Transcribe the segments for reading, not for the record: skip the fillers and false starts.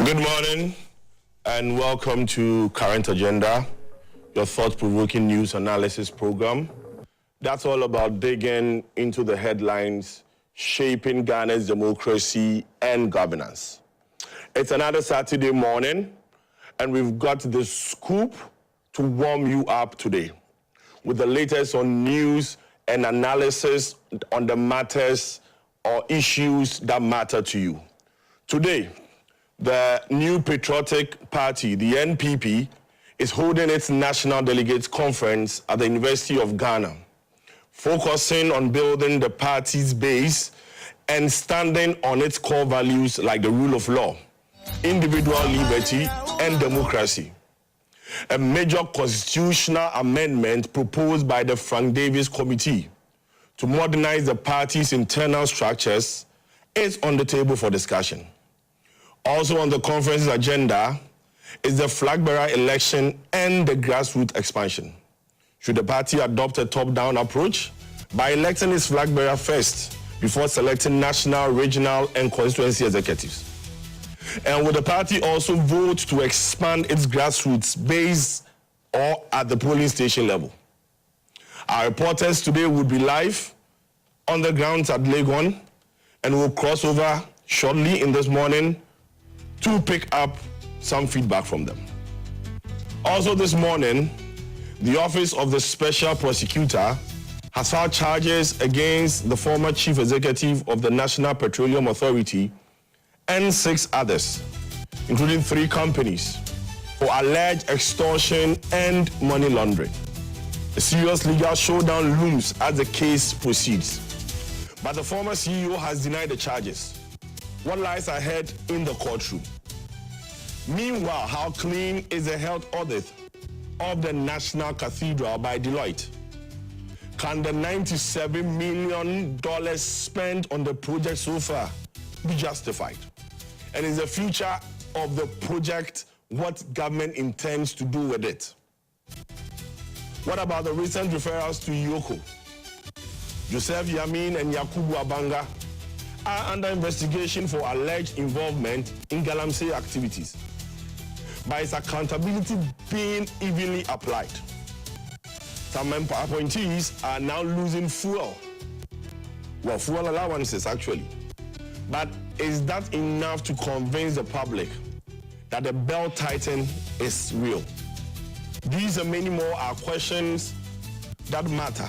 Good morning and welcome to Current Agenda, your thought-provoking news analysis program. That's all about digging into the headlines, shaping Ghana's democracy and governance. It's another Saturday morning, and we've got the scoop to warm you up today with the latest on news and analysis on the matters or issues that matter to you. Today, the new patriotic party, the NPP, is holding its National Delegates Conference at the University of Ghana, focusing on building the party's base and standing on its core values like the rule of law, individual liberty, and democracy. A major constitutional amendment proposed by the Frank Davis Committee to modernize the party's internal structures is on the table for discussion. Also on the conference's agenda is the flag bearer election and the grassroots expansion. Should the party adopt a top-down approach by electing its flag bearer first before selecting national, regional, and constituency executives? And will the party also vote to expand its grassroots base or at the polling station level? Our reporters today will be live on the grounds at Legon and will cross over shortly in this morning to pick up some feedback from them. Also this morning, the Office of the Special Prosecutor has filed charges against the former Chief Executive of the National Petroleum Authority and 6 others, including 3 companies, for alleged extortion and money laundering. A serious legal showdown looms as the case proceeds. But the former CEO has denied the charges. What lies ahead in the courtroom? Meanwhile, how clean is the health audit of the National Cathedral by Deloitte? Can the $97 million spent on the project so far be justified? And is the future of the project what government intends to do with it? What about the recent referrals to EOCO? Joseph Yamin and Yakubu Abanga are under investigation for alleged involvement in Galamsey activities. But is accountability being evenly applied? Some appointees are now losing fuel. Well, fuel allowances actually. But is that enough to convince the public that the belt tighten is real? These and many more are questions that matter.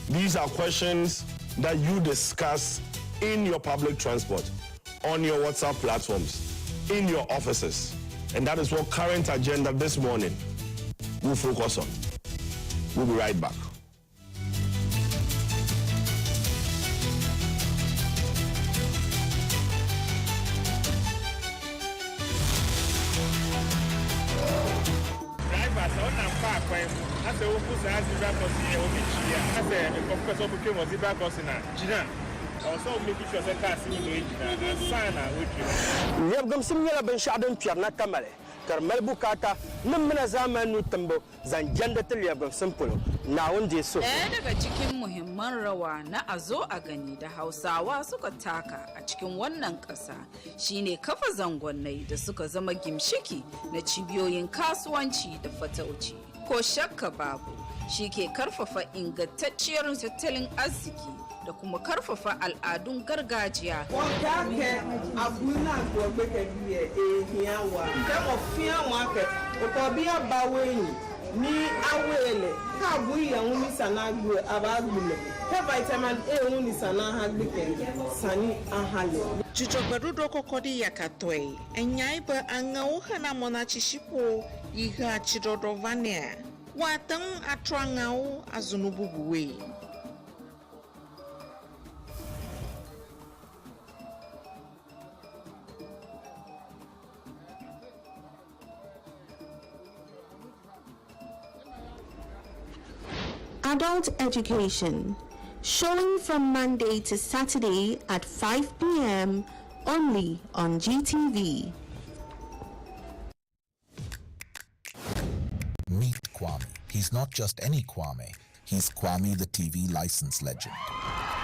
These are questions that you discuss in your public transport, on your WhatsApp platforms, in your offices. And that is what Current Agenda this morning will focus on. We'll be right back. Also making sure that car sign we have some ben shadow pierna kamale karmel bukata namna zamanu tambo zanjanda taliya simple na wanda so daga cikin muhimman rawa na azo a gani da Hausawa suka taka a cikin wannan ƙasa shine kafa zangonnai da suka zama gimshiki na cibiyoyin kasuwanci da fatauci ko shakka babu shi ke karfafa ingantacciyar tattalin arziki da kuma karfafa al'adun gargajiya. Ni awele ka bu yan ni sana gbe abagbule ke vitamin A ni sana ha gbeke sani ahale Jijogbarudo kokodi yakatoi enyai ba angau hana mona chishipo iha chidodo Vaness watan atrangau azunububuwe. Adult education, showing from Monday to Saturday at 5 p.m. only on GTV. Meet Kwame. He's not just any Kwame. He's Kwame the TV license legend.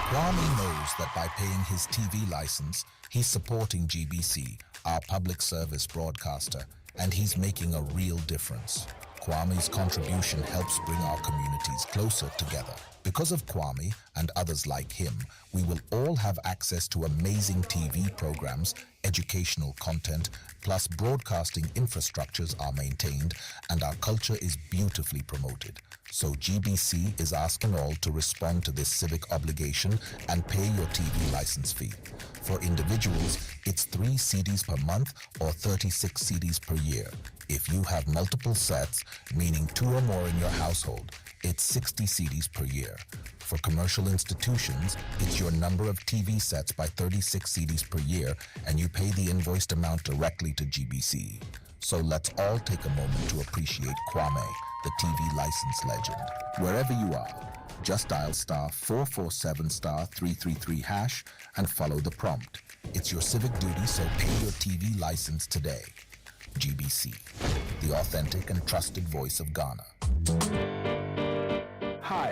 Kwame knows that by paying his TV license, he's supporting GBC, our public service broadcaster, and he's making a real difference. Kwame's contribution helps bring our communities closer together. Because of Kwame and others like him, we will all have access to amazing TV programs, educational content, plus broadcasting infrastructures are maintained, and our culture is beautifully promoted. So GBC is asking all to respond to this civic obligation and pay your TV license fee. For individuals, it's 3 CDs per month or 36 CDs per year. If you have multiple sets, meaning 2 or more in your household, it's 60 CDs per year. For commercial institutions, it's your number of TV sets by 36 CDs per year, and you pay the invoiced amount directly to GBC. So let's all take a moment to appreciate Kwame, the TV license legend. Wherever you are, just dial *447*333# and follow the prompt. It's your civic duty, so pay your TV license today. GBC, the authentic and trusted voice of Ghana. Hi,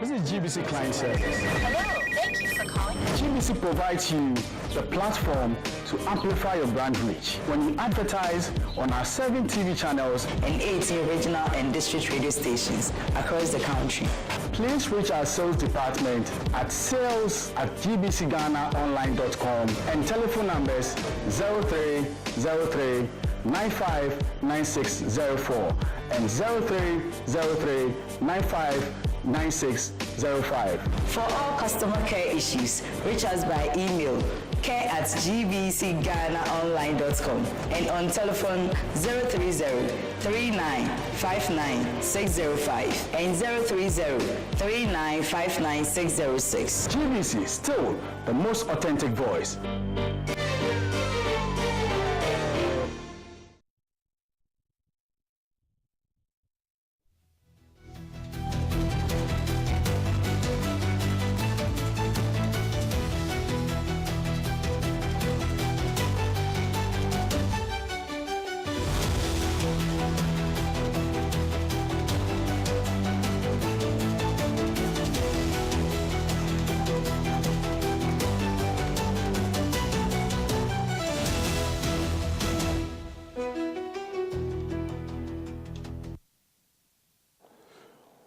this is GBC Client Service. Hello, thank you for calling. GBC provides you the platform to amplify your brand reach. When you advertise on our 7 TV channels and 18 regional and district radio stations across the country. Please reach our sales department at sales@gbcghanaonline.com and telephone numbers 0303 959604 and 0303 959605. For all customer care issues, reach us by email care@gbcghanaonline.com and on telephone 030-3959-605 and 030-3959-606. GBC, still the most authentic voice.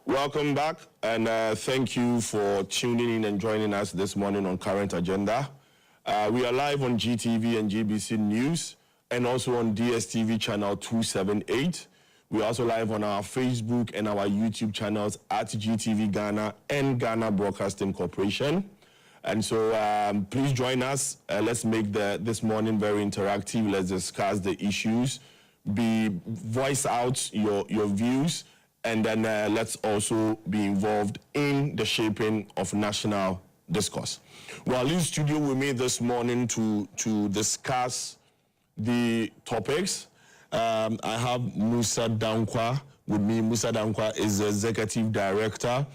Welcome back, and thank you for tuning in and joining us this morning on Current Agenda. We are live on GTV and GBC News, and also on DSTV channel 278. We are also live on our Facebook and our YouTube channels at GTV Ghana and Ghana Broadcasting Corporation. And so please join us. Let's make this morning very interactive. Let's discuss the issues. Voice out your views. And then let's also be involved in the shaping of national discourse. Well, in studio with me this morning to discuss the topics, I have Musa Dankwa with me. Musa Dankwa is the Executive Director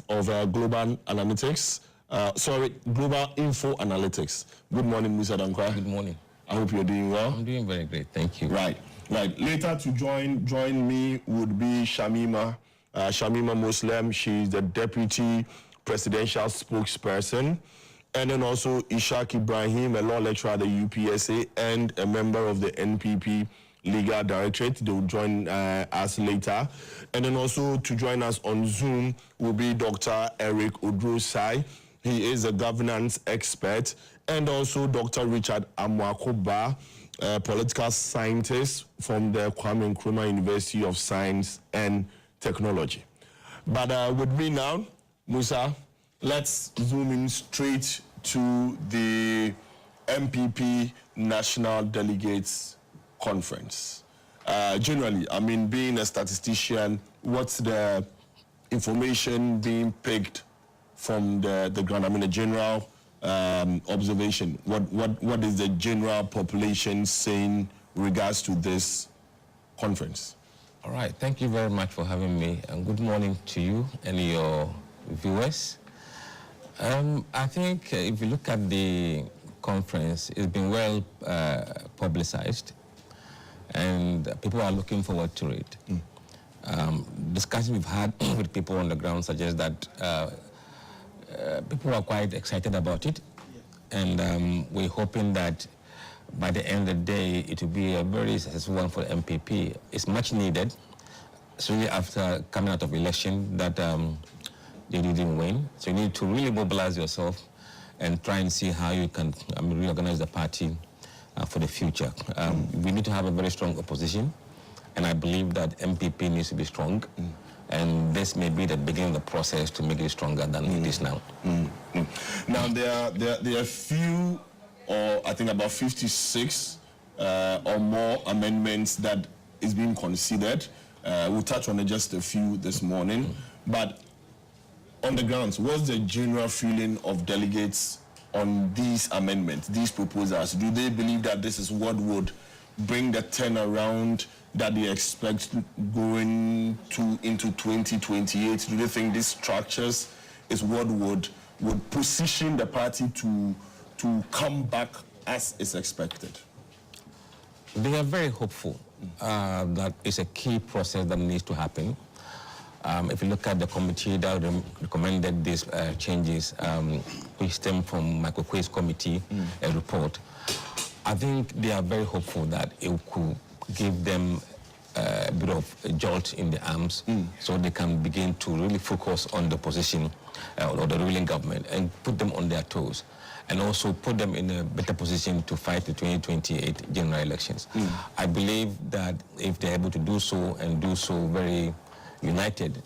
of Global Analytics. Global Info Analytics. Good morning, Musa Dankwa. Good morning. I hope you're doing well. I'm doing very great, thank you. Right. Later to join me would be Shamima Muslim. She's the Deputy Presidential Spokesperson. And then also Ishaq Ibrahim, a law lecturer at the UPSA and a member of the NPP Legal Directorate. They will join us later. And then also to join us on Zoom will be Dr. Eric Odrosai. He is a governance expert. And also Dr. Richard Amwakoba, a political scientist from the Kwame Nkrumah University of Science and Technology. But with me now, Musa, let's zoom in straight to the NPP National Delegates Conference. Generally, I mean, being a statistician, what's the information being picked from the ground? I mean, the general observation. What is the general population saying regards to this conference? All right, thank you very much for having me, and good morning to you and your viewers. I think if you look at the conference, it's been well publicized, and people are looking forward to it. Discussions we've had with people on the ground suggest that people are quite excited about it, and we're hoping that by the end of the day, it will be a very successful one for the NPP. It's much needed, especially after coming out of election that they didn't win. So you need to really mobilize yourself and try and see how you can reorganize the party for the future. We need to have a very strong opposition, and I believe that NPP needs to be strong. And this may be the beginning of the process to make it stronger than it is now. Now, there are few, or I think about 56 or more amendments that is being considered. We'll touch on just a few this morning. But on the grounds, what's the general feeling of delegates on these amendments, these proposals? Do they believe that this is what would bring the turnaround that they expect going into 2028? Do they think these structures is what would position the party to come back as is expected? They are very hopeful that it's a key process that needs to happen. If you look at the committee that recommended these changes, which stem from Michael Quay's committee report, I think they are very hopeful that it could give them a bit of a jolt in the arms so they can begin to really focus on the position or the ruling government and put them on their toes, and also put them in a better position to fight the 2028 general elections. I believe that if they're able to do so and do so very united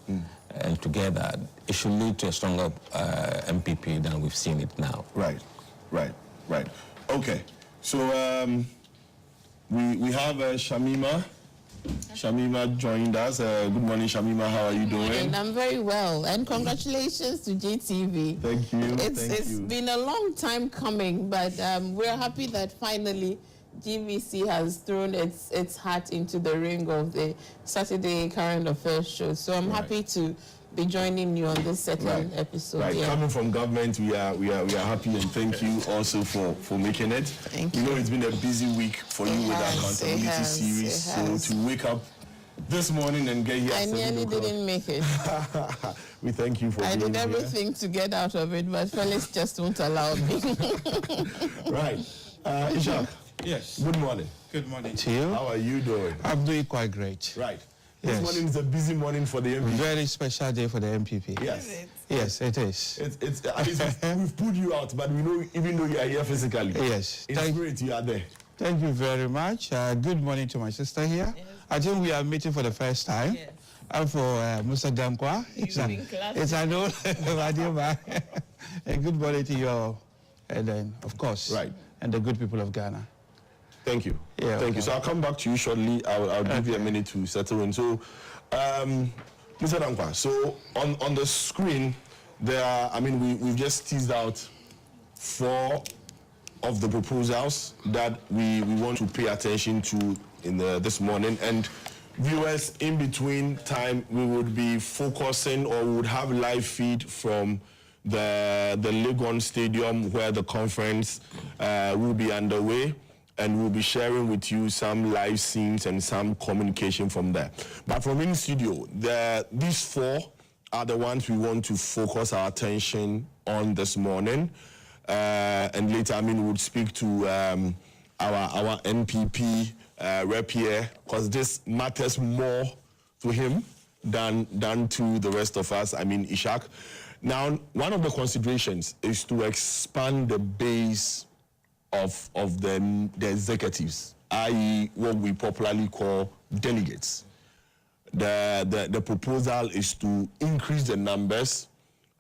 and together, it should lead to a stronger NPP than we've seen it now. Right. Okay, so we have Shamima. Shamima joined us. Good morning, Shamima. How are you doing? I'm very well, and congratulations to GTV. Thank you. It's been a long time coming, but we're happy that finally GBC has thrown its hat into the ring of the Saturday current affairs show. So I'm happy to be joining you on this second episode. Right. Coming from government, we are happy, and thank you also for making it. Thank you. You know, it's been a busy week for you with the accountability series. So to wake up this morning and get here, I nearly didn't make it. We thank you for being here. I did everything to get out of it, but Felix just won't allow me. Right. Ishak. Yes. Good morning. Good morning to you. How are you doing? I'm doing quite great. Right. This morning is a busy morning for the MPP. Very special day for the MPP. Yes. Yes, it is. It's at least we've pulled you out, but we know even though you are here physically. Yes. In spirit, you are there. Thank you very much. Good morning to my sister here. Yes. I think we are meeting for the first time. Yes. And for Mr. Damkwa, it's an old and good morning to you all. And then, of course, and the good people of Ghana. Thank you. Yeah, thank you. So I'll come back to you shortly. I'll give you a minute to settle in. So, Mr. Damkwa, so on the screen, there are, we've just teased out 4 of the proposals that we want to pay attention to in this morning. And viewers, in between time, we would be focusing, or we would have live feed from the Legon Stadium where the conference will be underway, and we'll be sharing with you some live scenes and some communication from there. But from in studio, these 4 are the ones we want to focus our attention on this morning. And later, we'll speak to our NPP rep here, because this matters more to him than to the rest of us, Ishak. Now, one of the considerations is to expand the base of the executives, i.e. what we popularly call delegates. The proposal is to increase the numbers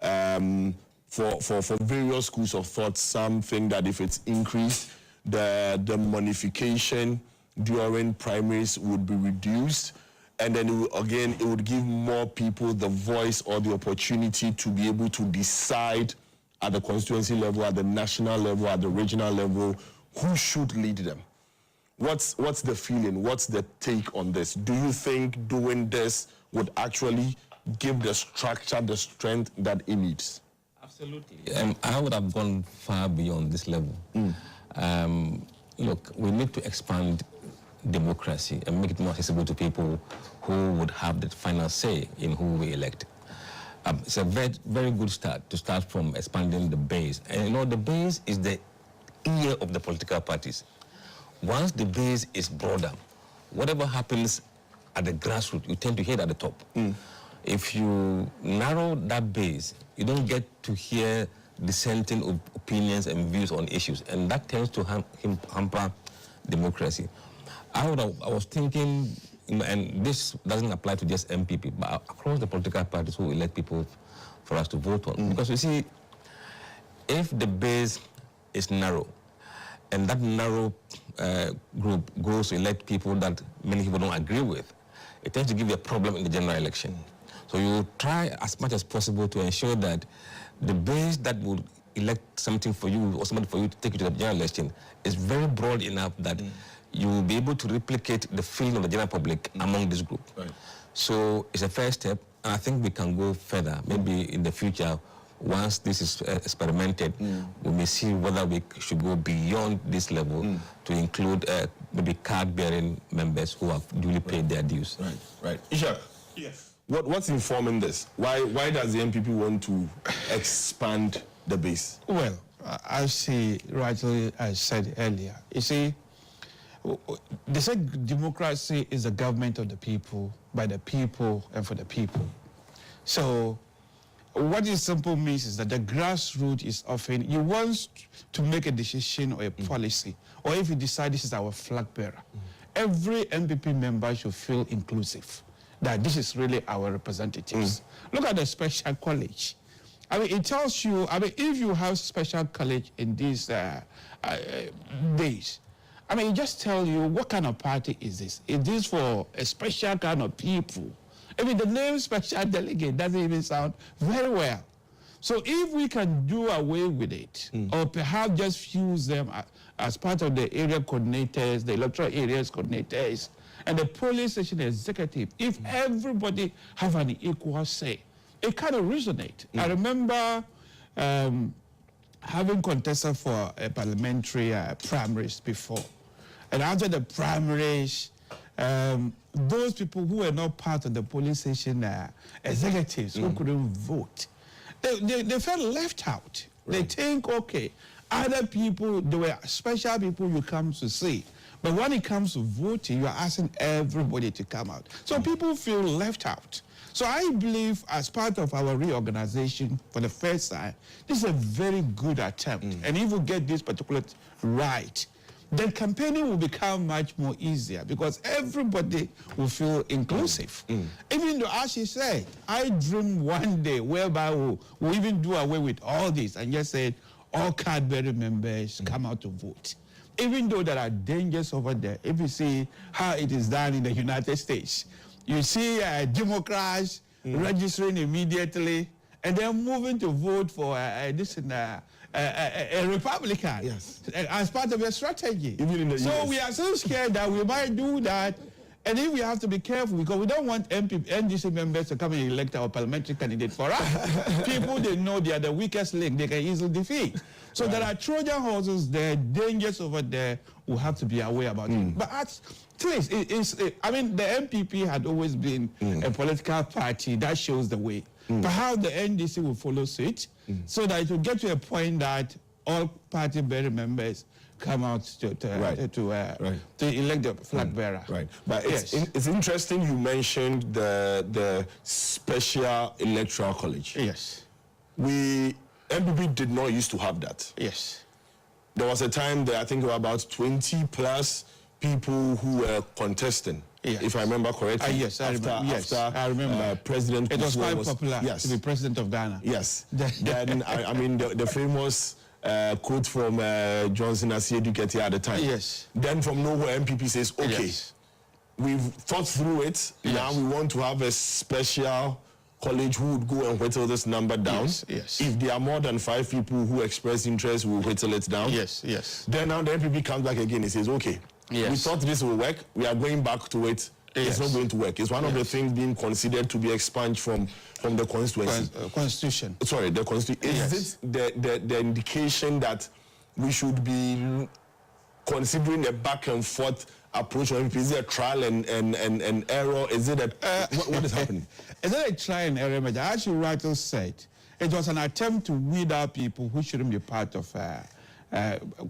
for various schools of thought. Some think that if it's increased, the monification during primaries would be reduced, and then it would give more people the voice or the opportunity to be able to decide at the constituency level, at the national level, at the regional level, who should lead them. What's the feeling? What's the take on this? Do you think doing this would actually give the structure the strength that it needs? Absolutely. I would have gone far beyond this level. Look, we need to expand democracy and make it more accessible to people who would have the final say in who we elect. It's a very, very good start to start from expanding the base. And the base is the ear of the political parties. once the base is broader, whatever happens at the grassroots, you tend to hear it at the top. If you narrow that base, you don't get to hear dissenting opinions and views on issues, and that tends to hamper democracy. I was thinking, and this doesn't apply to just MPP, but across the political parties who elect people for us to vote on. Because you see, if the base is narrow, and that narrow group goes to elect people that many people don't agree with, it tends to give you a problem in the general election. So you try as much as possible to ensure that the base that will elect something for you or somebody for you to take you to the general election is very broad enough that you will be able to replicate the feeling of the general public among this group. Right. So it's a first step, and I think we can go further. Maybe in the future, once this is experimented, we may see whether we should go beyond this level to include maybe card-bearing members who have duly paid their dues. Right. Ishak, Yes. what's informing this? Why does the NPP want to expand the base? Well, as rightly I said earlier, you see, they say democracy is the government of the people, by the people, and for the people. So what this simple means is that the grassroots is often, you want to make a decision or a policy, or if you decide this is our flag bearer, every NPP member should feel inclusive, that this is really our representatives. Look at the special college. I mean, it tells you, I mean, if you have special college in these days, I mean, it just tells you what kind of party is this. Is this for a special kind of people? I mean, the name special delegate doesn't even sound very well. So if we can do away with it, or perhaps just fuse them as part of the area coordinators, the electoral areas coordinators, and the police station executive, if everybody have an equal say, it kind of resonates. I remember having contested for a parliamentary primaries before. And after the primaries, those people who were not part of the police station executives who couldn't vote, they felt left out. They think, okay, other people, there were special people you come to see. But when it comes to voting, you're asking everybody to come out. So people feel left out. So I believe as part of our reorganization for the first time, this is a very good attempt. And if we get this particular right, then campaigning will become much more easier because everybody will feel inclusive. Even though, as she said, I dream one day whereby we'll even do away with all this and just say all card-bearing members come out to vote. Even though there are dangers over there, if you see how it is done in the United States, you see Democrats registering immediately and then moving to vote for a Republican as part of a strategy. Even in the so US. we are so scared that we might do that. And if we have to be careful, because we don't want NDC members to come and elect our parliamentary candidate for us. People, they know they are the weakest link, they can easily defeat. So there are Trojan horses there, dangers over there, we have to be aware about it. But at least, I mean, the NPP had always been a political party that shows the way. Perhaps the NDC will follow suit, so that it will get to a point that all party-bearing members come out to elect the flag bearer. But it's interesting you mentioned the special electoral college. Yes. NPP did not used to have that. Yes. There was a time that I think there were about 20 plus people who were contesting. Yes. If I remember correctly. Yes, I remember. President it was Kojo quite popular to be president of Ghana. Yes. Then, I mean, the famous quote from Johnson Asiedu Ketia at the time. Yes. Then from nowhere, NPP says, okay, we've thought through it. Now we want to have a special college who would go and whittle this number down. Yes. If there are more than 5 people who express interest, we'll whittle it down. Yes. Then now the NPP comes back again and says, okay, we thought this will work. We are going back to it. It's not going to work. It's one of the things being considered to be expunged from the constituency. Constitution. Sorry, the Constitution. Is this the indication that we should be considering a back and forth approach? Is it a trial and error? Is it what is happening? Is it a trial and error? As you rightly said, it was an attempt to weed out people who shouldn't be part of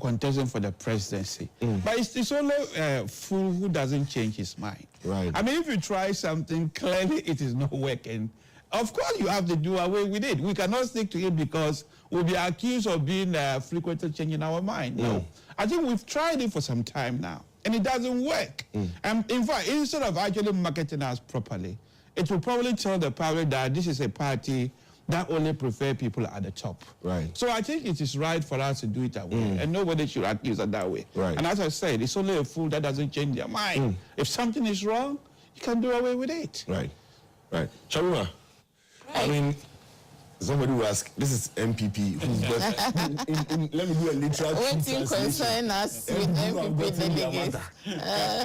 contesting for the presidency. But it's only a fool who doesn't change his mind. Right. I mean, if you try something, clearly it is not working. Of course, you have to do away with it. We cannot stick to it because we'll be accused of being frequently changing our mind. No. I think we've tried it for some time now, and it doesn't work. In fact, instead of actually marketing us properly, it will probably tell the public that this is a party that only prefer people at the top. Right. So I think it is right for us to do it that way, and nobody should accuse us that way. Right. And as I said, it's only a fool that doesn't change their mind. If something is wrong, you can do away with it. Right. Right. Shamima, I mean, somebody will ask, this is NPP. Let me do a literal Waiting concern us with NPP delegates.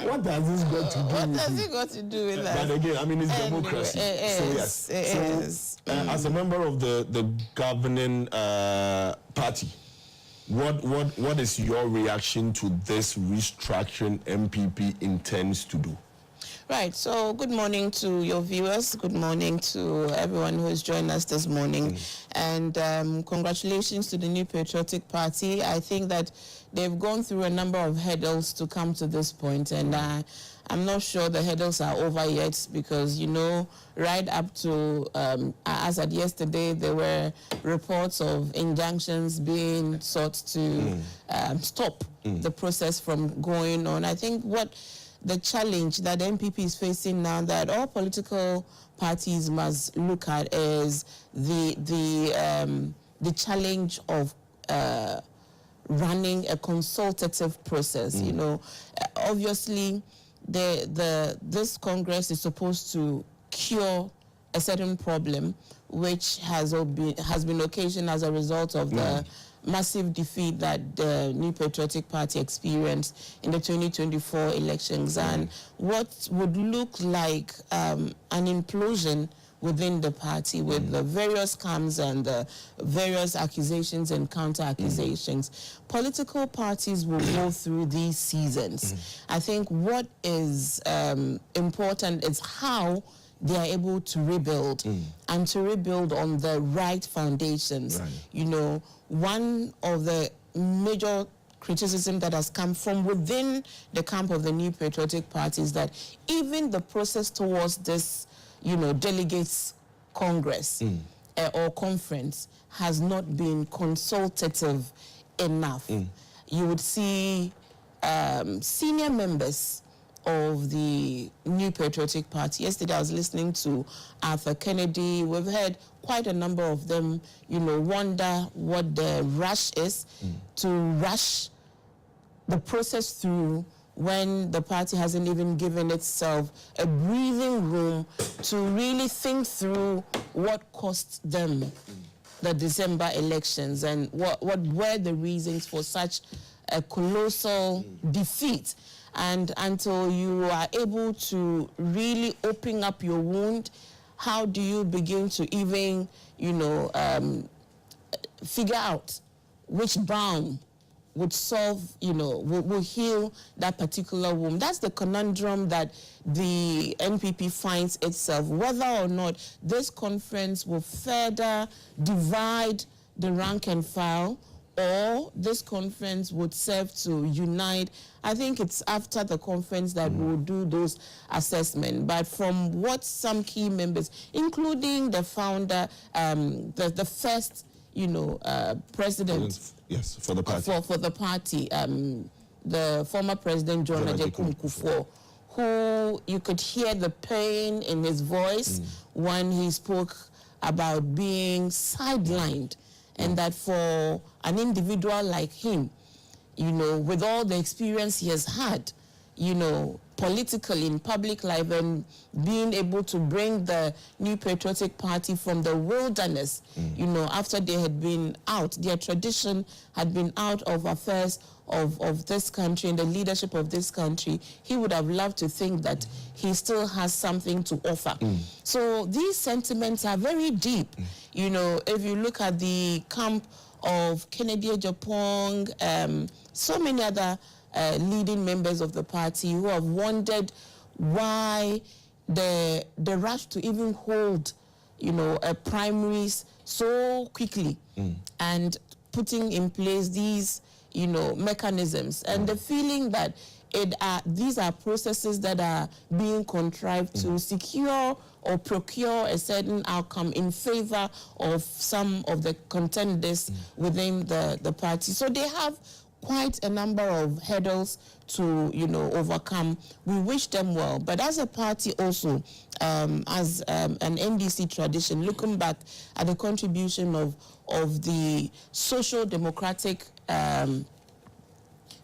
What does this got to do What with has it? it got to do with that? But again, I mean, it's Anyway, democracy. it is. As a member of the governing party, what is your reaction to this restructuring NPP intends to do? Right, so good morning to your viewers, good morning to everyone who has joined us this morning, and congratulations to the New Patriotic Party. I think that they've gone through a number of hurdles to come to this point, and I'm not sure the hurdles are over yet because, you know, right up to, as at yesterday, there were reports of injunctions being sought to stop the process from going on. I think the challenge that the NPP is facing now that all political parties must look at is the challenge of running a consultative process. You know, obviously, this Congress is supposed to cure a certain problem which has been occasioned as a result of the massive defeat that the New Patriotic Party experienced in the 2024 elections, and what would look like an implosion within the party with the various scams and the various accusations and counter-accusations. Political parties will go through these seasons. I think what is important is how they are able to rebuild and to rebuild on the right foundations. You know, one of the major criticism that has come from within the camp of the New Patriotic Party is that even the process towards this, you know, delegates Congress or conference has not been consultative enough. You would see senior members of the New Patriotic Party. Yesterday I was listening to Arthur Kennedy. We've heard quite a number of them, you know, wonder what the rush is to rush the process through when the party hasn't even given itself a breathing room to really think through what cost them the December elections and what were the reasons for such a colossal defeat. And until you are able to really open up your wound, how do you begin to even, you know, figure out which balm would solve, you know, will heal that particular wound? That's the conundrum that the NPP finds itself, whether or not this conference will further divide the rank and file, or this conference would serve to unite. I think it's after the conference that we'll do those assessments. But from what some key members, including the founder, the first, you know, president, yes, for the party, for the party, the former president John Ajay Kufuor, who you could hear the pain in his voice when he spoke about being sidelined. And that for an individual like him, you know, with all the experience he has had, you know, politically in public life and being able to bring the New Patriotic Party from the wilderness, you know, after they had been out, their tradition had been out of affairs of this country and the leadership of this country, he would have loved to think that he still has something to offer. So these sentiments are very deep. You know, if you look at the camp of Kennedy Ejapong, so many other leading members of the party who have wondered why the rush to even hold, you know, primaries so quickly and putting in place these, mechanisms, and the feeling that these are processes that are being contrived to secure or procure a certain outcome in favor of some of the contenders within the party. So they have quite a number of hurdles to overcome. We wish them well, but as a party also, as an NDC tradition, looking back at the contribution of the social democratic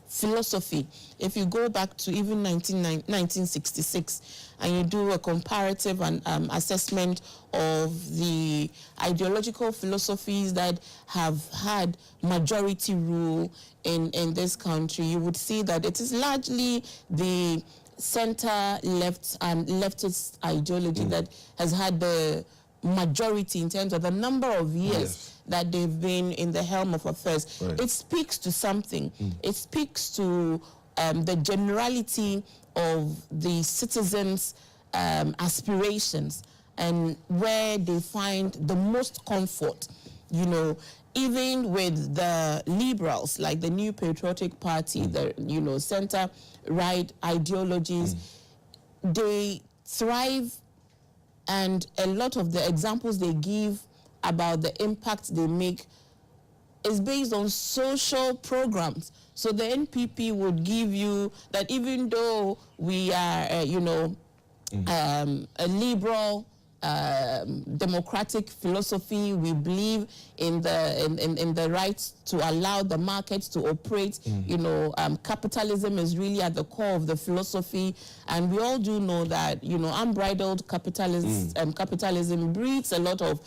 philosophy, if you go back to even 1966 and you do a comparative and assessment of the ideological philosophies that have had majority rule in this country, you would see that it is largely the center-left and leftist ideology that has had the majority in terms of the number of years that they've been in the helm of affairs. It speaks to something. It speaks to the generality of the citizens' aspirations and where they find the most comfort. Even with the liberals, like the New Patriotic Party, the center-right ideologies, they thrive. And a lot of the examples they give about the impact they make is based on social programs. So the NPP would give you that even though we are, a liberal democratic philosophy, we believe in the right to allow the market to operate. Capitalism is really at the core of the philosophy, and we all do know that unbridled capitalism breeds a lot of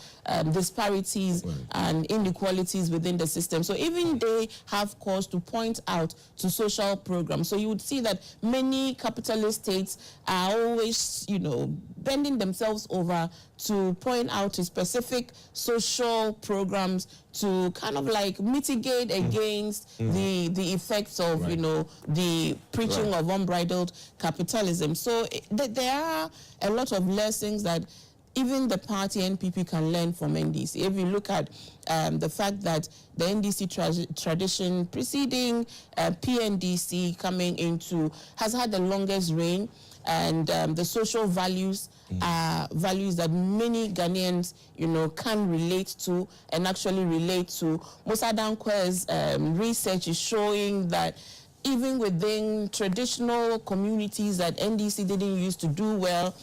disparities and inequalities within the system. So even they have cause to point out to social programs. So you would see that many capitalist states are always bending themselves over to point out to specific social programs to kind of like mitigate against the effects of the preaching of unbridled capitalism. So there are a lot of lessons that even the party NPP can learn from NDC. If you look at the fact that the NDC tradition preceding PNDC coming into has had the longest reign, and the social values are values that many Ghanaians, can relate to and actually relate to. Musa Dankwe's research is showing that even within traditional communities that NDC didn't used to do well,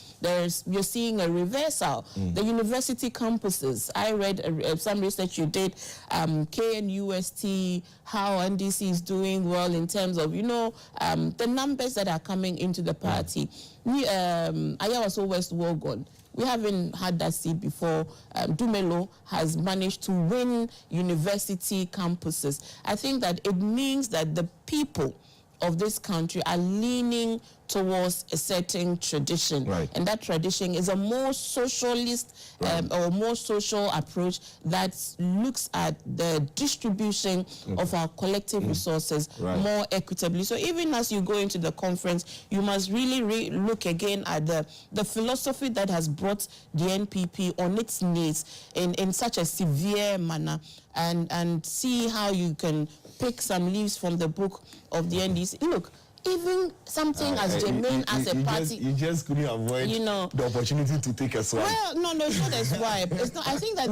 you're seeing a reversal. The university campuses, I read some research you did, KNUST, how NDC is doing well in terms of, the numbers that are coming into the party. Ayawaso West Wogon, we haven't had that seat before. Dumelo has managed to win university campuses. I think that it means that the people of this country are leaning towards a certain tradition. And that tradition is a more socialist or more social approach that looks at the distribution of our collective resources more equitably. So even as you go into the conference, you must really look again at the philosophy that has brought the NPP on its knees in such a severe manner, and see how you can pick some leaves from the book of the NDC. Look, even something as germane as a party... You just couldn't avoid the opportunity to take a swipe. Well, no, it's not a swipe. It's not, I think that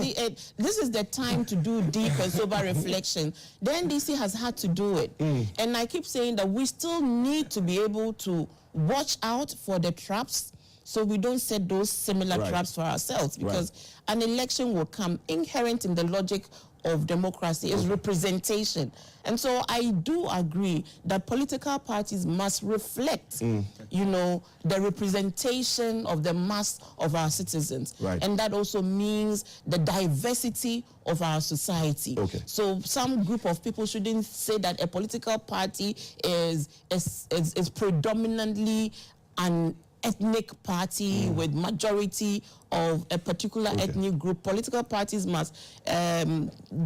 this is the time to do deep and sober reflection. The NDC has had to do it. And I keep saying that we still need to be able to watch out for the traps so we don't set those similar traps for ourselves, because an election will come. Inherent in the logic of democracy is representation. And so I do agree that political parties must reflect, the representation of the mass of our citizens. And that also means the diversity of our society. So some group of people shouldn't say that a political party is predominantly an ethnic party with majority of a particular ethnic group. Political parties must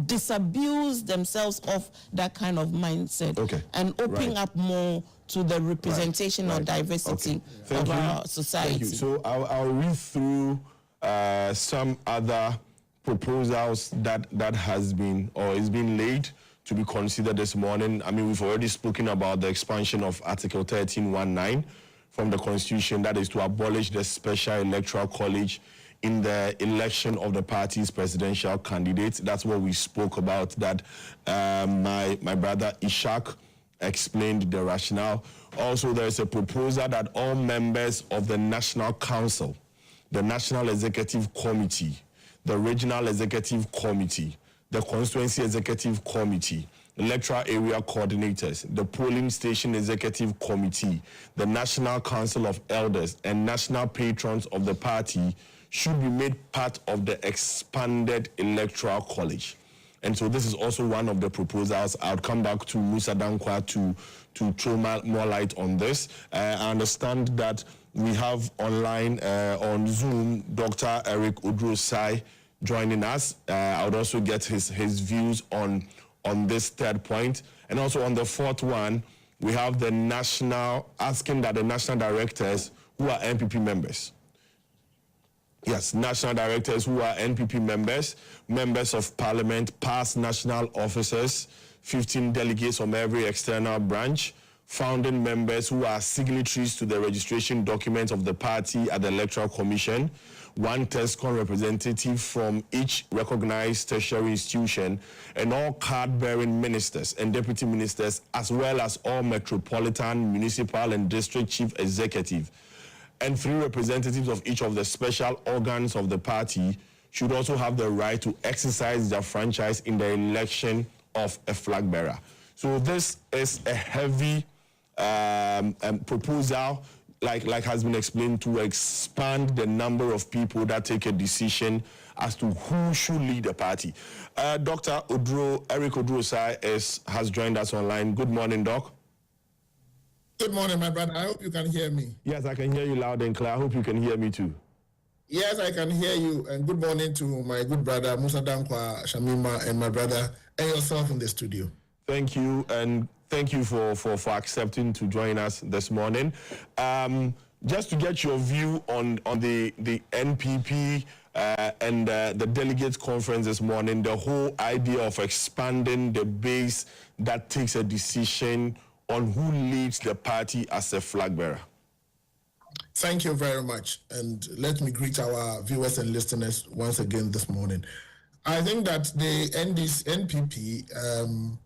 disabuse themselves of that kind of mindset and open up more to the representation or diversity of our society. Thank you. So I'll read through some other proposals that has been or is being laid to be considered this morning. I mean, we've already spoken about the expansion of Article 1319 from the Constitution, that is to abolish the special electoral college in the election of the party's presidential candidates. That's what we spoke about, that my brother Ishak explained the rationale. Also, there is a proposal that all members of the National Council, the National Executive Committee, the Regional Executive Committee, the Constituency Executive Committee, electoral area coordinators, the polling station executive committee, the National Council of Elders, and national patrons of the party should be made part of the expanded electoral college. And so this is also one of the proposals. I'll come back to Musa Dankwa to throw more light on this. I understand that we have online on Zoom Dr. Eric Udrosai joining us. I would also get his views on this third point. And also on the fourth one, we have the asking that the national directors who are NPP members. Yes, national directors who are NPP members, members of parliament, past national officers, 15 delegates from every external branch, founding members who are signatories to the registration documents of the party at the Electoral Commission, one TESCON representative from each recognized tertiary institution, and all card-bearing ministers and deputy ministers, as well as all metropolitan, municipal, and district chief executive, and 3 representatives of each of the special organs of the party should also have the right to exercise their franchise in the election of a flag bearer. So this is a heavy proposal, like has been explained, to expand the number of people that take a decision as to who should lead the party. Dr. Eric Udrosai has joined us online. Good morning, Doc. Good morning, my brother. I hope you can hear me. Yes, I can hear you loud and clear. I hope you can hear me too. Yes, I can hear you. And good morning to my good brother, Musa Dankwa, Shamima, and my brother, and yourself in the studio. Thank you, and thank you for accepting to join us this morning. Just to get your view on the NPP and the delegates conference this morning, the whole idea of expanding the base that takes a decision on who leads the party as a flag bearer. Thank you very much. And let me greet our viewers and listeners once again this morning. I think that the NPP,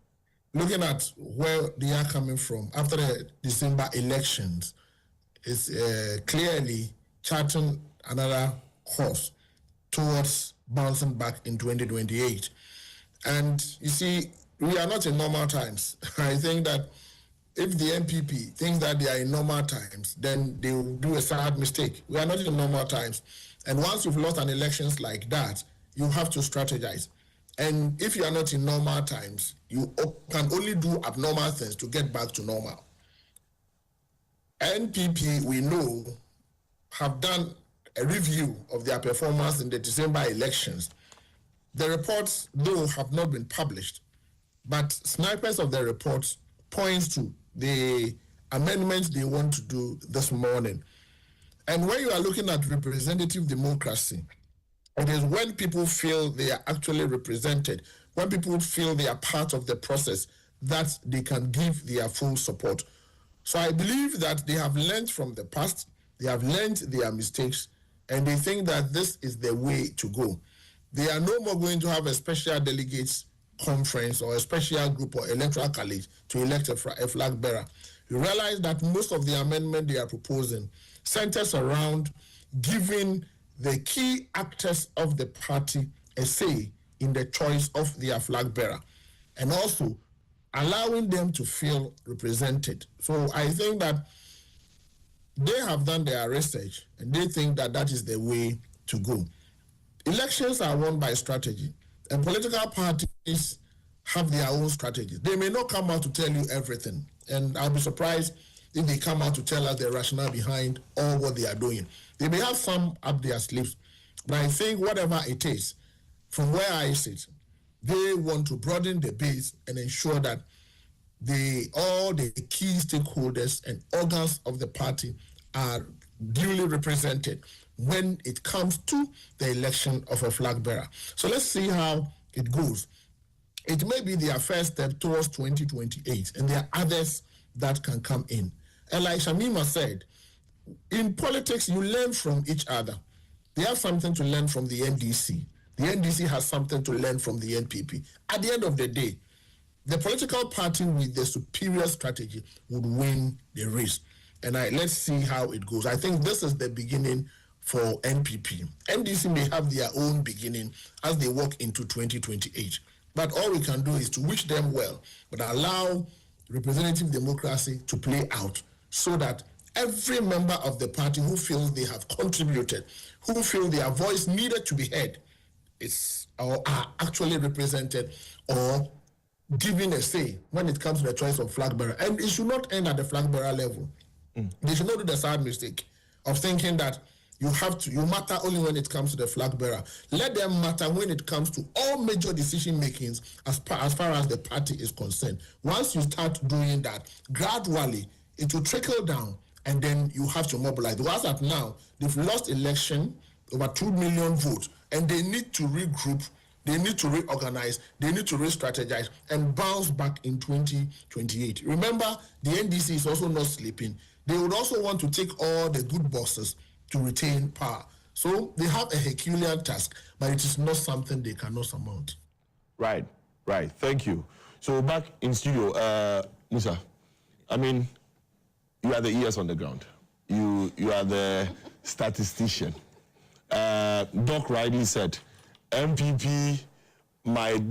looking at where they are coming from after the December elections, is clearly charting another course towards bouncing back in 2028. And you see, we are not in normal times. I think that if the NPP thinks that they are in normal times, then they will do a sad mistake. We are not in normal times. And once you've lost an elections like that, you have to strategize. And if you are not in normal times, you can only do abnormal things to get back to normal. NPP, we know, have done a review of their performance in the December elections. The reports, though, have not been published, but snipers of the reports points to the amendments they want to do this morning. And when you are looking at representative democracy, it is when people feel they are actually represented, when people feel they are part of the process, that they can give their full support. So I believe that they have learned from the past, they have learned their mistakes, and they think that this is the way to go. They are no more going to have a special delegates conference or a special group or electoral college to elect a flag bearer. You realize that most of the amendment they are proposing centers around giving the key actors of the party a say in the choice of their flag bearer, and also allowing them to feel represented. So I think that they have done their research and they think that that is the way to go. Elections are won by strategy, and political parties have their own strategies. They may not come out to tell you everything, and I'll be surprised if they come out to tell us the rationale behind all what they are doing. They may have some up their sleeves, but I think whatever it is, from where I sit, they want to broaden the base and ensure that all the key stakeholders and organs of the party are duly represented when it comes to the election of a flag bearer. So let's see how it goes. it may be their first step towards 2028, and there are others that can come in. And like Shamima said, in politics, you learn from each other. They have something to learn from the NDC. The NDC has something to learn from the NPP. At the end of the day, the political party with the superior strategy would win the race. And let's see how it goes. I think this is the beginning for NPP. NDC may have their own beginning as they walk into 2028. But all we can do is to wish them well, but allow representative democracy to play out so that every member of the party who feels they have contributed, who feel their voice needed to be heard, are actually represented or given a say when it comes to the choice of flag bearer. And it should not end at the flag bearer level. They should not do the sad mistake of thinking that you matter only when it comes to the flag bearer. Let them matter when it comes to all major decision makings as far as the party is concerned. Once you start doing that, gradually it will trickle down, and then you have to mobilize. Because at now, they've lost election, over 2 million votes, and they need to regroup, they need to reorganize, they need to re-strategize and bounce back in 2028. Remember, the NDC is also not sleeping. They would also want to take all the good bosses to retain power. So they have a Herculean task, but it is not something they cannot surmount. Right. Thank you. So back in studio, Musa, I mean, you are the ears on the ground. You are the statistician. Doc rightly said, MPP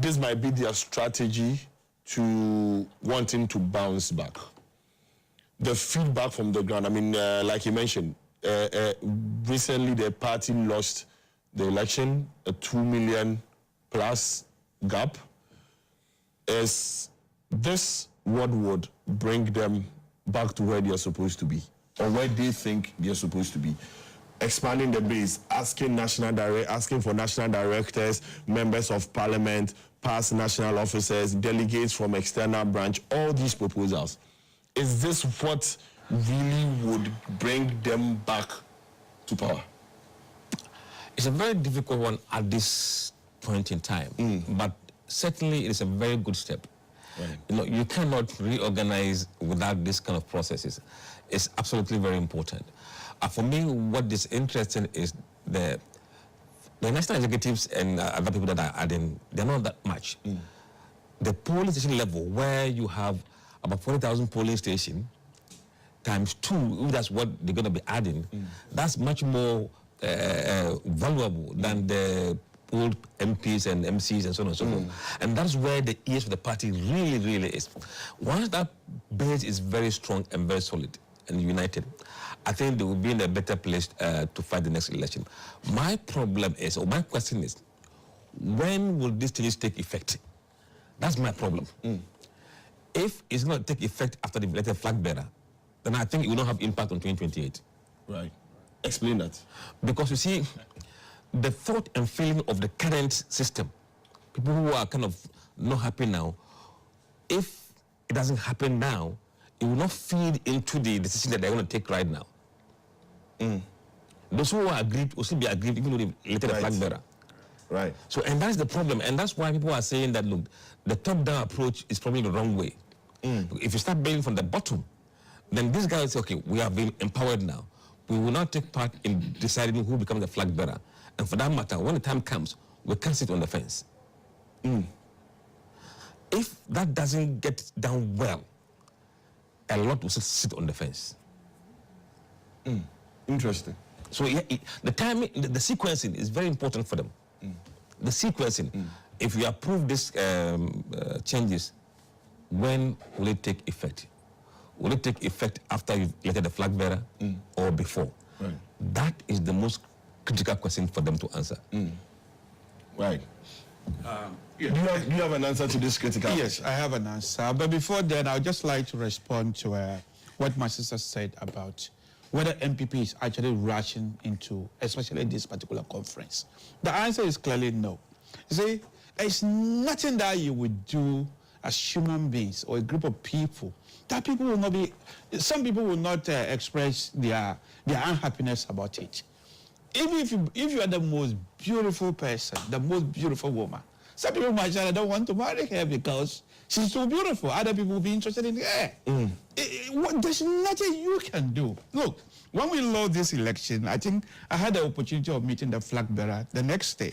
this might be their strategy to wanting to bounce back. The feedback from the ground, I mean, like you mentioned, recently the party lost the election, a 2 million plus gap. Is this what would bring them back to where they are supposed to be, or where they think they are supposed to be? Expanding the base, asking for national directors, members of parliament, past national officers, delegates from external branch, all these proposals. Is this what really would bring them back to power? It's a very difficult one at this point in time, but certainly it is a very good step. Right. You know, you cannot reorganize without this kind of processes. It's absolutely very important. For me, what is interesting is the national executives and other people that are adding, they're not that much. The polling station level, where you have about 40,000 polling stations, times 2, that's what they're going to be adding, that's much more valuable than the old MPs and MCs and so on and so forth. And that's where the ears of the party really, really is. Once that base is very strong and very solid and united, I think they will be in a better place to fight the next election. My problem is, or my question is, when will these changes take effect? That's my problem. If it's not take effect after the elected flag bearer, then I think it will not have impact on 2028. Right. Explain that. Because you see, the thought and feeling of the current system, people who are kind of not happy now, if it doesn't happen now, it will not feed into the decision that they're going to take right now. Those who are aggrieved will still be aggrieved even though they've elected a flag bearer. Right. So, and that's the problem, and that's why people are saying that, look, the top-down approach is probably the wrong way. If you start building from the bottom, then this guy will say, okay, we have been empowered now. We will not take part in deciding who becomes the flag bearer. And for that matter, when the time comes, we can't sit on the fence. If that doesn't get done well, a lot will sit on the fence. Interesting. So the timing, the sequencing is very important for them. The sequencing, if we approve these changes, when will it take effect? Will it take effect after you've elected the flag bearer or before? Right. That is the most critical question for them to answer. Right. Do you have an answer to this critical question? Yes, I have an answer. But before then, I would just like to respond to what my sister said about whether MPP is actually rushing into, especially this particular conference. The answer is clearly no. You see, it's nothing that you would do as human beings or a group of people that people will not be, some people will not express their unhappiness about it. Even if you are the most beautiful person, the most beautiful woman, Some people might say, I don't want to marry her because she's so beautiful. Other people will be interested in her. There's nothing you can do. Look, when we lost this election, I think I had the opportunity of meeting the flag bearer the next day.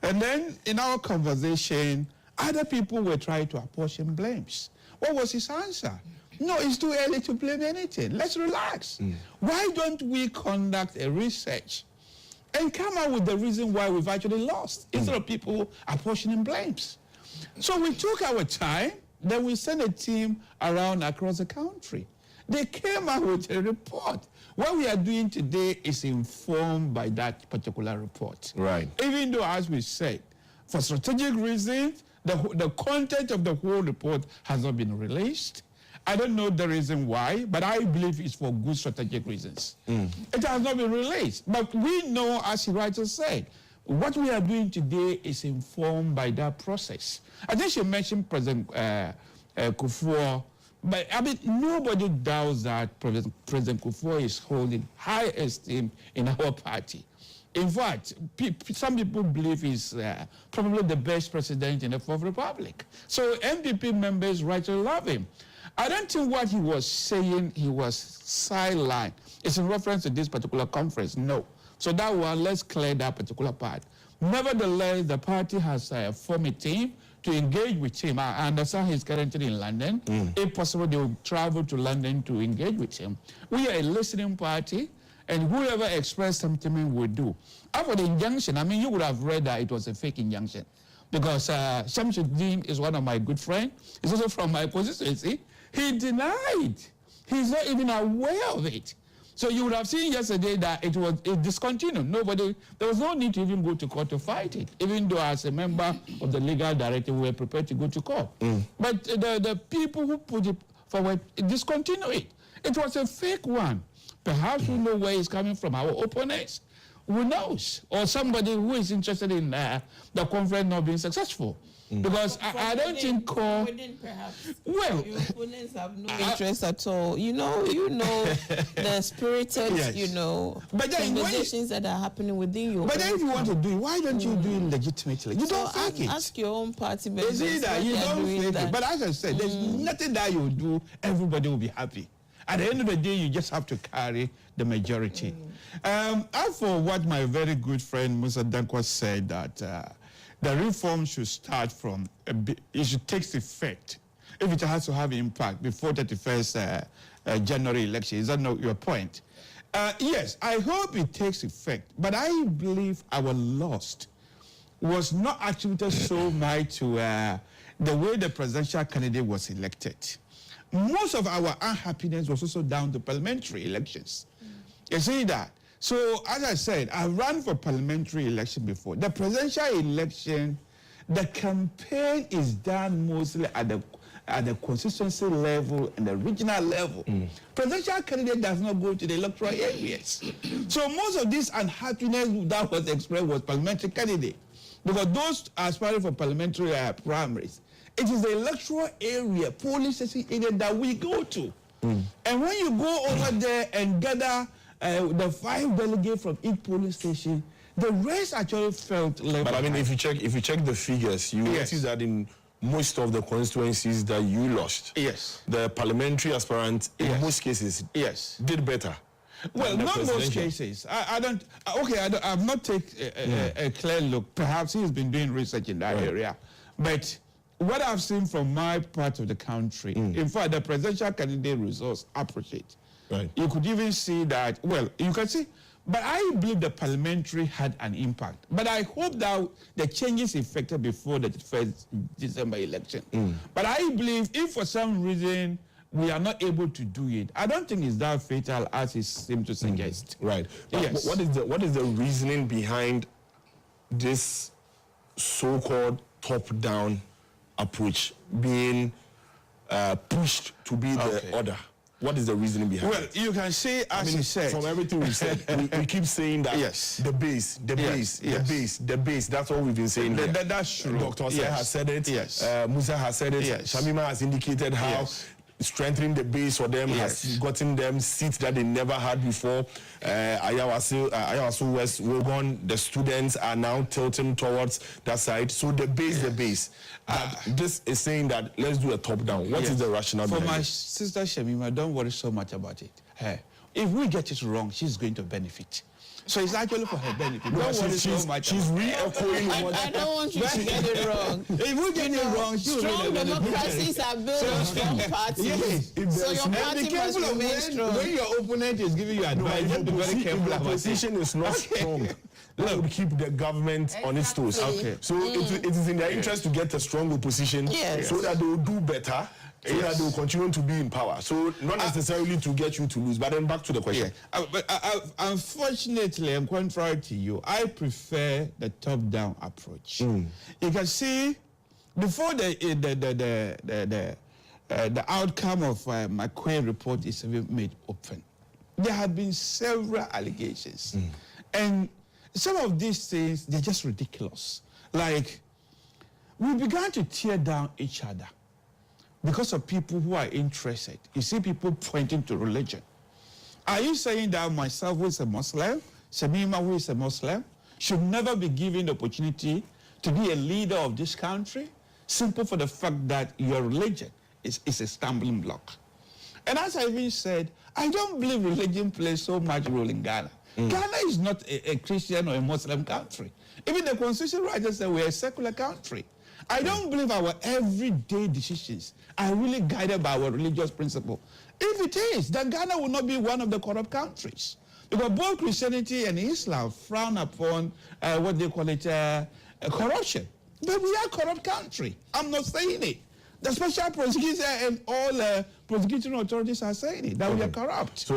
And then in our conversation, other people were trying to apportion blames. What was his answer? No, it's too early to blame anything. Let's relax. Why don't we conduct a research and come up with the reason why we've actually lost, instead of people apportioning blames? So we took our time, then we sent a team around across the country. They came out with a report. What we are doing today is informed by that particular report. Right. Even though, as we said, for strategic reasons, the content of the whole report has not been released. I don't know the reason why, but I believe it's for good strategic reasons. It has not been released. But we know, as the writer said, what we are doing today is informed by that process. I think she mentioned President Kufuor, but I mean, nobody doubts that President Kufuor is holding high esteem in our party. In fact, some people believe he's probably the best president in the Fourth Republic. So NPP members rightly love him. I don't think what he was saying, he was sidelined. It's in reference to this particular conference, no. So that one, let's clear that particular part. Nevertheless, the party has formed a team to engage with him. I understand he's currently in London. If possible, they will travel to London to engage with him. We are a listening party, and whoever expressed sentiment will do. After the injunction, I mean, you would have read that it was a fake injunction, because Shamsuddin is one of my good friends. He's also from my constituency. He denied. He's not even aware of it. So you would have seen yesterday that it discontinued. There was no need to even go to court to fight it, even though as a member of the legal directive, we were prepared to go to court. But the people who put it forward, discontinued it. It was a fake one. Perhaps we know where it's coming from, our opponents. Who knows? Or somebody who is interested in the conference not being successful. Because I don't think... perhaps. Well... Your opponents have no interest at all. You know the spirited, conversations that are happening within you. But then if you want to do it, why don't you do it legitimately? You don't fake it. Ask your own party members. You don't fake it. But as I said, there's nothing that you do, everybody will be happy. At the end of the day, you just have to carry the majority. As for what my very good friend Musa Dankwa said, that the reform should start from, it should take effect if it has to have impact before 31st January election. Is that not your point? Yes, I hope it takes effect, but I believe our loss was not attributed so much to the way the presidential candidate was elected. Most of our unhappiness was also down to parliamentary elections. You see that? So, as I said, I ran for parliamentary election before. The presidential election, the campaign is done mostly at the constituency level and the regional level. Presidential candidate does not go to the electoral areas. So most of this unhappiness that was expressed was parliamentary candidate. Because those aspiring for parliamentary primaries, it is the electoral area, polling station area that we go to. And when you go over there and gather the 5 delegates from each polling station, the rest actually felt left. But I mean, if you check the figures, you will see that in most of the constituencies that you lost, the parliamentary aspirants in most cases did better. Well, not most cases. I've not taken a clear look. Perhaps he's been doing research in that area. But what I've seen from my part of the country, in fact, the presidential candidate results appreciate. You could even see that, well, you can see, but I believe the parliamentary had an impact. But I hope that the changes effected before the 1st December election. But I believe if for some reason we are not able to do it, I don't think it's that fatal as it seems to suggest. Right. Yes. What is the reasoning behind this so-called top-down approach being pushed to be the order? What is the reasoning behind it? Well, you can say, as you said... From everything we said, we keep saying that the base, the base. That's all we've been saying here. That's true. Dr. Osei has said it. Musa has said it. Shamima has indicated how strengthening the base for them, has gotten them seats that they never had before. Ayawaso West, Wogon, the students are now tilting towards that side. So the base. This is saying that let's do a top-down. What is the rationale for behind my it? sister Shamima, don't worry so much about it. If we get it wrong, she's going to benefit. So it's actually for her benefit. Don't worry so much. She's re-echoing what... I don't want you to get it wrong. If we get it wrong, strong democracies are built on strong parties. Yes. So your party must remain strong. When your opponent is giving you advice, you have to be very careful about it. If the position is not strong, that would keep the government on its toes. Okay. So it is in their interest to get a strong opposition so that they will do better. So that they will continue to be in power. So not necessarily to get you to lose. But then back to the question. But unfortunately, and contrary to you, I prefer the top-down approach. You can see before the outcome of my Quay report is even made open, there have been several allegations, and some of these things they're just ridiculous. Like we began to tear down each other because of people who are interested. You see people pointing to religion. Are you saying that myself, who is a Muslim, Shamima, who is a Muslim, should never be given the opportunity to be a leader of this country, simple for the fact that your religion is a stumbling block? And as I even said, I don't believe religion plays so much role in Ghana. Ghana is not a Christian or a Muslim country. Even the Constitution writers say we're a secular country. I don't believe our everyday decisions are really guided by our religious principle. If it is, then Ghana will not be one of the corrupt countries. Because both Christianity and Islam frown upon what they call it corruption. But we are a corrupt country. I'm not saying it. The special prosecutor and all prosecuting authorities are saying it, that we are corrupt.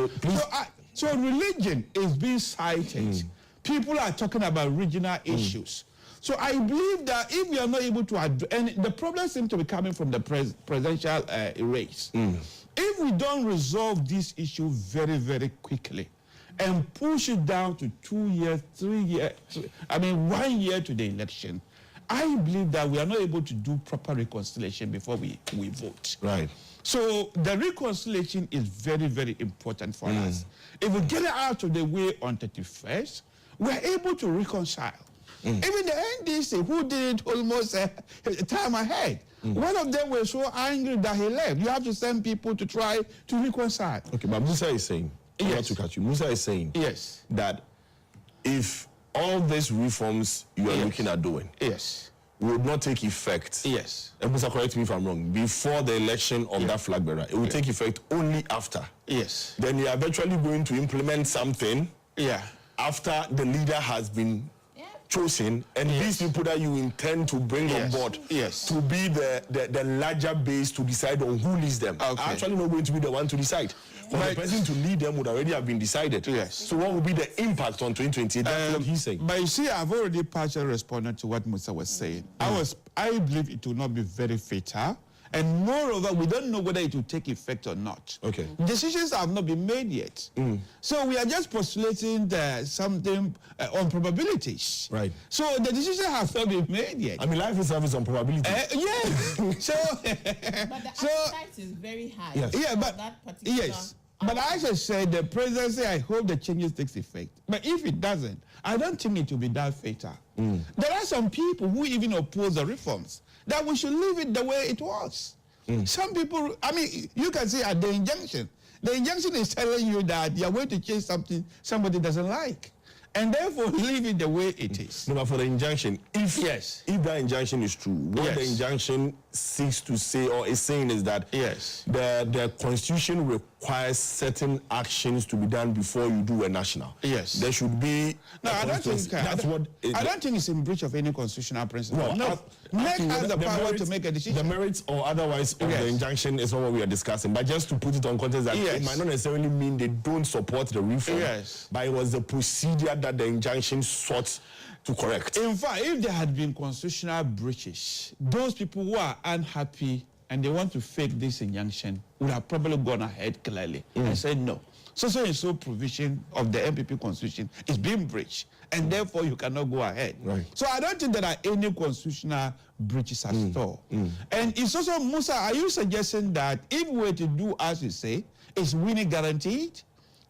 So religion is being cited. People are talking about regional issues. So I believe that if we are not able to address, and the problem seems to be coming from the presidential race. If we don't resolve this issue very, very quickly and push it down to 2 years, 3 years, 1 year to the election, I believe that we are not able to do proper reconciliation before we vote. Right. So the reconciliation is very, very important for us. If we get it out of the way on 31st, we're able to reconcile. Even the NDC, who did it almost a time ahead, one of them was so angry that he left. You have to send people to try to reconcile. Okay, but Musa is saying, Musa is saying that if all these reforms you are looking at doing would not take effect, and Musa, correct me if I'm wrong, before the election of that flag bearer, it will take effect only after. Then you are eventually going to implement something after the leader has been chosen, and these people that you intend to bring on board to be the larger base to decide on who leads them are actually not going to be the one to decide. But the person to lead them would already have been decided. So what would be the impact on 2028? That's what he's saying. But you see, I've already partially responded to what Musa was saying. I believe it will not be very fatal. And moreover, we don't know whether it will take effect or not. Decisions have not been made yet. So we are just postulating something on probabilities. So the decision has not been made yet. I mean, life is service on probability. But the appetite is very high. But as I said, the presidency, I hope the changes takes effect. But if it doesn't, I don't think it will be that fatal. There are some people who even oppose the reforms, that we should leave it the way it was. Some people, you can see at the injunction is telling you that you are going to change something somebody doesn't like. And therefore leave it the way it is. No, but for the injunction, if that injunction is true, what the injunction seeks to say or is saying is that the Constitution requires certain actions to be done before you do a national. There should be. No, I don't think it's in breach of any constitutional principle. No. NEC has the power to make a decision. The merits or otherwise of the injunction is not what we are discussing. But just to put it on context, that it might not necessarily mean they don't support the reform. But it was the procedure that the injunction sought to correct. In fact, if there had been constitutional breaches, those people who are unhappy and they want to fake this injunction would have probably gone ahead clearly and said, no, so provision of the NPP Constitution is being breached, and therefore you cannot go ahead. Right. So I don't think there are any constitutional breaches at all. And it's also, Musa, are you suggesting that if we were to do as you say, is winning guaranteed?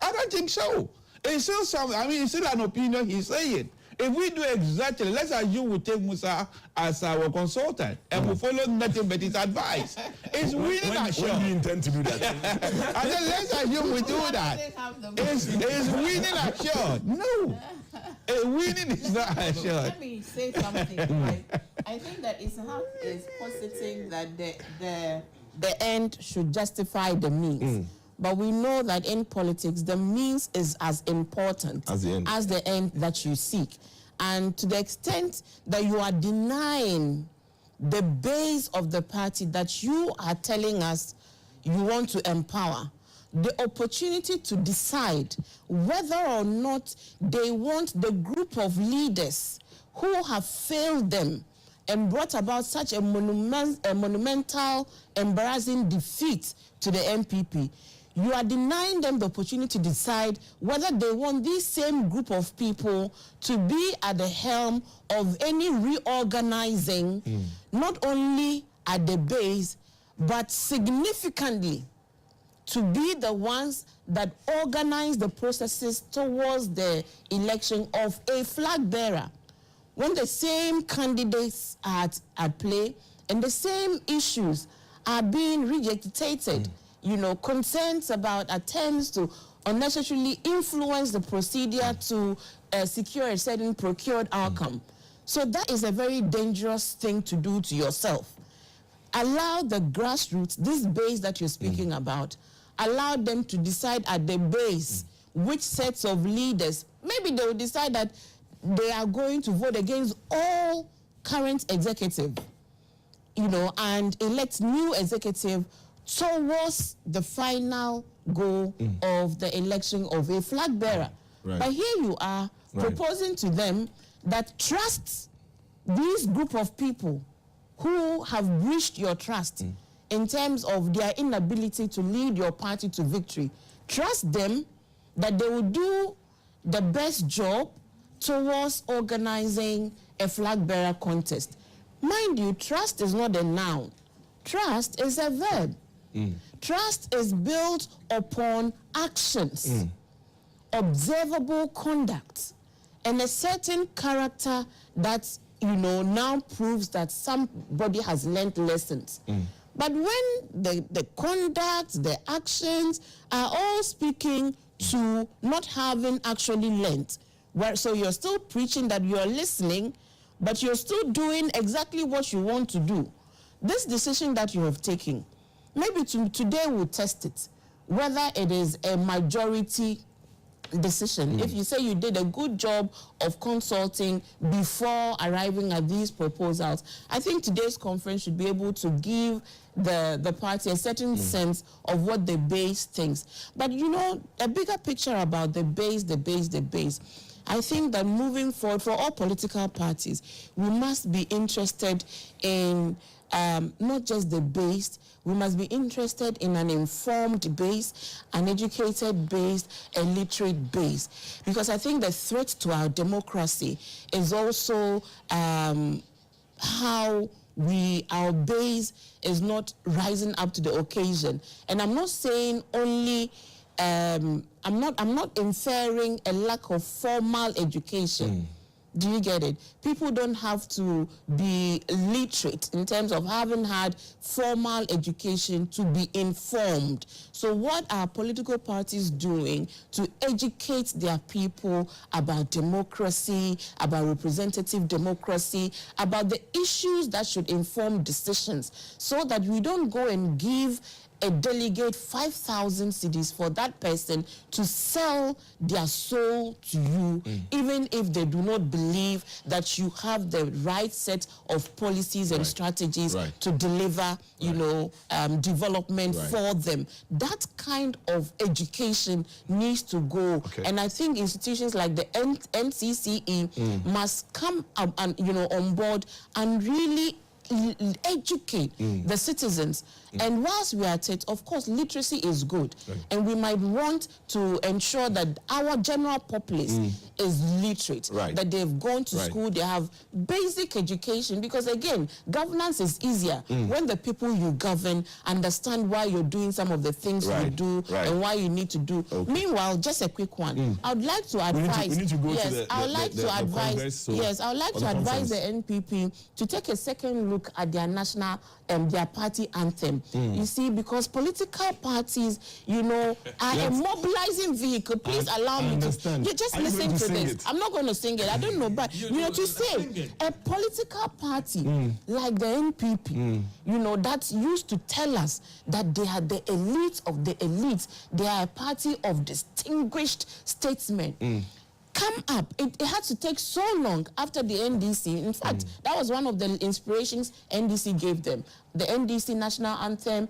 I don't think so. It's still it's still an opinion he's saying. If we do exactly, let's assume we take Musa as our consultant and we follow nothing but his advice. It's winning assured. When do you intend to do that? I said, let's assume we do that. It's winning assured. No. Winning is not assured. Let me say something. Right? I think that Ishaq is positing that the end should justify the means. But we know that in politics, the means is as important as the end that you seek. And to the extent that you are denying the base of the party that you are telling us you want to empower, the opportunity to decide whether or not they want the group of leaders who have failed them and brought about such a monumental, embarrassing defeat to the NPP, you are denying them the opportunity to decide whether they want this same group of people to be at the helm of any reorganizing, not only at the base, but significantly to be the ones that organize the processes towards the election of a flag bearer. When the same candidates are at play and the same issues are being regurgitated, you know, concerns about attempts to unnecessarily influence the procedure to secure a certain procured outcome. So that is a very dangerous thing to do to yourself. Allow the grassroots, this base that you're speaking about, allow them to decide at the base which sets of leaders. Maybe they will decide that they are going to vote against all current executive, you know, and elect new executive towards the final goal of the election of a flag bearer. Right. But here you are proposing to them that trust this group of people who have breached your trust in terms of their inability to lead your party to victory. Trust them that they will do the best job towards organizing a flag bearer contest. Mind you, trust is not a noun. Trust is a verb. Trust is built upon actions, observable conduct, and a certain character that, you know, now proves that somebody has learned lessons. But when the conduct, the actions are all speaking to not having actually learned, so you're still preaching that you're listening, but you're still doing exactly what you want to do. This decision that you have taken, maybe today we'll test it, whether it is a majority decision. If you say you did a good job of consulting before arriving at these proposals, I think today's conference should be able to give the party a certain sense of what the base thinks. But you know, a bigger picture about the base. I think that moving forward for all political parties, we must be interested in not just the base, we must be interested in an informed base, an educated base, a literate base. Because I think the threat to our democracy is also how our base is not rising up to the occasion. And I'm not saying only, I'm not inferring a lack of formal education. Do you get it? People don't have to be literate in terms of having had formal education to be informed. So what are political parties doing to educate their people about democracy, about representative democracy, about the issues that should inform decisions, so that we don't go and give a delegate 5,000 cedis for that person to sell their soul to you, even if they do not believe that you have the right set of policies and strategies to deliver, you know, development for them. That kind of education needs to go. And I think institutions like the NCCE must come up and, you know, on board and really educate the citizens. And whilst we are at it, of course, literacy is good. And we might want to ensure that our general populace is literate, that they've gone to school, they have basic education, because again, governance is easier when the people you govern understand why you're doing some of the things you do and why you need to do. Meanwhile, just a quick one. I would like to advise. We need to go yes, to the, I would like to advise. Congress, so yes, I would like to advise the NPP to take a second look at their national, their party anthem. You see, because political parties, you know, are a mobilizing vehicle. Please allow me to. You just listen to this. I'm not going to sing it. I don't know, but you know, to say a political party like the NPP, you know, that used to tell us that they are the elite of the elites. They are a party of distinguished statesmen. Come up. It had to take so long after the NDC. In fact, that was one of the inspirations NDC gave them. The NDC national anthem,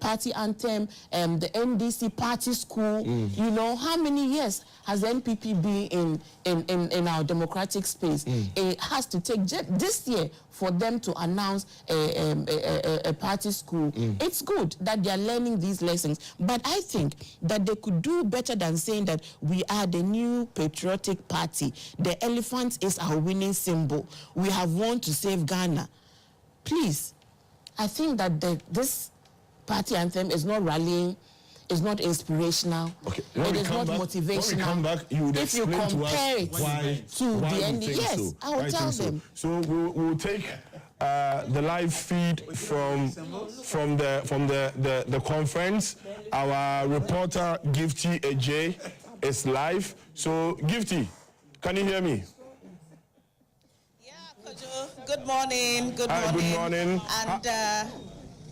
party anthem, the NDC party school. You know, how many years has the NPP been in our democratic space? It has to take this year for them to announce a party school. It's good that they are learning these lessons, but I think that they could do better than saying that we are the new patriotic party. The elephant is our winning symbol. We have won to save Ghana. Please, I think that this party anthem is not rallying, is not inspirational, it is not motivational. When we come back, you would if you explain to compare us it why the end, yes, so. I will tell them. So we'll take the live feed from the conference. Our reporter Gifty AJ is live. So Gifty, can you hear me? Good morning. Good morning. Good morning. And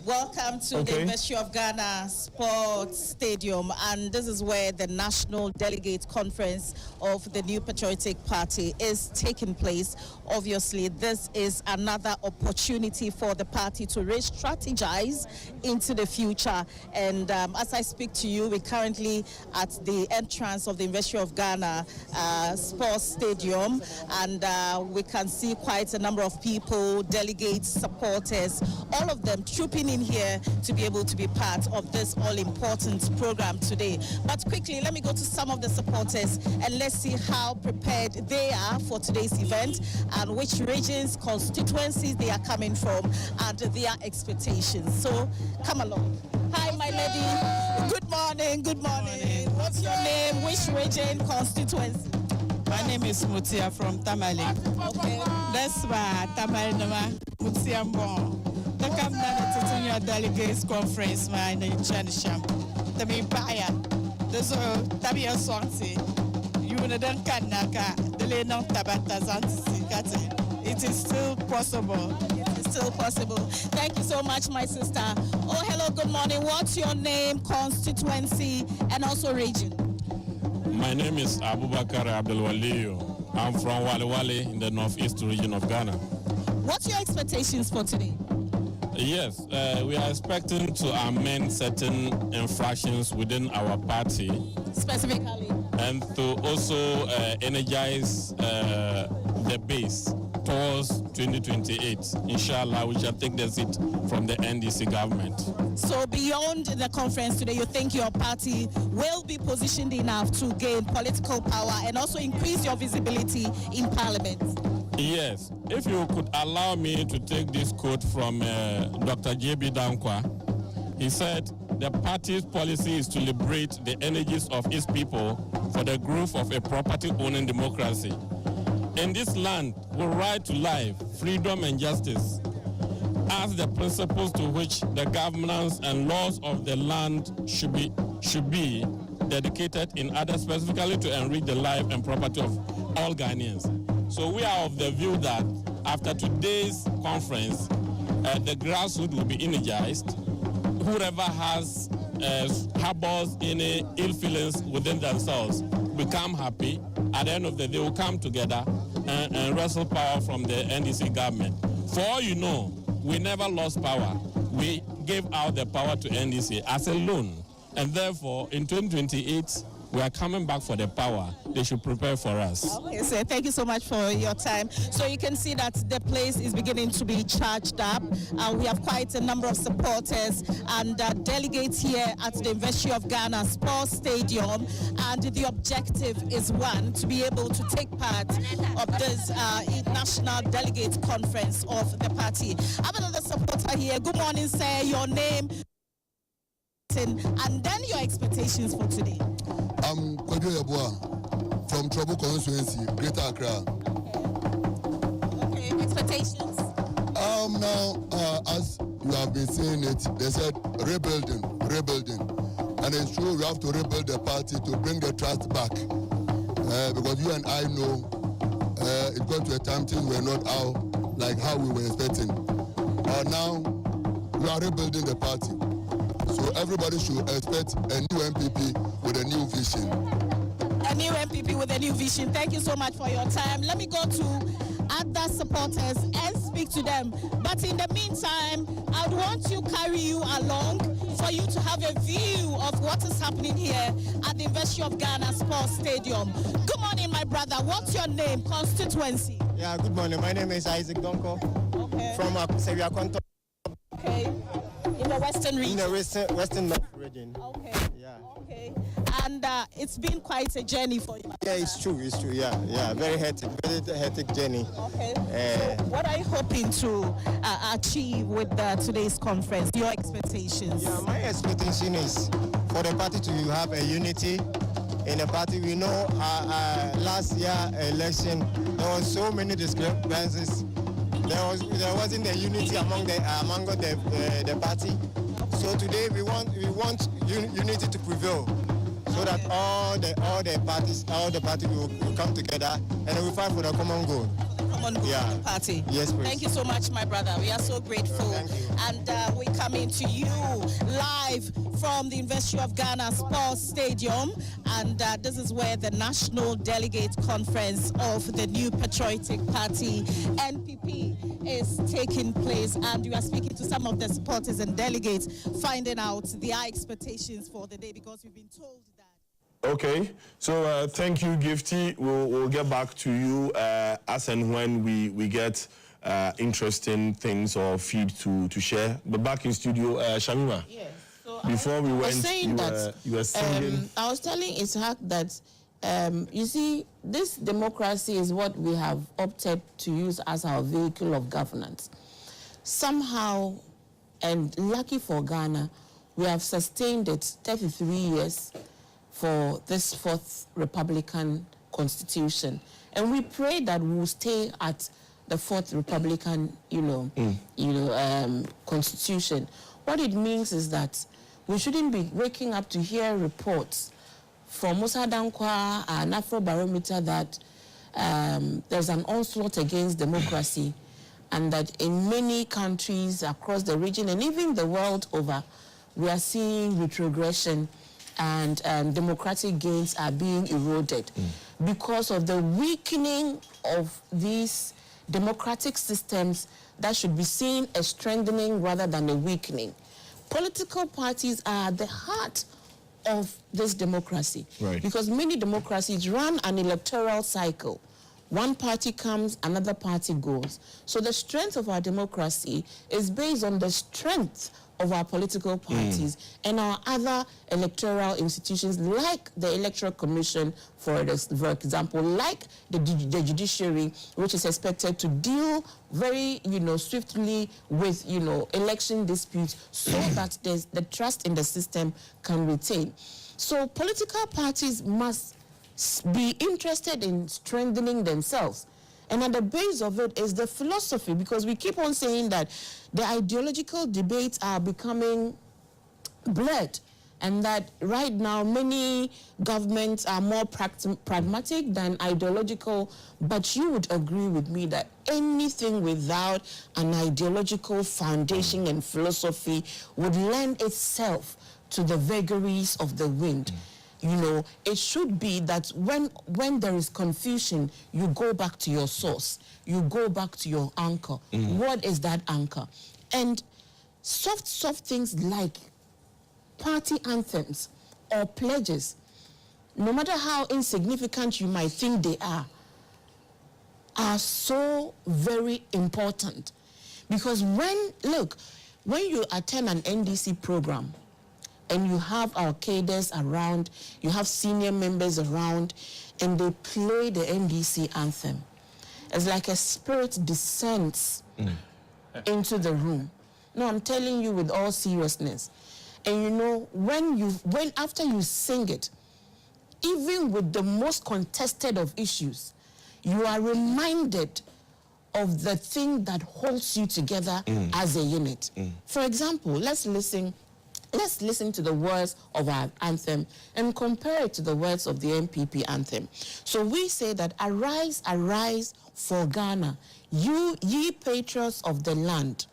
welcome to the University of Ghana Sports Stadium. And this is where the National Delegate Conference of the New Patriotic Party is taking place. Obviously, this is another opportunity for the party to re-strategize into the future. And as I speak to you, we're currently at the entrance of the University of Ghana Sports Stadium. And we can see quite a number of people, delegates, supporters, all of them trooping in here to be able to be part of this all-important program today. But quickly, let me go to some of the supporters and let's see how prepared they are for today's event and which regions, constituencies they are coming from and their expectations. So come along. Hi, my lady. Good morning. Good morning. What's your name? Which region, constituency? My name is Mutia from Tamale. Okay. That's why Tamale Mutia Mbon. The Gov't Delegates Conference, my name is Chanisham. The Mibaya. There's a Tabia Swanti. You know, the Kanaka, the Lena Tabata Zanti. It is still possible. It is still possible. Thank you so much, my sister. Oh, hello, good morning. What's your name, constituency, and also region? My name is Abubakar Abdelwaliyo. I'm from Wale Wale in the northeast region of Ghana. What's your expectations for today? Yes, we are expecting to amend certain infractions within our party. Specifically? And to also energize the base towards 2028. Inshallah, we shall take the seat from the NDC government. So beyond the conference today, you think your party will be positioned enough to gain political power and also increase your visibility in parliament? Yes. If you could allow me to take this quote from Dr. J.B. Dankwa, he said, the party's policy is to liberate the energies of its people for the growth of a property-owning democracy. In this land, we right to life, freedom and justice as the principles to which the governance and laws of the land should be dedicated in order specifically to enrich the life and property of all Ghanaians. So we are of the view that after today's conference, the grassroots will be energized. Whoever has harbors any ill feelings within themselves become happy. At the end of the day, they will come together and wrestle power from the NDC government. For all you know, we never lost power. We gave out the power to NDC as a loan. And therefore, in 2028, we are coming back for the power. They should prepare for us. Okay, sir, thank you so much for your time. So you can see that the place is beginning to be charged up. We have quite a number of supporters and delegates here at the University of Ghana Sports Stadium, and the objective is one, to be able to take part of this National Delegates Conference of the party. I have another supporter here. Good morning, sir. Your name and then your expectations for today. I'm Kojo from Trouble Constituency, Greater Accra. Okay, expectations? Now, as you have been saying it, they said rebuilding. And it's true, we have to rebuild the party to bring the trust back. Because you and I know it got to a time things were not out like how we were expecting. Now, we are rebuilding the party. So everybody should expect a new NPP with a new vision. A new NPP with a new vision. Thank you so much for your time. Let me go to other supporters and speak to them. But in the meantime, I would want to carry you along for you to have a view of what is happening here at the University of Ghana Sports Stadium. Good morning, my brother. What's your name, constituency? Yeah, good morning. My name is Isaac Donko. Okay. From Seria Konto. Okay. In the western region? In the western north region. Okay. Yeah. Okay. And it's been quite a journey for you. Yeah, it's true. Yeah. Very hectic journey. Okay. So what are you hoping to achieve with today's conference? Your expectations? Yeah, my expectation is for the party to have a unity in the party. We know last year election, there was so many discrepancies. There wasn't a unity among the party. So today we want unity to prevail, so that all the parties will come together and we fight for the common goal. Common goal of the party. Yes, please. Thank you so much, my brother. We are so grateful. Thank you. And we coming to you live from the University of Ghana Sports Stadium, and this is where the National Delegate Conference of the new patriotic party NPP is taking place, and you are speaking to some of the supporters and delegates, finding out their expectations for the day, because we've been told that. Okay, so thank you, Gifty. We'll get back to you as and when we get interesting things or feed to share. But back in studio, Shamima. Yes. So before we went, you were singing. I was telling Ishaq that you see, this democracy is what we have opted to use as our vehicle of governance. Somehow, and lucky for Ghana, we have sustained it 33 years for this fourth Republican Constitution. And we pray that we'll stay at the fourth Republican, Constitution. What it means is that we shouldn't be waking up to hear reports from Musa Dankwa and Afrobarometer that there's an onslaught against democracy, and that in many countries across the region and even the world over, we are seeing retrogression and democratic gains are being eroded because of the weakening of these democratic systems that should be seen as strengthening rather than a weakening. Political parties are at the heart of this democracy, right? Because many democracies run an electoral cycle. One party comes, another party goes. So the strength of our democracy is based on the strength of our political parties and our other electoral institutions, like the Electoral Commission, for example, like the judiciary, which is expected to deal very, swiftly with, election disputes, so that the trust in the system can retain. So political parties must be interested in strengthening themselves. And at the base of it is the philosophy, because we keep on saying that the ideological debates are becoming blurred, and that right now many governments are more pragmatic than ideological. But you would agree with me that anything without an ideological foundation and philosophy would lend itself to the vagaries of the wind. It should be that when there is confusion, you go back to your source. You go back to your anchor. What is that anchor? And soft things like party anthems or pledges no matter how insignificant you might think they are so very important. Because when you attend an NDC program and you have our cadres around, you have senior members around, and they play the NDC anthem, it's like a spirit descends into the room. No, I'm telling you with all seriousness. And you know, when after you sing it, even with the most contested of issues, you are reminded of the thing that holds you together as a unit. For example, let's listen to the words of our anthem and compare it to the words of the NPP anthem. So we say that, arise, arise for Ghana, you ye patriots of the land,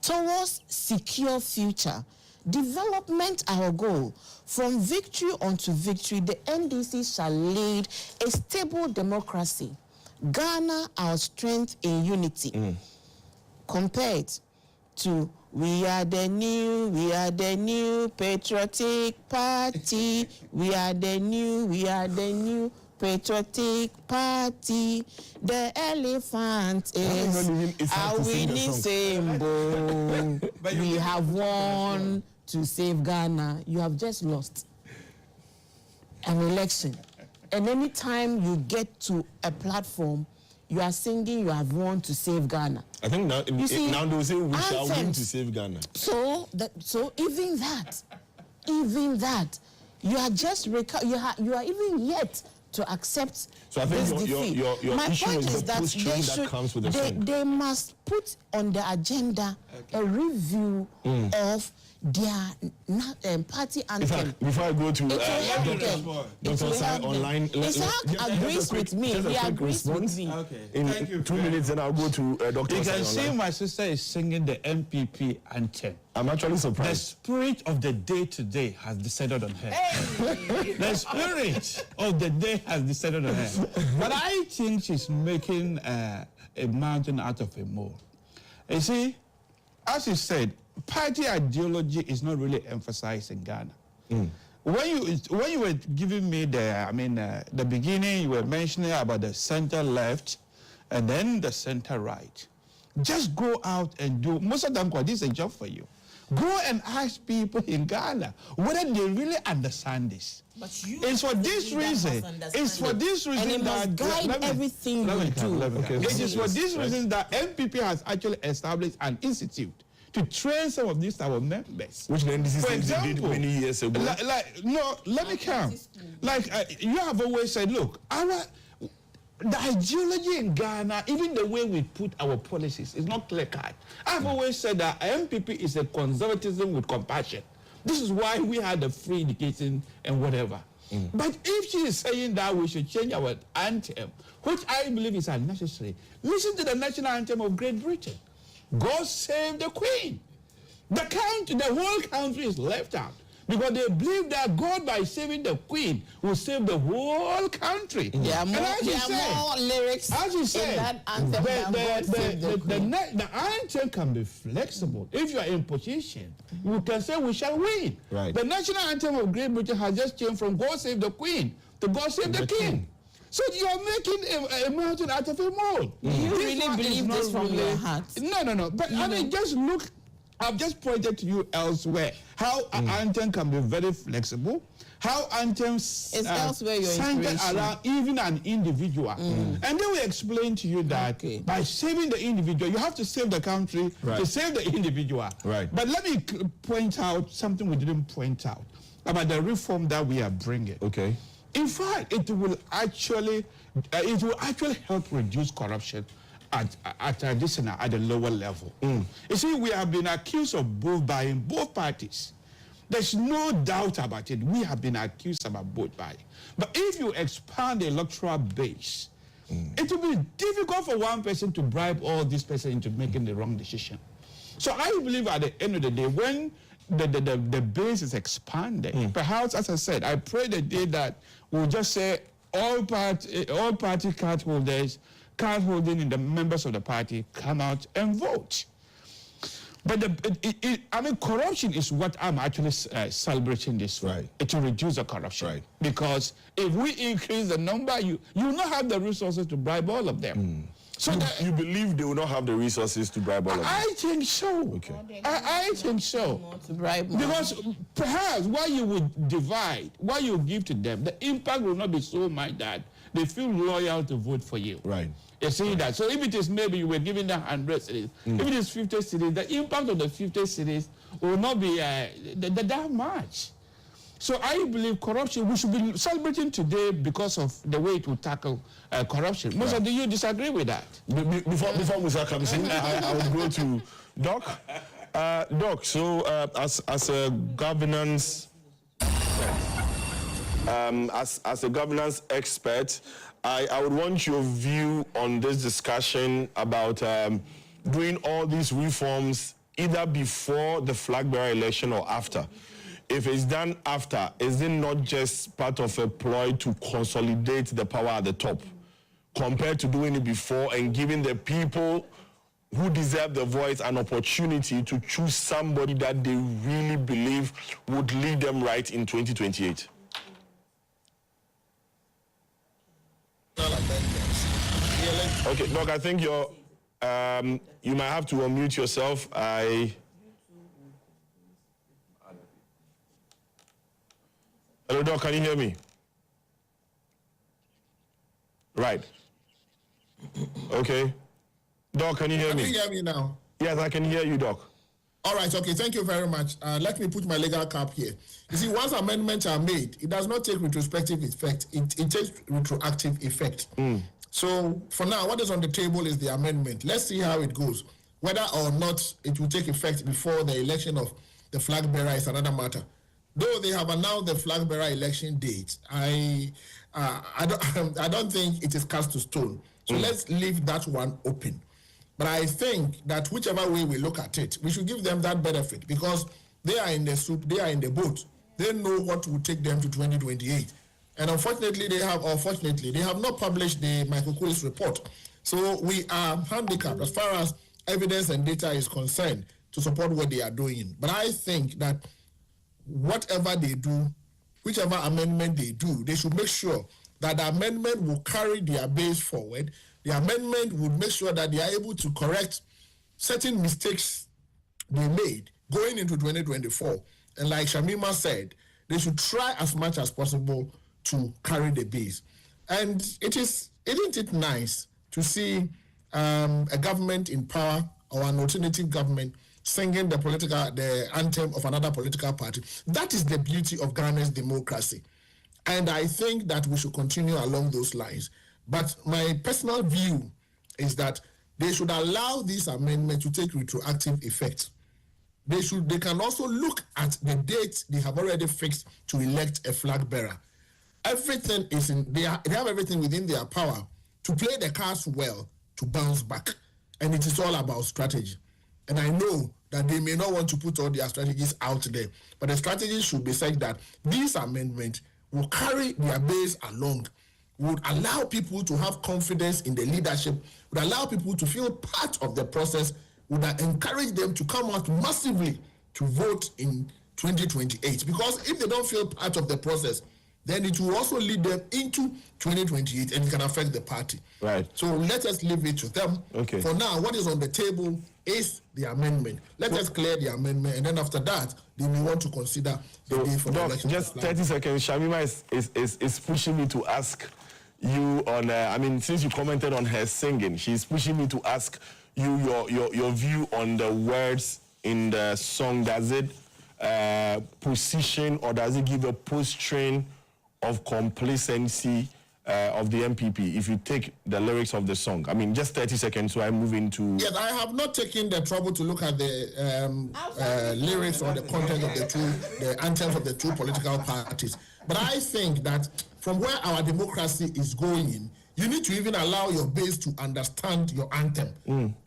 towards secure future, development our goal. From victory unto victory, the NDC shall lead a stable democracy. Ghana, our strength in unity. Compared to we are the new patriotic party. We are the new patriotic party. The elephant is our winning symbol. We have won to save Ghana. You have just lost an election. And anytime you get to a platform, you are singing, you have won to save Ghana. I think now they will say we shall win to save Ghana. So even that, you are just you are even yet to accept so I think this defeat. Your My issue point is the push train that comes with the song. They must put on the agenda a review of their party anthem. Before I go to Dr. Sai online, Isaac agrees with me. He agrees with me. In 2 minutes, then I'll go to Dr. You Sai can see online. my sister is singing the NPP anthem. I'm actually surprised. The spirit of the day today has descended on her. The spirit of the day has descended on her. But I think she's making a mountain out of a mole. You see, as you said, party ideology is not really emphasized in Ghana. When you were giving me the beginning, you were mentioning about the center left and then the center right. Just go out and do, most of them, this is a job for you. Go and ask people in Ghana whether they really understand this. But you it's for this reason. It's for this reason and it must guide everything you do. It is for this reason that NPP has actually established an institute to train some of these our members. Which the NDC for example, did many years ago. Let me come. You have always said, look, the ideology in Ghana, even the way we put our policies, is not clear-cut. I've always said that MPP is a conservatism with compassion. This is why we had the free education and whatever. But if she is saying that we should change our anthem, which I believe is unnecessary, listen to the national anthem of Great Britain. God save the Queen. The whole country is left out. Because they believe that God, by saving the Queen, will save the whole country. There are more lyrics in that anthem than God save the Queen. The anthem can be flexible. If you are in position, you can say we shall win. Right. The national anthem of Great Britain has just changed from God save the Queen to God save the King. So you are making a mountain out of a mole. You really believe this from your heart? No. But I mean, just look. I've just pointed to you elsewhere how an anthem can be very flexible, how anthems center around even an individual. And then we explain to you that by saving the individual, you have to save the country to save the individual. Right. But let me point out something we didn't point out about the reform that we are bringing. Okay. In fact, it will actually help reduce corruption at the lower level. You see, we have been accused of both buying, both parties. There's no doubt about it. We have been accused about both buying. But if you expand the electoral base, it will be difficult for one person to bribe all these persons into making the wrong decision. So I believe at the end of the day, when the base is expanded, perhaps, as I said, I pray the day that we'll just say all party card holders, card holding in the members of the party come out and vote. But corruption is what I'm actually celebrating this way. It will reduce the corruption. Right. Because if we increase the number, you will not have the resources to bribe all of them. So you believe they will not have the resources to bribe all of them? I think so. Okay. I think so. To bribe more. Because perhaps what you would divide, what you give to them, the impact will not be so much that they feel loyal to vote for you. Right. You see that? So if it is maybe you were giving them 100 cities, if it is 50 cities, the impact of the 50 cities will not be that much. So I believe corruption, we should be celebrating today because of the way it will tackle corruption. Most of you disagree with that. Before Mr. comes in, I will go to Doc. Doc, so as a governance as a governance expert, I would want your view on this discussion about doing all these reforms either before the flag bearer election or after. If it's done after, is it not just part of a ploy to consolidate the power at the top compared to doing it before and giving the people who deserve the voice an opportunity to choose somebody that they really believe would lead them right in 2028? Okay, Doc, I think you might have to unmute yourself. Hello, Doc, can you hear me? Right. Okay. Doc, can you hear me? Can you hear me now? Yes, I can hear you, Doc. All right, okay, thank you very much. Let me put my legal cap here. You see, once amendments are made, it does not take retrospective effect. It takes retroactive effect. So for now, what is on the table is the amendment. Let's see how it goes. Whether or not it will take effect before the election of the flag bearer is another matter. Though they have announced the flag bearer election date, I don't think it is cast to stone. So let's leave that one open. But I think that whichever way we look at it, we should give them that benefit because they are in the soup, they are in the boat. They know what will take them to 2028. And unfortunately, they have not published the Michael Kulis report. So we are handicapped as far as evidence and data is concerned to support what they are doing. But I think that whatever they do, whichever amendment they do, they should make sure that the amendment will carry their base forward. The amendment would make sure that they are able to correct certain mistakes they made going into 2024. And like Shamima said, they should try as much as possible to carry the base. And isn't it nice to see a government in power or an alternative government singing the anthem of another political party? That is the beauty of Ghana's democracy. And I think that we should continue along those lines. But my personal view is that they should allow this amendment to take retroactive effect. They can also look at the date they have already fixed to elect a flag bearer. Everything is they have everything within their power to play the cards well, to bounce back. And it is all about strategy. And I know that they may not want to put all their strategies out there, but the strategy should be such that this amendment will carry their base along, would allow people to have confidence in the leadership, would allow people to feel part of the process, would encourage them to come out massively to vote in 2028. Because if they don't feel part of the process, then it will also lead them into 2028 and it can affect the party. Right. So let us leave it to them. Okay. For now, what is on the table is the amendment. Let us clear the amendment, and then after that, they may want to consider the day for the election. Just 30 seconds. Shamima is pushing me to ask you on, since you commented on her singing, she's pushing me to ask you your view on the words in the song. Does it position or does it give a post-train of complacency of the NPP if you take the lyrics of the song? Just 30 seconds so I move into... Yes, I have not taken the trouble to look at the lyrics or the content of the anthems of the two political parties. But I think that from where our democracy is going, you need to even allow your base to understand your anthem.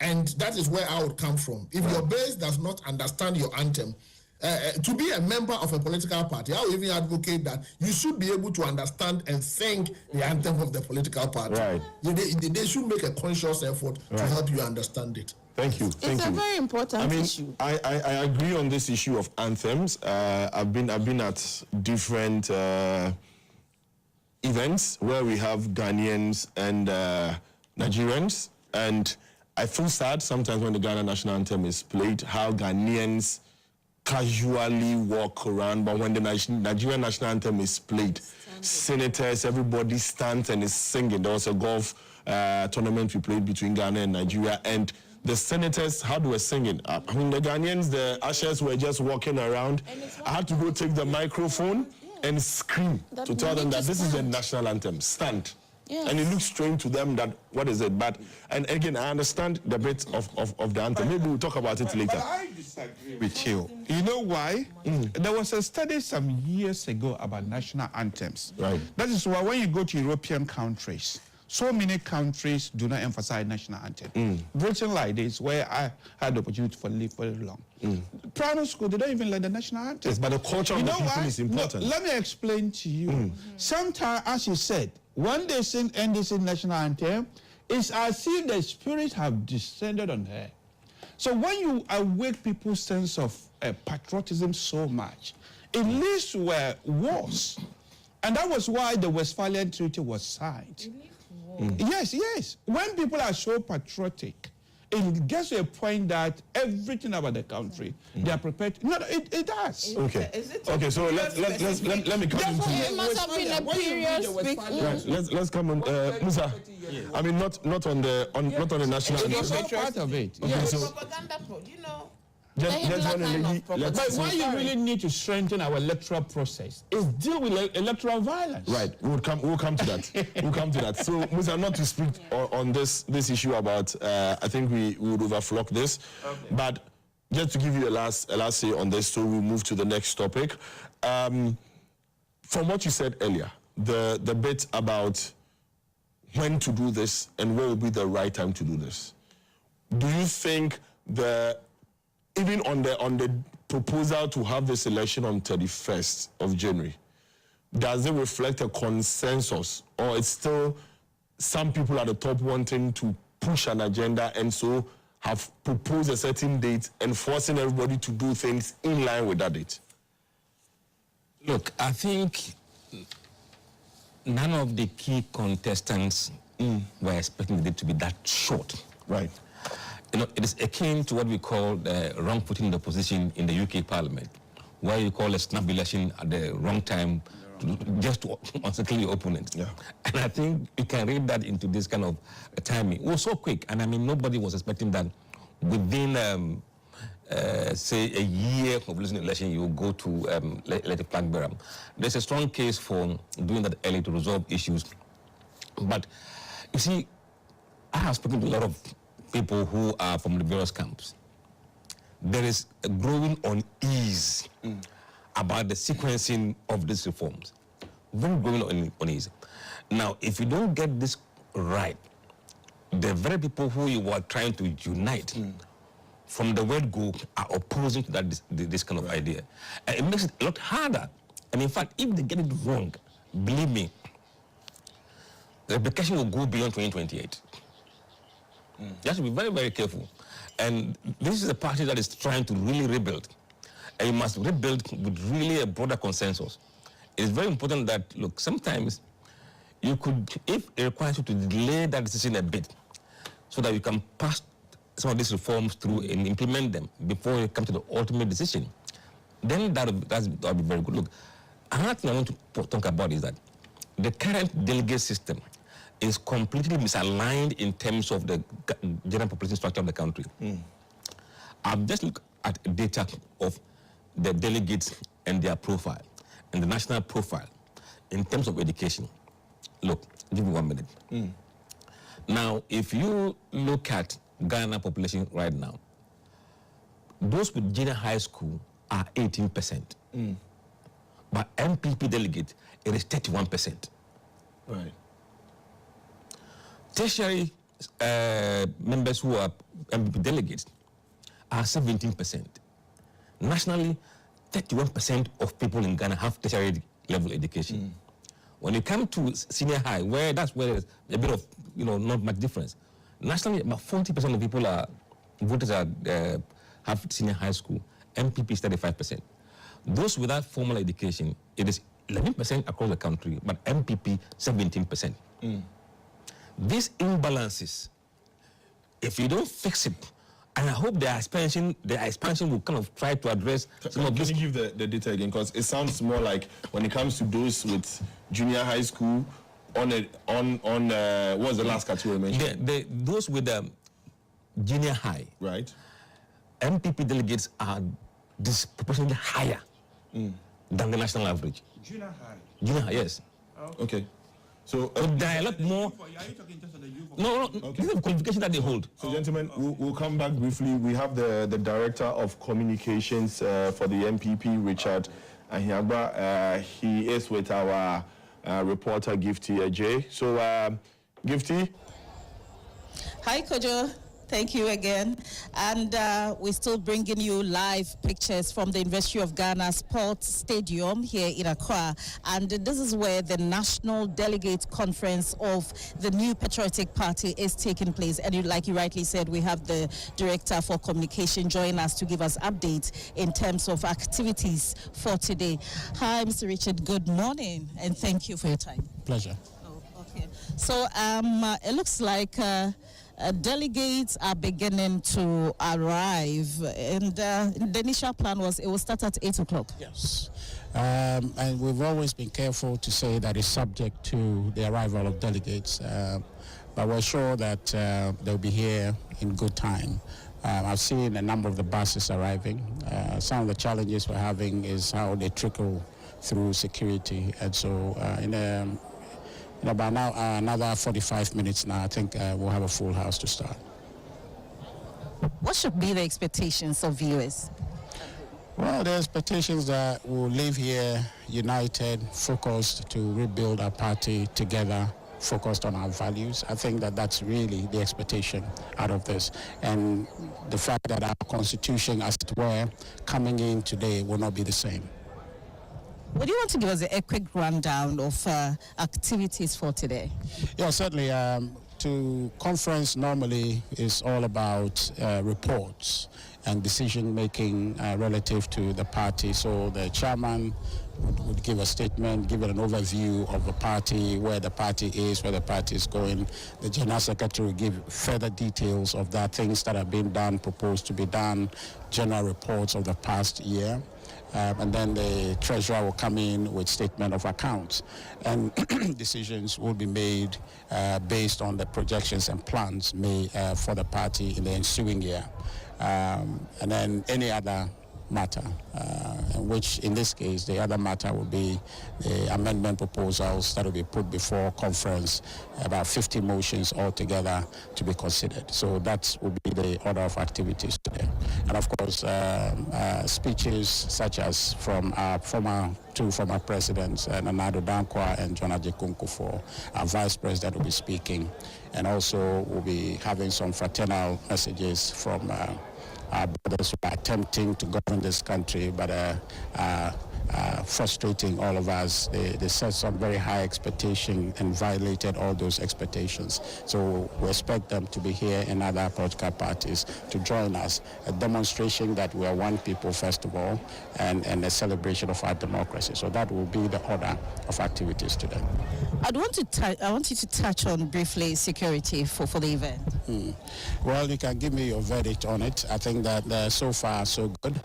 And that is where I would come from. If your base does not understand your anthem, to be a member of a political party, I would even advocate that you should be able to understand and sing the anthem of the political party. Right. They should make a conscious effort to help you understand it. Thank you. It's a very important issue. I agree on this issue of anthems. I've been at different events where we have Ghanaians and Nigerians, and I feel sad sometimes when the Ghana national anthem is played, how Ghanaians casually walk around, but when the Nigerian national anthem is played, senators, everybody stands and is singing. There was a golf tournament we played between Ghana and Nigeria, and the senators, how they were singing. I mean, the Ghanaians, the ushers were just walking around. I had to go take the microphone and scream to tell them that this is the national anthem. Stand. Yes. And it looks strange to them that, what is it? But, and again, I understand the bit of the anthem. Maybe we'll talk about it later. But I disagree with you. You know why? There was a study some years ago about national anthems. Right. That is why when you go to European countries, so many countries do not emphasize national anthem. Britain like this, where I had the opportunity to live very long. Primary school, they don't even learn the national anthem. Yes, but the culture of the people is important. No, let me explain to you. Sometimes, as you said, when they sing and they sing national anthem, it's as if the spirit have descended on her. So when you awake people's sense of patriotism so much, it leads to wars. And that was why the Westphalian Treaty was signed. Yes. When people are so patriotic, it gets to a point that everything about the country, they are prepared. No, it does. Okay. Okay, so let me come into it. Must have been a period. Right, let's come on, Musa. I mean, not on the national. It's all part of it. Okay, so Propaganda, you know. But why you really need to strengthen our electoral process is deal with electoral violence. Right, we'll come to that. We'll come to that. So, Musa, not to speak on this issue about, I think we would overflock this, but just to give you a last say on this, so we'll move to the next topic. From what you said earlier, the bit about when to do this and what will be the right time to do this, do you think even on the proposal to have this election on 31st of January, does it reflect a consensus, or it's still some people at the top wanting to push an agenda and so have proposed a certain date and forcing everybody to do things in line with that date? Look, I think none of the key contestants were expecting the date to be that short. Right. You know, it is akin to what we call the wrong footing in the position in the UK Parliament, where you call a snap election at the wrong time just to unsettle your opponent. Yeah. And I think you can read that into this kind of timing. It was so quick, and I mean, nobody was expecting that within, say, a year of losing the election, you go to let the flag bearer. There's a strong case for doing that early to resolve issues. But, you see, I have spoken to a lot of people who are from the various camps. There is a growing unease about the sequencing of these reforms. Very growing unease. Now, if you don't get this right, the very people who you are trying to unite from the word go are opposing to this kind of idea. And it makes it a lot harder. And in fact, if they get it wrong, believe me, the replication will go beyond 2028. You have to be very, very careful. And this is a party that is trying to really rebuild. And you must rebuild with really a broader consensus. It's very important that, look, sometimes you could, if it requires you to delay that decision a bit, so that you can pass some of these reforms through and implement them before you come to the ultimate decision, then that'll be very good. Look, another thing I want to talk about is that the current delegate system is completely misaligned in terms of the general population structure of the country. I've just looked at data of the delegates and their profile, and the national profile in terms of education. Look, give me 1 minute. Now, if you look at Ghana population right now, those with junior high school are 18%. But NPP delegate, it is 31%. Right. Tertiary members who are MPP delegates are 17%. Nationally, 31% of people in Ghana have tertiary level education. When you come to senior high, that's where there's a bit of, not much difference. Nationally, about 40% of people voters have senior high school. NPP is 35%. Those without formal education, it is 11% across the country, but NPP 17%. These imbalances, if you don't fix it, and I hope the expansion will kind of try to address some of this. Can you give the data again? Because it sounds more like when it comes to those with junior high school, what was the last category mentioned? Those with junior high, right? NPP delegates are disproportionately higher than the national average. Junior high? Junior high, yes. Okay. So there are a lot more. Are you talking just on the youth? No. This is the qualification that they hold. So, gentlemen, we'll come back briefly. We have the Director of Communications for the NPP, Richard Ahiagba. He is with our reporter, Gifty Ajay. So, Gifty. Hi, Kojo. Thank you again. And we're still bringing you live pictures from the University of Ghana Sports Stadium here in Accra. And this is where the National Delegates Conference of the new Patriotic Party is taking place. And like you rightly said, we have the Director for Communication join us to give us updates in terms of activities for today. Hi, Mr. Richard. Good morning. And thank you for your time. Pleasure. Oh, okay. So it looks like delegates are beginning to arrive, and the initial plan was it will start at 8 o'clock. Yes, and we've always been careful to say that it's subject to the arrival of delegates, but we're sure that they'll be here in good time. I've seen a number of the buses arriving. Some of the challenges we're having is how they trickle through security, and so in about now, another 45 minutes now, I think we'll have a full house to start. What should be the expectations of viewers? Well, the expectations that we'll leave here united, focused to rebuild our party together, focused on our values. I think that that's really the expectation out of this. And the fact that our constitution, as it were, coming in today will not be the same. Would you want to give us a quick rundown of activities for today? Yeah, certainly. To conference normally is all about reports and decision-making relative to the party. So the chairman would give a statement, give an overview of the party, where the party is, where the party is going. The general secretary will give further details of that, things that have been done, proposed to be done, general reports of the past year. And then the treasurer will come in with statement of accounts, and decisions will be made based on the projections and plans made for the party in the ensuing year. And then any other matter, which in this case the other matter will be the amendment proposals that will be put before conference, about 50 motions altogether to be considered. So that will be the order of activities today. And of course, speeches such as from our two former presidents, Nana Dankwa and John Ajekunku, our vice president will be speaking, and also we'll be having some fraternal messages from our brothers who are attempting to govern this country, but frustrating all of us. They set some very high expectation and violated all those expectations. So we expect them to be here and other political parties to join us. A demonstration that we are one people, first of all, and a celebration of our democracy. So that will be the order of activities today. I want you to touch on briefly security for the event. Well, you can give me your verdict on it. I think that so far so good.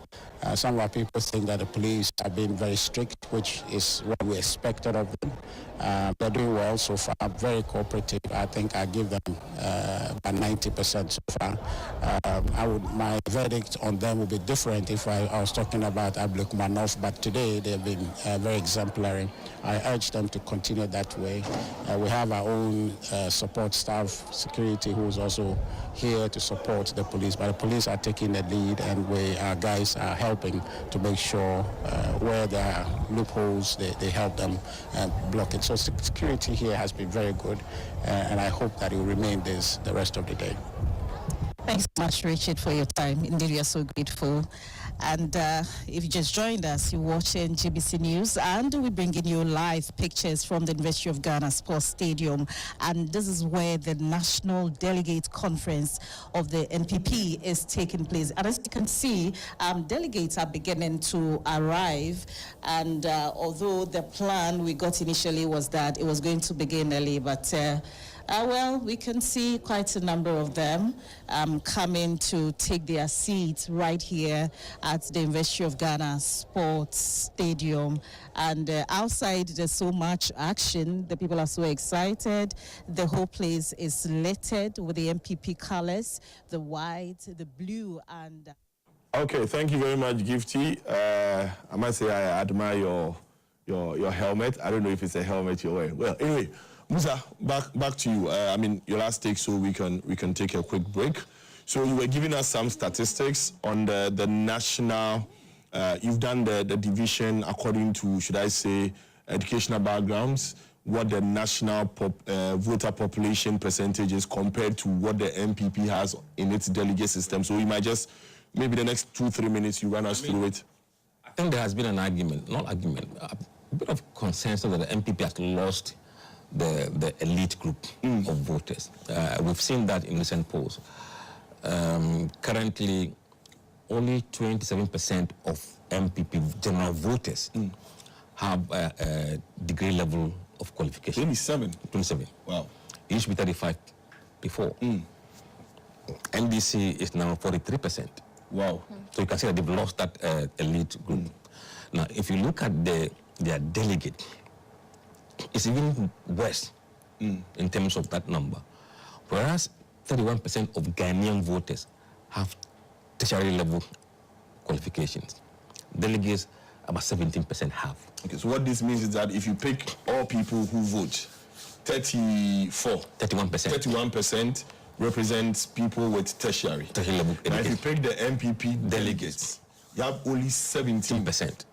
Some of our people think that the police have been very strict, which is what we expected of them. They're doing well so far, very cooperative. I think I give them about 90% so far. My verdict on them would be different if I was talking about Abdulkumanov, but today they've been very exemplary. I urge them to continue that way. We have our own support staff, security, who is also here to support the police, but the police are taking the lead, and our guys are helping to make sure where there are loopholes, they help them block it. So security here has been very good, and I hope that it will remain this the rest of the day. Thanks so much, Richard, for your time. Indeed, we are so grateful. And if you just joined us, you're watching GBC News, and we're bringing you live pictures from the University of Ghana Sports Stadium. And this is where the National Delegate Conference of the NPP is taking place. And as you can see, delegates are beginning to arrive. And although the plan we got initially was that it was going to begin early, but well, we can see quite a number of them coming to take their seats right here at the University of Ghana Sports Stadium. And outside, there's so much action. The people are so excited. The whole place is littered with the NPP colors, the white, the blue, and... Okay, thank you very much, Gifty. I must say I admire your helmet. I don't know if it's a helmet you're wearing. Well, anyway, Musa, back to you. I mean, your last take, so we can take a quick break. So you were giving us some statistics on the national. You've done the division according to, should I say, educational backgrounds, what the national voter population percentage is compared to what the NPP has in its delegate system. So you might just, maybe the next 2-3 minutes, you run us through it. I think there has been an argument, not argument, a bit of consensus that the NPP has lost the elite group of voters. We've seen that in recent polls. Currently, only 27% of NPP general voters have a degree level of qualification. 27? Wow. It used to be 35 before. NDC is now 43%. Wow. So you can see that they've lost that elite group. Now, if you look at their delegate, it's even worse in terms of that number. Whereas 31% of Ghanaian voters have tertiary level qualifications. Delegates, about 17% have. Okay, so what this means is that if you pick all people who vote, 31% represents people with tertiary level. Now, if you pick the NPP delegates, you have only 17%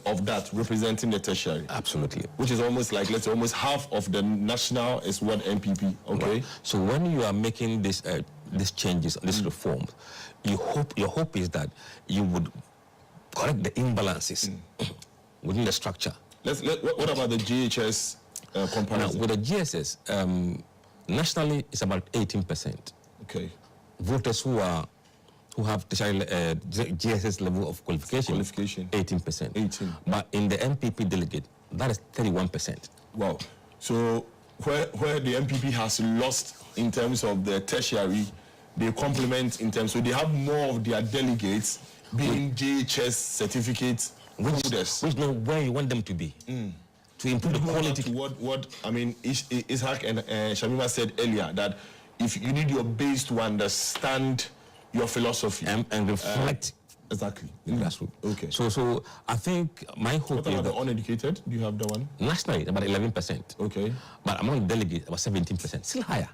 of that representing the tertiary. Absolutely. Which is almost like, let's say, almost half of the national is what NPP, okay? Right. So when you are making these changes, these reforms, your hope is that you would correct the imbalances within the structure. What about the GHS comparison? Now, with the GSS, nationally it's about 18%. Okay. Voters who have the GSS level of qualification, 18%. 18. But in the NPP delegate, that is 31%. Wow. So where the NPP has lost in terms of the tertiary, they complement in terms, so they have more of their delegates being GHS certificate holders. Which know where you want them to be. To improve the quality. What I mean, Ishak and Shamima said earlier, that if you need your base to understand your philosophy and reflect exactly in grassroots. Okay. So I think my hope is that the uneducated. Do you have that one? Nationally, about 11%. Okay. But among delegates, about 17%. Still higher.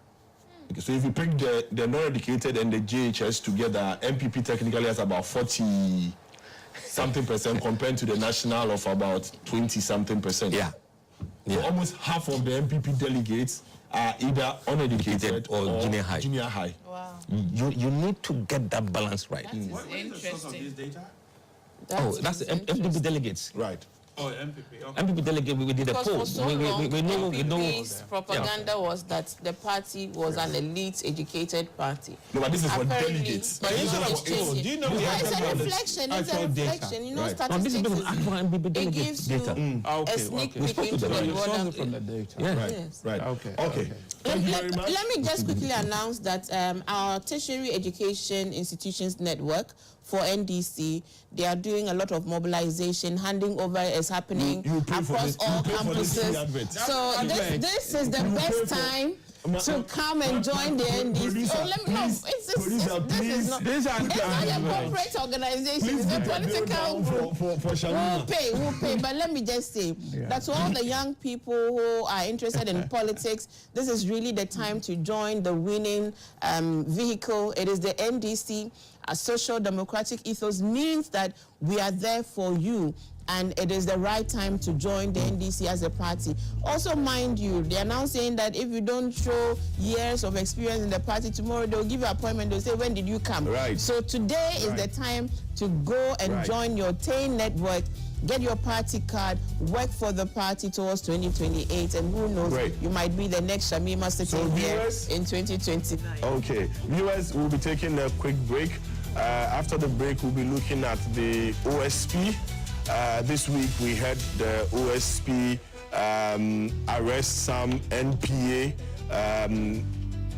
Okay, so if you pick the non-educated and the GHS together, NPP technically has about 40-something% compared to the national of about 20-something%. Yeah. So almost half of the NPP delegates are either uneducated or junior high. Wow. You need to get that balance right. What is the source of this data? That's the NPP delegates. Right. Oh, MPP. Okay. MPP delegate, we did a poll. For so long, we know. MPP's propaganda was that the party was an elite, educated party. No, but this is for Apparently, delegates. But this is it's changing. Do you know it's a reflection. It's a reflection. You know, statistics. It gives you a sneak peek into the broader. From the data. Yes. Right. Okay. Let me just quickly announce that our tertiary education institutions network for NDC, they are doing a lot of mobilization. Handing over is happening across all campuses. So this is the best time to come and join the NDC. Oh, let me know. This is not a corporate organization. It's a political group. We'll pay. But let me just say that to all the young people who are interested in politics, this is really the time to join the winning vehicle. It is the NDC. A social democratic ethos means that we are there for you and it is the right time to join the NDC as a party. Also, mind you, they are now saying that if you don't show years of experience in the party, tomorrow they'll give you an appointment. They'll say, when did you come? Right. So today is the time to go and join your TAIN network, get your party card, work for the party towards 2028, and who knows, you might be the next Shamima sitting here in 2020. Okay, viewers, we'll be taking a quick break. After the break, we'll be looking at the OSP. This week, we had the OSP arrest some NPA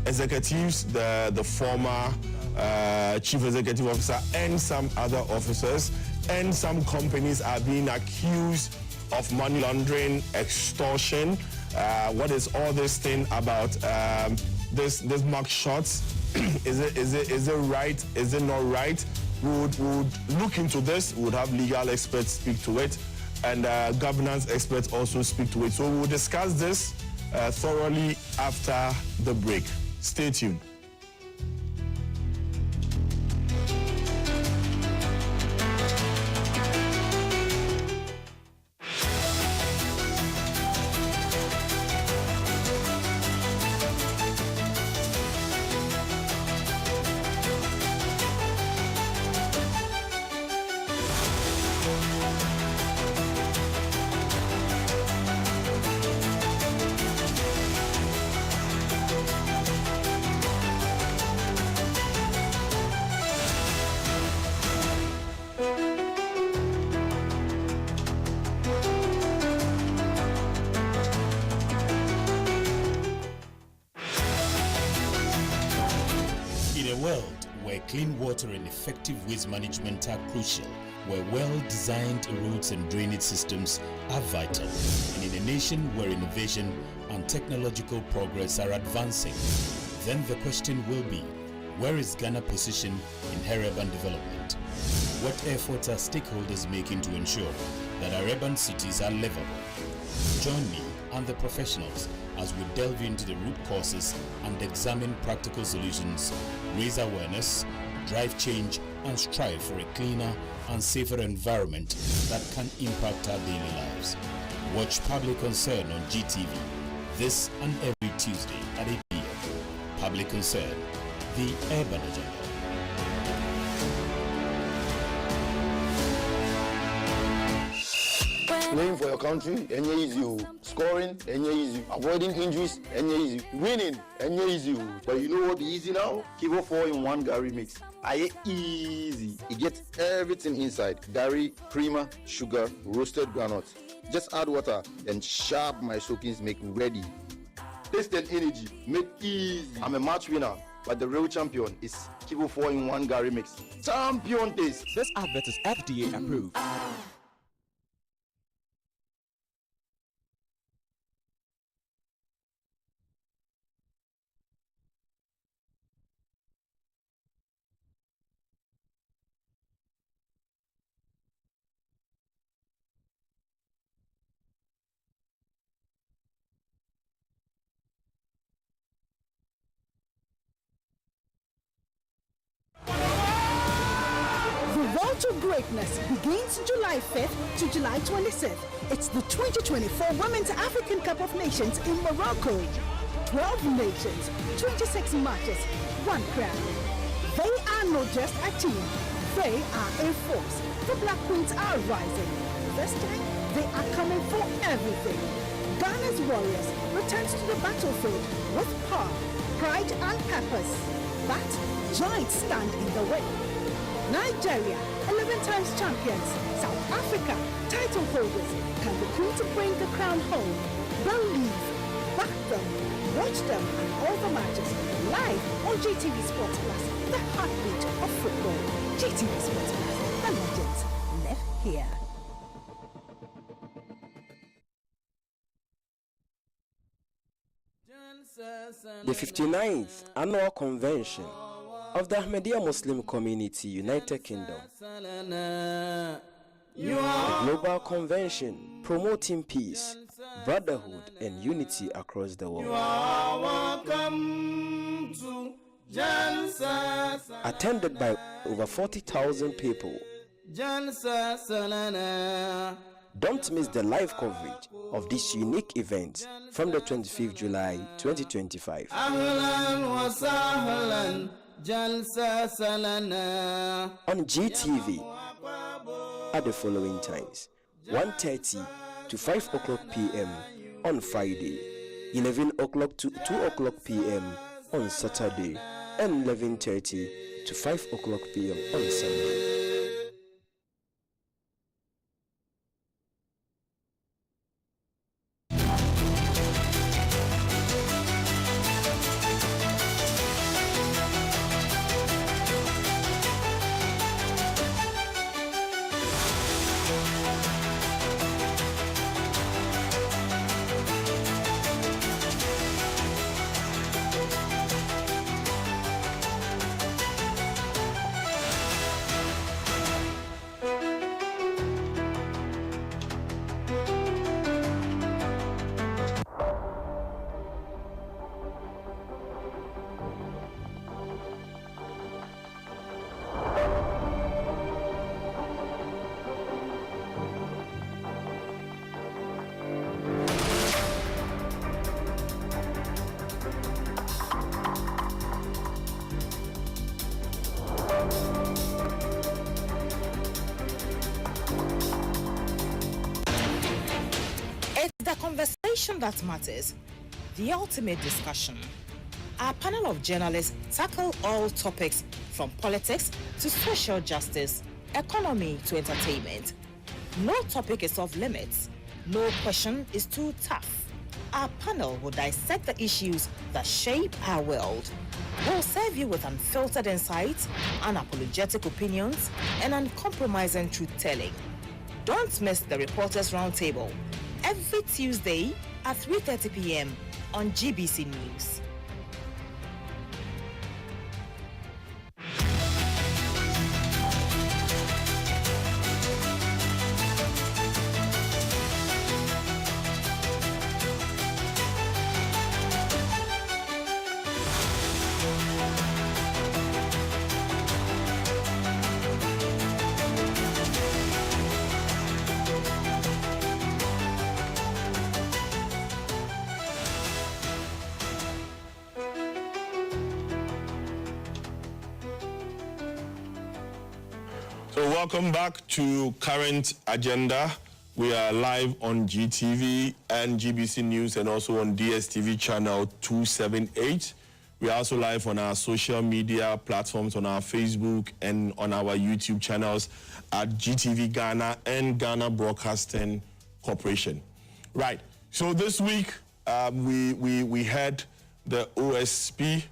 executives, the former chief executive officer, and some other officers. And some companies are being accused of money laundering, extortion. What is all this thing about? This mug shots? Is it right? Is it not right? We would look into this. We would have legal experts speak to it, and governance experts also speak to it. So we'll discuss this thoroughly after the break. Stay tuned. Clean water and effective waste management are crucial, where well-designed roads and drainage systems are vital, and in a nation where innovation and technological progress are advancing. Then the question will be, where is Ghana positioned in her urban development? What efforts are stakeholders making to ensure that our urban cities are livable? Join me and the professionals as we delve into the root causes and examine practical solutions, raise awareness, drive change, and strive for a cleaner and safer environment that can impact our daily lives. Watch Public Concern on GTV this and every Tuesday at 8 p.m. Public Concern, the urban agenda. Playing for your country, any easy. Scoring, any easy. Avoiding injuries, any easy. Winning, any easy. But you know what is easy now? Kivo 4-in-1 Gary mix. Easy. It gets everything inside. Gary, creamer, sugar, roasted granules. Just add water and sharp my soakings make ready. Taste and energy, make easy. I'm a match winner, but the real champion is Kivo 4-in-1 Gary mix. Champion taste. This advert is FDA approved. To Greatness begins July 5th to July 26th. It's the 2024 Women's African Cup of Nations in Morocco. 12 nations, 26 matches, 1 crown. They are not just a team, they are a force. The Black Queens are rising. This time, they are coming for everything. Ghana's Warriors returns to the battlefield with power, pride and purpose. But giants stand in the way. Nigeria, 11 times champions. South Africa, title holders. Can the Queens bring the crown home? Believe, back them, watch them and all the matches live on GTV Sports Plus, the heartbeat of football. GTV Sports Plus, the legends live here. The 59th Annual Convention of the Ahmadiyya Muslim Community, United Kingdom. A global convention promoting peace, brotherhood, and unity across the world. Attended by over 40,000 people, Don't miss the live coverage of this unique event from the 25th July 2025. On GTV at the following times: 1:30 to 5 o'clock p.m. on Friday, 11 o'clock to 2 o'clock p.m. on Saturday, and 11:30 to 5 o'clock p.m. on Sunday. The conversation that matters, the ultimate discussion. Our panel of journalists tackle all topics from politics to social justice, economy to entertainment. No topic is off limits. No question is too tough. Our panel will dissect the issues that shape our world. We'll serve you with unfiltered insights, unapologetic opinions, and uncompromising truth-telling. Don't miss the Reporters Roundtable every Tuesday at 3:30 p.m. on GBC News. So welcome back to Current Agenda. We are live on GTV and GBC News and also on DSTV channel 278. We are also live on our social media platforms, on our Facebook and on our YouTube channels at GTV Ghana and Ghana Broadcasting Corporation. Right, so this week we had the OSP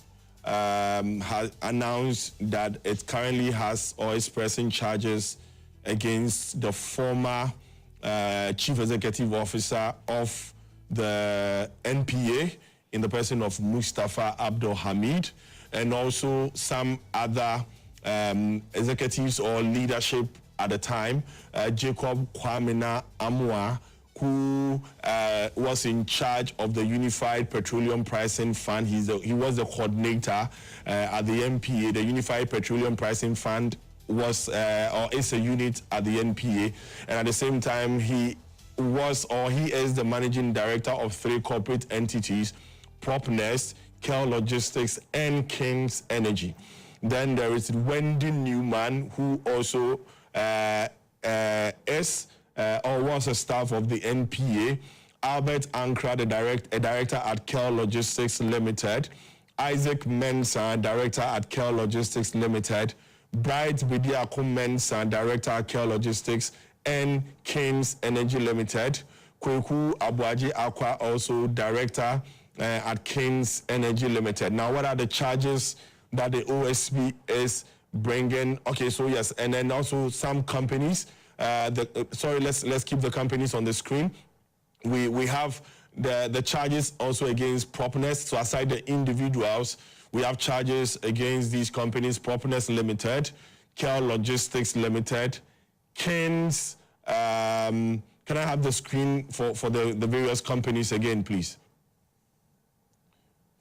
has announced that it currently has or is pressing charges against the former Chief Executive Officer of the NPA in the person of Mustafa Abdul Hamid, and also some other executives or leadership at the time, Jacob Kwamena Amwa, who was in charge of the Unified Petroleum Pricing Fund. He was the coordinator at the NPA. The Unified Petroleum Pricing Fund was or is a unit at the NPA, and at the same time he is the managing director of 3 corporate entities: Propnest, Kel Logistics, and King's Energy. Then there is Wendy Newman, who also is or was a staff of the NPA, Albert Ankra, a director at Kel Logistics Limited, Isaac Mensah, director at Kel Logistics Limited, Bright Bidiako Mensah, director at Kel Logistics and King's Energy Limited, Kweku Abuaji Akwa, also director at King's Energy Limited. Now, what are the charges that the OSP is bringing? Okay, so yes, and then also some companies. Let's keep the companies on the screen. We have the charges also against Propnest. So aside the individuals, we have charges against these companies: Propnest Limited, Kel Logistics Limited, King's. Can I have the screen for the various companies again, please?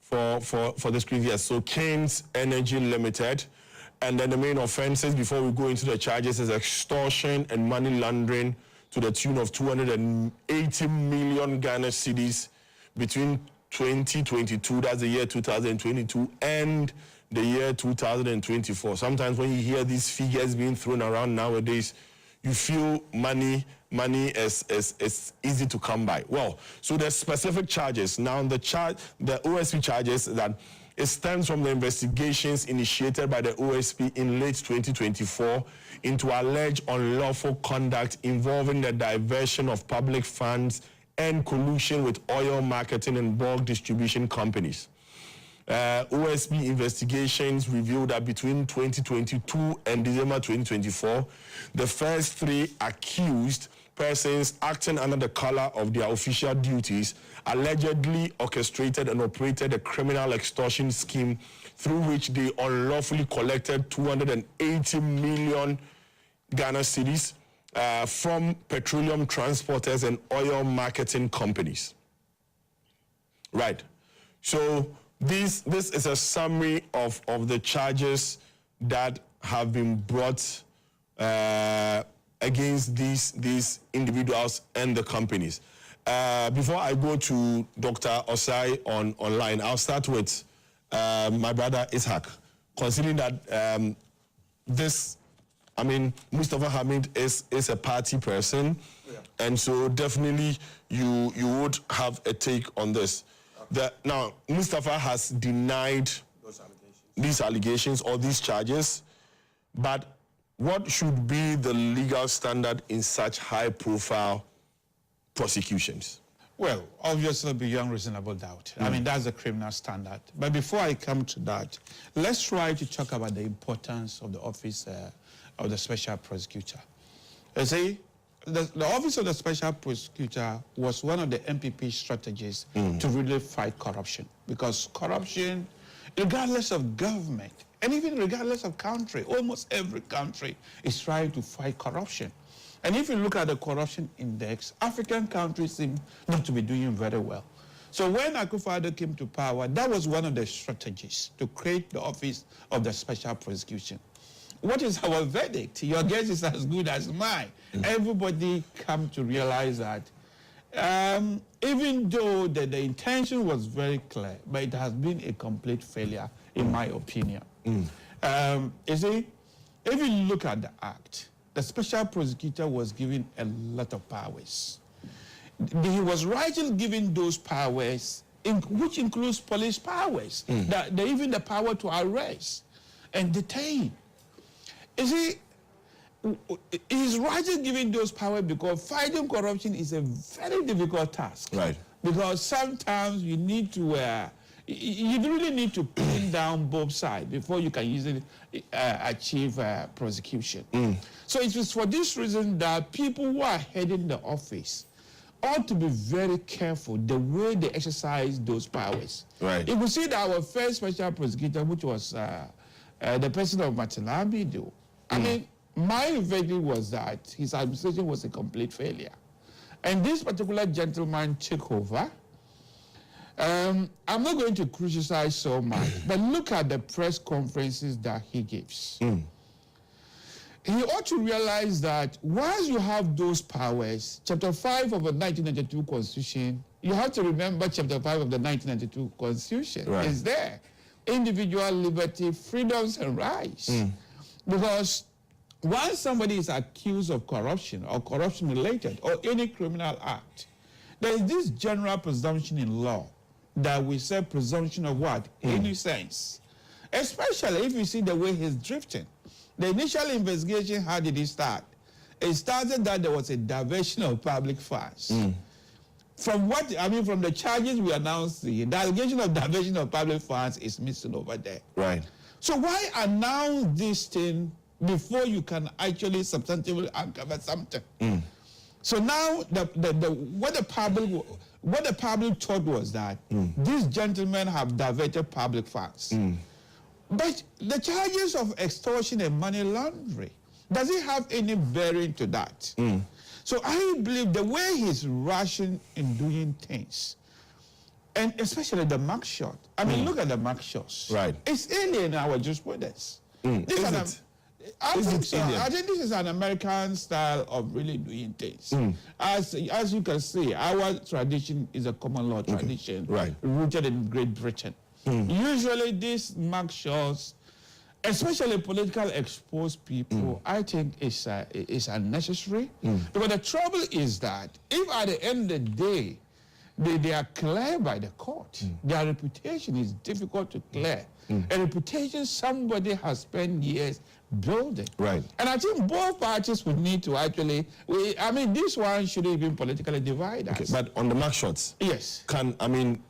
For the screen, yes. So King's Energy Limited, And then the main offenses, before we go into the charges, is extortion and money laundering to the tune of 280 million Ghana cedis between 2022, that's the year 2022, and the year 2024. Sometimes when you hear these figures being thrown around nowadays, you feel money is easy to come by. Well, so there's specific charges. Now the OSP charges that it stems from the investigations initiated by the OSP in late 2024 into alleged unlawful conduct involving the diversion of public funds and collusion with oil marketing and bulk distribution companies. OSP investigations revealed that between 2022 and December 2024, the first 3 accused persons acting under the color of their official duties allegedly orchestrated and operated a criminal extortion scheme through which they unlawfully collected 280 million Ghana cedis from petroleum transporters and oil marketing companies. Right. So this is a summary of the charges that have been brought against these individuals and the companies. Before I go to Dr. Osai online, I'll start with my brother Ishaq. Considering that Mustafa Hamid is a party person, and so definitely you would have a take on this. Now, Mustafa has denied these allegations or these charges, but what should be the legal standard in such high-profile prosecutions? Well, obviously beyond reasonable doubt. I mean, that's the criminal standard. But before I come to that, let's try to talk about the importance of the office of the special prosecutor. You see, the office of the special prosecutor was one of the NPP strategies to really fight corruption, because corruption, regardless of government, and even regardless of country, almost every country is trying to fight corruption. And if you look at the corruption index, African countries seem not to be doing very well. So when Akufo-Addo came to power, that was one of the strategies to create the office of the special prosecution. What is our verdict? Your guess is as good as mine. Everybody come to realize that even though the intention was very clear, but it has been a complete failure, in my opinion. You see, if you look at the act, the special prosecutor was given a lot of powers. He was rightly given those powers, which includes police powers, even the power to arrest and detain. You see, he's rightly given those powers because fighting corruption is a very difficult task. Right. Because sometimes you need to, you really need to pin down both sides before you can easily achieve prosecution. So it is for this reason that people who are heading the office ought to be very careful the way they exercise those powers. Right. If we see that our first special prosecutor, which was the president of Matilamido, I mean, my verdict was that his administration was a complete failure. And this particular gentleman took over. I'm not going to criticize so much, but look at the press conferences that he gives. He ought to realize that once you have those powers, Chapter 5 of the 1992 Constitution, you have to remember Chapter 5 of the 1992 Constitution is there. Individual liberty, freedoms, and rights. Because once somebody is accused of corruption or corruption-related or any criminal act, there is this general presumption in law that we say presumption of what? Innocence. Especially if you see the way he's drifting. The initial investigation, how did it start? It started that there was a diversion of public funds. From from the charges we announced, the allegation of diversion of public funds is missing over there. Right. So why announce this thing before you can actually substantively uncover something? So now what the public thought was that these gentlemen have diverted public funds. But the charges of extortion and money laundering, does it have any bearing to that? So I believe the way he's rushing in doing things, and especially the mugshot. I mean, look at the mugshots. Right. It's alien in our jurisprudence. This I think this is an American style of really doing things. As you can see, our tradition is a common law tradition, rooted in Great Britain. Usually these mugshots, especially politically exposed people, I think is unnecessary. Because the trouble is that if at the end of the day, they are cleared by the court, their reputation is difficult to clear. A reputation somebody has spent years building. And I think both parties would need to actually, this one shouldn't even politically divide us. But on the mugshots, yes.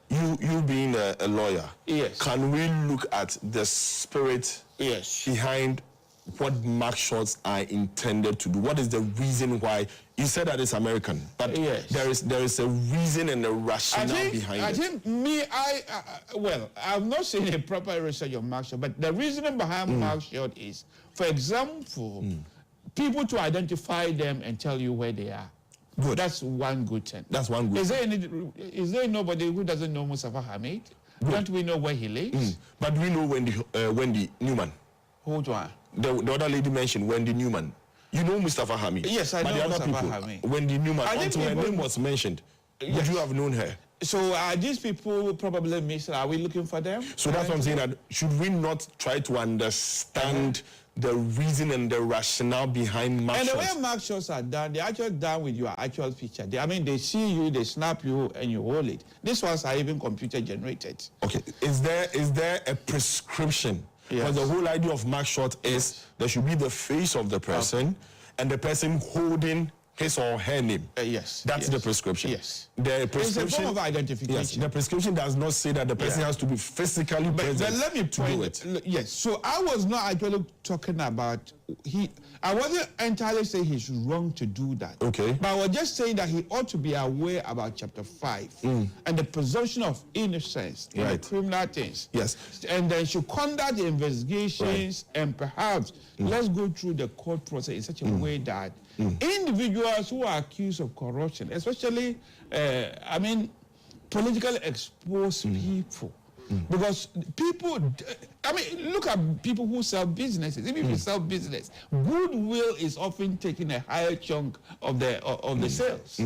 You being a lawyer, yes. Can we look at the spirit behind what mugshots are intended to do? What is the reason why? You said that it's American, but there is a reason and a rationale behind it. I've not seen a proper research on mugshot, but the reason behind mugshot is, for example, people to identify them and tell you where they are. Good. That's one good thing. That's one good thing. Is there nobody who doesn't know Mustafa Hamid? Good. Don't we know where he lives? But we know Wendy Newman. Hold on. The other lady mentioned Wendy Newman. You know Mustafa Hamid. Yes, I know Mustafa Hamid. Wendy Newman, until her name was mentioned, would you have known her? So these people probably miss. Are we looking for them? So that's what I'm saying. That should we not try to understand the reason and the rationale behind mugshots? And the way mugshots are done, they're actually done with your actual picture. They see you, they snap you, and you hold it. These ones are even computer generated. Okay. Is there a prescription? Because the whole idea of mugshot is there should be the face of the person and the person holding his or her name. That's the prescription. The prescription, it's a form of identification. Yes, the prescription does not say that the person has to be physically present. But let me point it. Yes, so I was not actually talking about I wasn't entirely saying he's wrong to do that. Okay. But I was just saying that he ought to be aware about chapter 5 and the presumption of innocence in the criminal things. Yes. And then should conduct the investigations and perhaps let's go through the court process in such a way that individuals who are accused of corruption, especially, politically exposed people, because people, look at people who sell businesses. Even if you sell business, goodwill is often taking a higher chunk of the sales.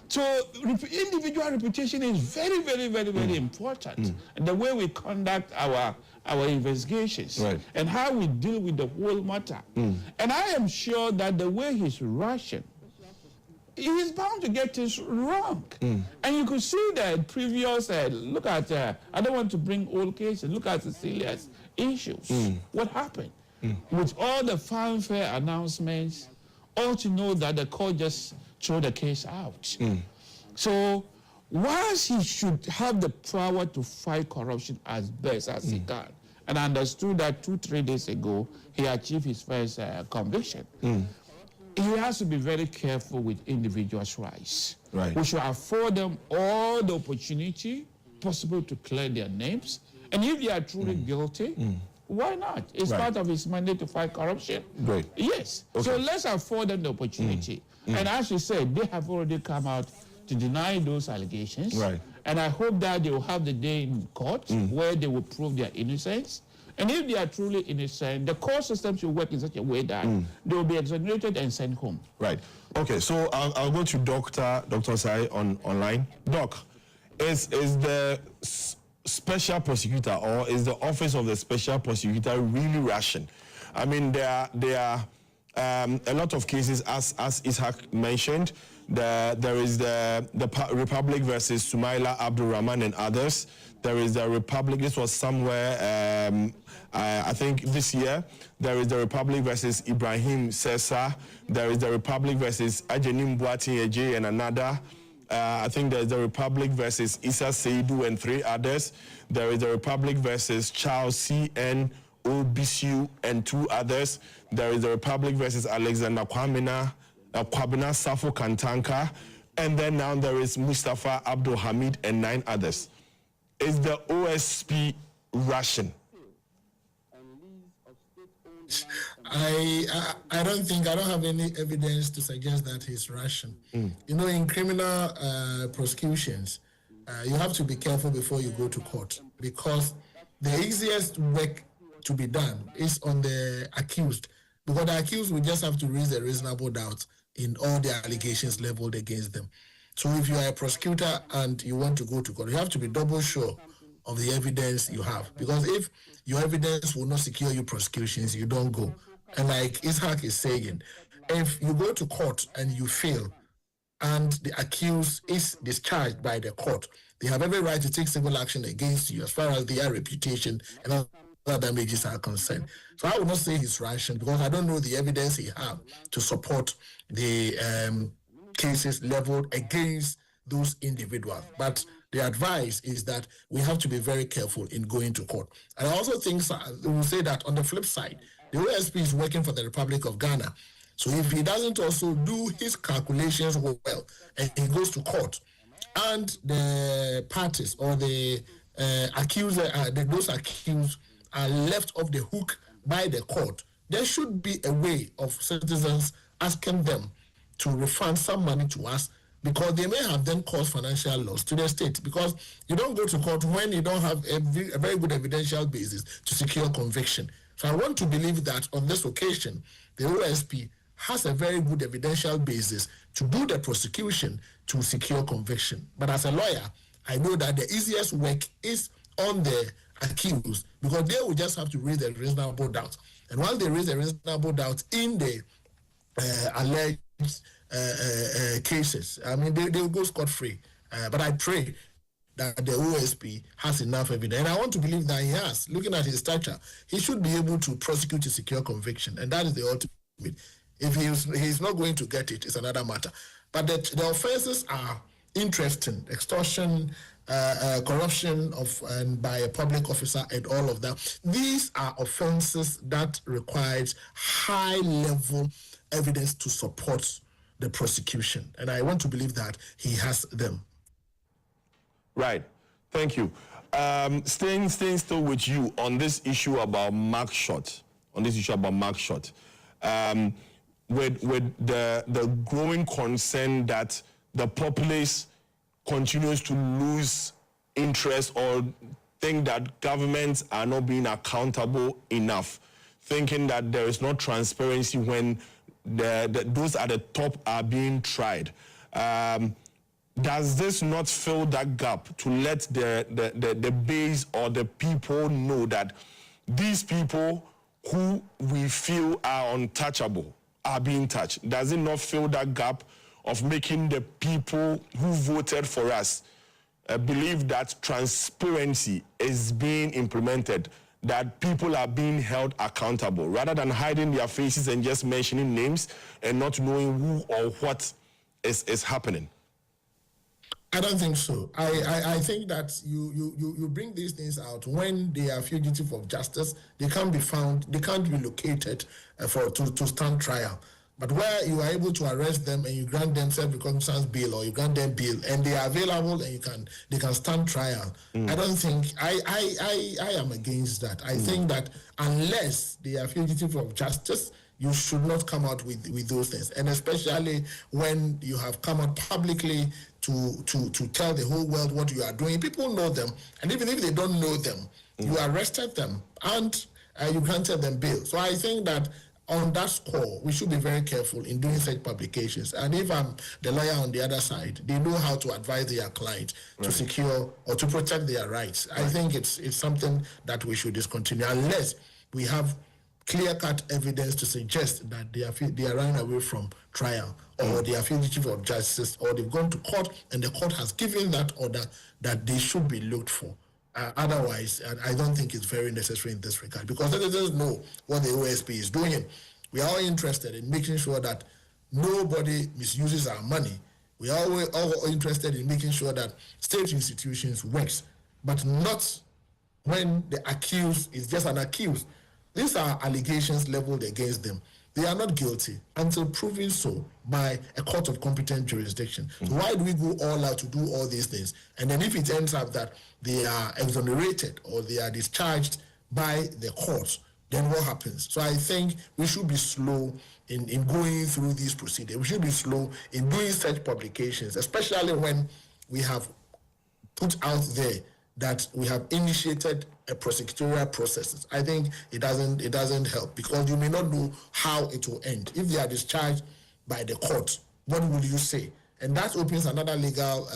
So individual reputation is very, very, very, very important. And the way we conduct our investigations and how we deal with the whole matter. And I am sure that the way he's rushing, he is bound to get this wrong. And you could see that previous, look at, I don't want to bring old cases, look at Cecilia's issues. What happened? With all the fanfare announcements, all to know that the court just threw the case out. So, whilst he should have the power to fight corruption as best as he can, and I understood that 2-3 days ago, he achieved his first conviction. He has to be very careful with individuals' rights. We should afford them all the opportunity possible to clear their names. And if they are truly guilty, why not? It's part of his mandate to fight corruption. Yes. Okay. So let's afford them the opportunity. And as you said, they have already come out to deny those allegations. And I hope that they will have the day in court where they will prove their innocence. And if they are truly innocent, the court system should work in such a way that they will be exonerated and sent home. Okay, so I'll go to Dr. Sai online. Doc, is the special prosecutor or is the office of the special prosecutor really ration? There are a lot of cases, as Ishaq mentioned. There is the Republic versus Sumaila Abdul Rahman and others. There is the Republic, this was somewhere, I think this year. There is the Republic versus Ibrahim Sessa. There is the Republic versus Ajenim Boati Eje and another. I think there's the Republic versus Issa Seidu and 3 others. There is the Republic versus Charles C.N. Obisiu and 2 others. There is the Republic versus Alexander Kwabena Safo Kantanka. And then now there is Mustafa Abdul Hamid and 9 others. Is the OSP Russian? I don't have any evidence to suggest that he's Russian. In criminal prosecutions, you have to be careful before you go to court, because the easiest work to be done is on the accused, because the accused will just have to raise a reasonable doubt in all the allegations leveled against them. So if you are a prosecutor and you want to go to court, you have to be double sure of the evidence you have, because if your evidence will not secure you prosecutions, you don't go. And like Ishaq is saying, if you go to court and you fail and the accused is discharged by the court, they have every right to take civil action against you as far as their reputation and other damages are concerned. So I would not say he's rational, because I don't know the evidence he has to support the cases leveled against those individuals. But the advice is that we have to be very careful in going to court. And I also think we will say that on the flip side, the OSP is working for the Republic of Ghana. So if he doesn't also do his calculations well and he goes to court, and the parties or the those accused are left off the hook by the court, there should be a way of citizens asking them to refund some money to us, because they may have then caused financial loss to the state, because you don't go to court when you don't have a very good evidential basis to secure conviction. So I want to believe that on this occasion, the OSP has a very good evidential basis to do the prosecution to secure conviction. But as a lawyer, I know that the easiest work is on the accused, because they will just have to raise a reasonable doubt. And once they raise a reasonable doubt in the alleged cases, I mean, they will go scot-free. But I pray that the OSP has enough evidence. And I want to believe that he has. Looking at his stature, he should be able to prosecute to secure conviction. And that is the ultimate. If he's not going to get it, it's another matter. But the offenses are interesting. Extortion, corruption and by a public officer and all of that. These are offenses that require high-level evidence to support the prosecution. And I want to believe that he has them. Right. Thank you. Staying still with you on this issue about mugshot. With the growing concern that the populace continues to lose interest or think that governments are not being accountable enough, thinking that there is no transparency when those at the top are being tried. Does this not fill that gap to let the base or the people know that these people who we feel are untouchable are being touched? Does it not fill that gap of making the people who voted for us believe that transparency is being implemented, that people are being held accountable, rather than hiding their faces and just mentioning names and not knowing who or what is happening? I don't think so. I think that you bring these things out when they are fugitive of justice. They can't be found. They can't be located to stand trial. But where you are able to arrest them and you grant them self-recognizance bail, or you grant them bail and they are available and they can stand trial, I don't think I am against that. I think that unless they are fugitive of justice, you should not come out with those things, and especially when you have come out publicly to tell the whole world what you are doing. People know them, and even if they don't know them, you arrested them and you granted them bail. So I think that on that score, we should be very careful in doing such publications. And if I'm the lawyer on the other side, they know how to advise their client to secure or to protect their rights. I think it's something that we should discontinue unless we have clear-cut evidence to suggest that they are running away from trial, or they are fugitive of justice, or they've gone to court and the court has given that order that they should be looked for. Otherwise, I don't think it's very necessary in this regard, because citizens know what the OSP is doing. We are all interested in making sure that nobody misuses our money. We are all interested in making sure that state institutions works, but not when the accused is just an accused. These are allegations leveled against them. They are not guilty until proven so by a court of competent jurisdiction. So why do we go all out to do all these things? And then if it ends up that they are exonerated or they are discharged by the courts, then what happens? So I think we should be slow in going through these procedures. We should be slow in doing such publications, especially when we have put out there that we have initiated a prosecutorial process. I think it doesn't help, because you may not know how it will end. If they are discharged by the court, what will you say? And that opens another legal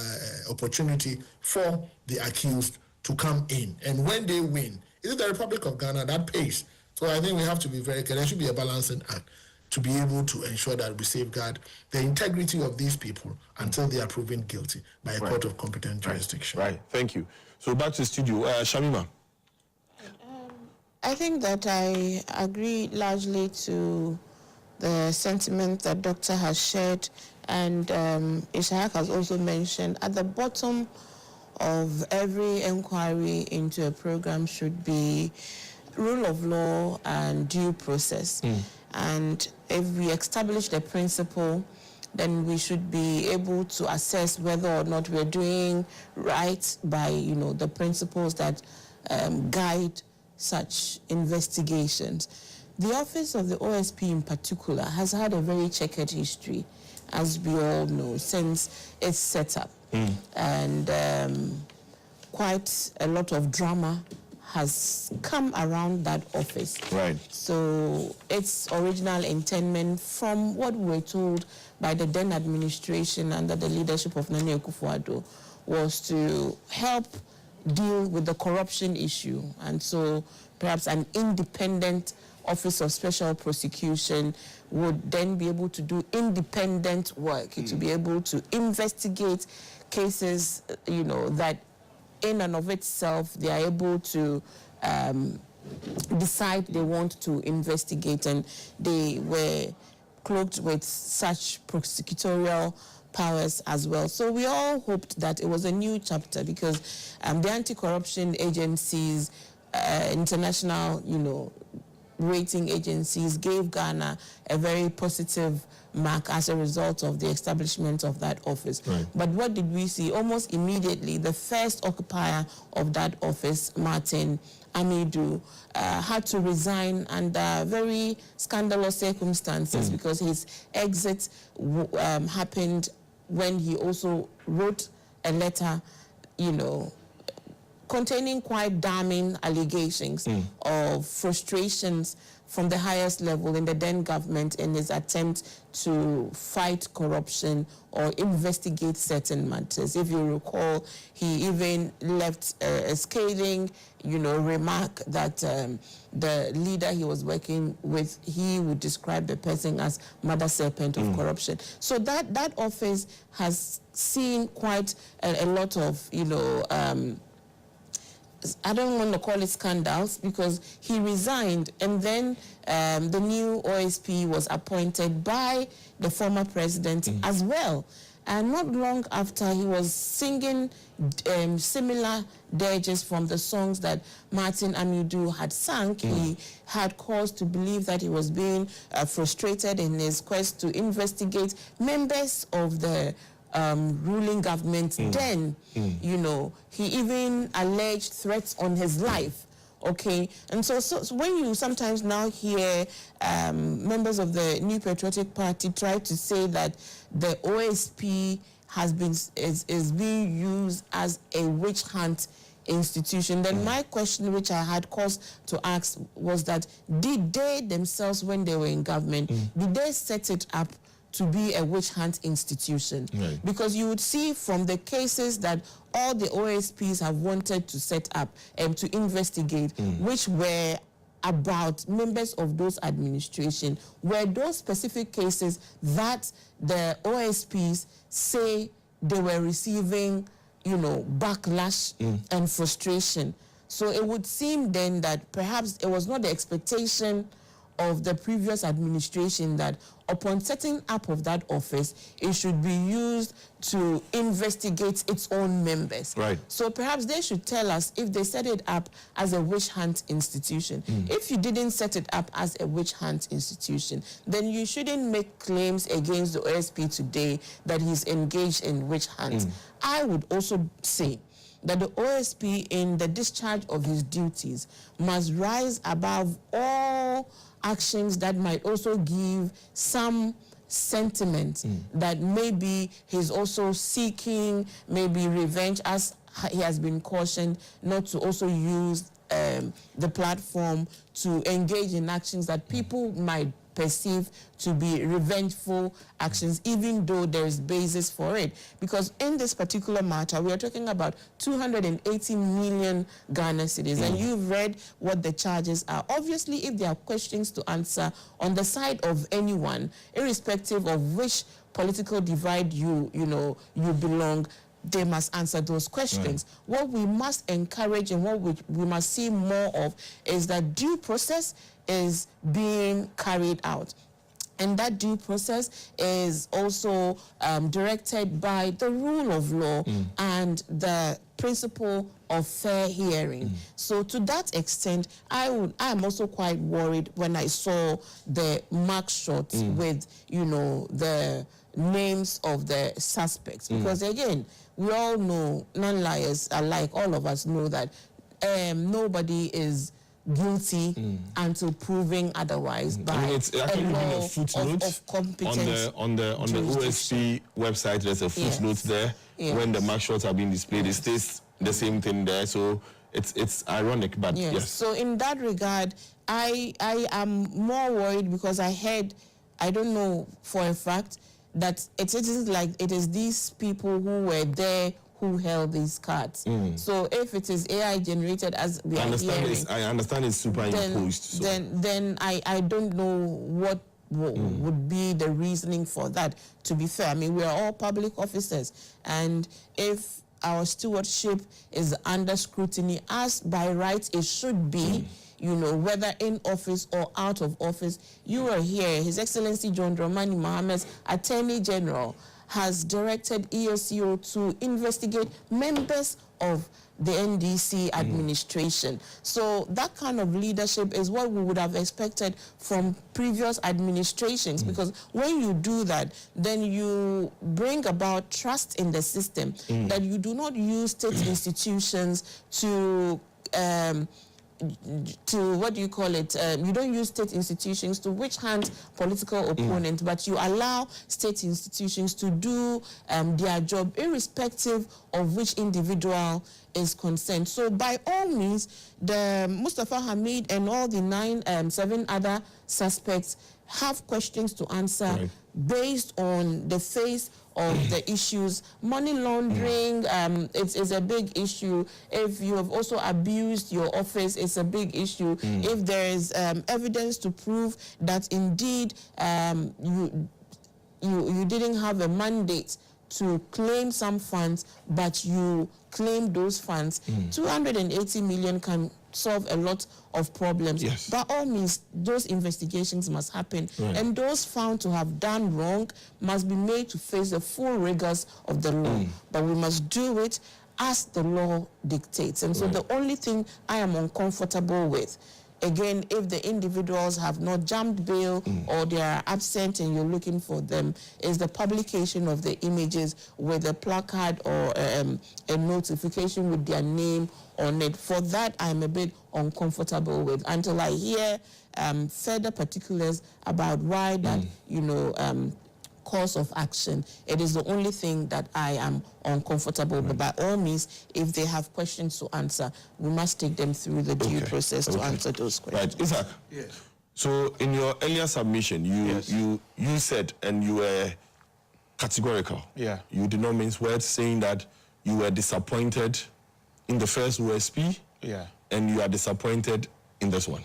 opportunity for the accused to come in. And when they win, it is the Republic of Ghana that pays. So I think we have to be very careful. There should be a balancing act to be able to ensure that we safeguard the integrity of these people until they are proven guilty by a court of competent jurisdiction. Right, thank you. So back to the studio, Shamima. I think that I agree largely to the sentiment that Doctor has shared, and Ishaq has also mentioned at the bottom of every inquiry into a program should be rule of law and due process. And if we establish the principle, then we should be able to assess whether or not we're doing right by, the principles that guide such investigations. The office of the OSP in particular has had a very checkered history, as we all know, since its setup. And quite a lot of drama has come around that office. Right. So its original intent, from what we were told by the then administration under the leadership of Nana Akufo-Addo, was to help deal with the corruption issue. And so perhaps an independent Office of Special Prosecution would then be able to do independent work, to be able to investigate cases, that in and of itself they are able to decide they want to investigate, and they were cloaked with such prosecutorial powers as well. So we all hoped that it was a new chapter, because the anti-corruption agencies, international, rating agencies gave Ghana a very positive mark as a result of the establishment of that office. Right. But what did we see? Almost immediately, the first occupier of that office, Martin Amidu, had to resign under very scandalous circumstances, because his exit happened when he also wrote a letter, containing quite damning allegations of frustrations from the highest level in the then government in his attempt to fight corruption or investigate certain matters. If you recall, he even left a scathing, remark that the leader he was working with, he would describe the person as mother serpent of corruption. So that office has seen quite a lot of, I don't want to call it scandals, because he resigned, and then the new OSP was appointed by the former president as well. And not long after, he was singing similar dirges from the songs that Martin Amidu had sung. He had cause to believe that he was being frustrated in his quest to investigate members of the ruling government. Then, he even alleged threats on his life. Okay, and so when you sometimes now hear members of the New Patriotic Party try to say that the OSP is being used as a witch hunt institution, then my question, which I had cause to ask, was that did they themselves, when they were in government, did they set it up to be a witch hunt institution? Right. Because you would see from the cases that all the OSPs have wanted to set up and to investigate, which were about members of those administration, were those specific cases that the OSPs say they were receiving, backlash and frustration. So it would seem then that perhaps it was not the expectation of the previous administration that upon setting up of that office, it should be used to investigate its own members. Right. So perhaps they should tell us if they set it up as a witch hunt institution. If you didn't set it up as a witch hunt institution, then you shouldn't make claims against the OSP today that he's engaged in witch hunts. I would also say that the OSP, in the discharge of his duties, must rise above all actions that might also give some sentiment that maybe he's also seeking maybe revenge, as he has been cautioned not to also use the platform to engage in actions that people might perceive to be revengeful actions, even though there is basis for it. Because in this particular matter, we are talking about 280 million Ghana cedis, and you've read what the charges are. Obviously, if there are questions to answer on the side of anyone, irrespective of which political divide you belong, they must answer those questions. What we must encourage and what we must see more of is that due process is being carried out. And that due process is also directed by the rule of law and the principle of fair hearing. So to that extent, I am also quite worried when I saw the mark shots with, the names of the suspects. Because again, we all know, non-liars alike, all of us know that nobody is guilty until proven otherwise by it's actually been a footnote of competence. on the OSP website. There's a footnote there. When the mark shots are being displayed, it states the same thing there. So it's ironic, but yes. So in that regard, I am more worried because I don't know for a fact that it is like it is these people who were there who held these cards. So if it is AI generated, as we are hearing, I understand it's superimposed. Then I don't know what would be the reasoning for that. To be fair, I mean, we are all public officers, and if our stewardship is under scrutiny, as by rights it should be, whether in office or out of office, you are here. His Excellency John Dramani Mohammed's Attorney General has directed EOCO to investigate members of the NDC administration. So that kind of leadership is what we would have expected from previous administrations, because when you do that, then you bring about trust in the system, that you do not use state institutions to what do you call it? You don't use state institutions to witch hunt political opponents, but you allow state institutions to do their job, irrespective of which individual is concerned. So by all means, the Mustafa Hamid and all the 7 other suspects have questions to answer based on the face of the issues. Money laundering is a big issue. If you have also abused your office, it's a big issue. If there is evidence to prove that indeed you didn't have a mandate to claim some funds, but you claim those funds, 280 million can solve a lot of problems. By all means, those investigations must happen, and those found to have done wrong must be made to face the full rigors of the law. But we must do it as the law dictates. And so the only thing I am uncomfortable with, again, if the individuals have not jumped bail or they are absent and you're looking for them, is the publication of the images with a placard or a notification with their name on it. For that, I'm a bit uncomfortable with until I hear further particulars about why that, course of action. It is the only thing that I am uncomfortable with. But by all means, if they have questions to answer, we must take them through the due process to answer those questions. Right, Isaac. Yes. So in your earlier submission, you said, and you were categorical. Yeah. You did not mince words, saying that you were disappointed in the first OSP. Yeah. And you are disappointed in this one.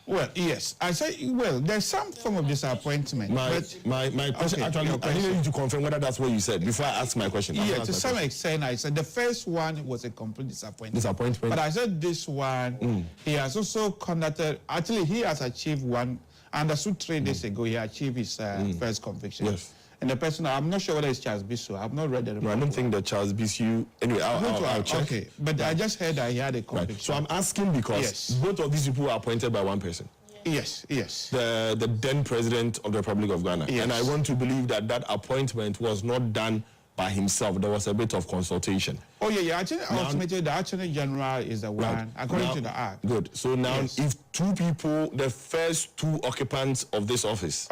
Well, yes. I say, well, there's some form of disappointment. My question, actually, I need you to confirm whether that's what you said before I ask my question. Yeah, to some extent, I said the first one was a complete disappointment. But I said this one, he has also conducted, actually, he has achieved one, understood 3 days ago, he achieved his first conviction. Yes. And the person, I'm not sure whether it's Charles Bissou. I've not read the report. No, I don't think that Charles Bissou. Anyway, I'll check. Okay, but I just heard that he had a conviction. Right. So I'm asking because both of these people were appointed by one person. Yes, yes. The then president of the Republic of Ghana. Yes. And I want to believe that that appointment was not done by himself. There was a bit of consultation. Oh, yeah. Actually, ultimately, the Attorney General is the one, according to the Act. Good. So now, if 2 people, the first 2 occupants of this office,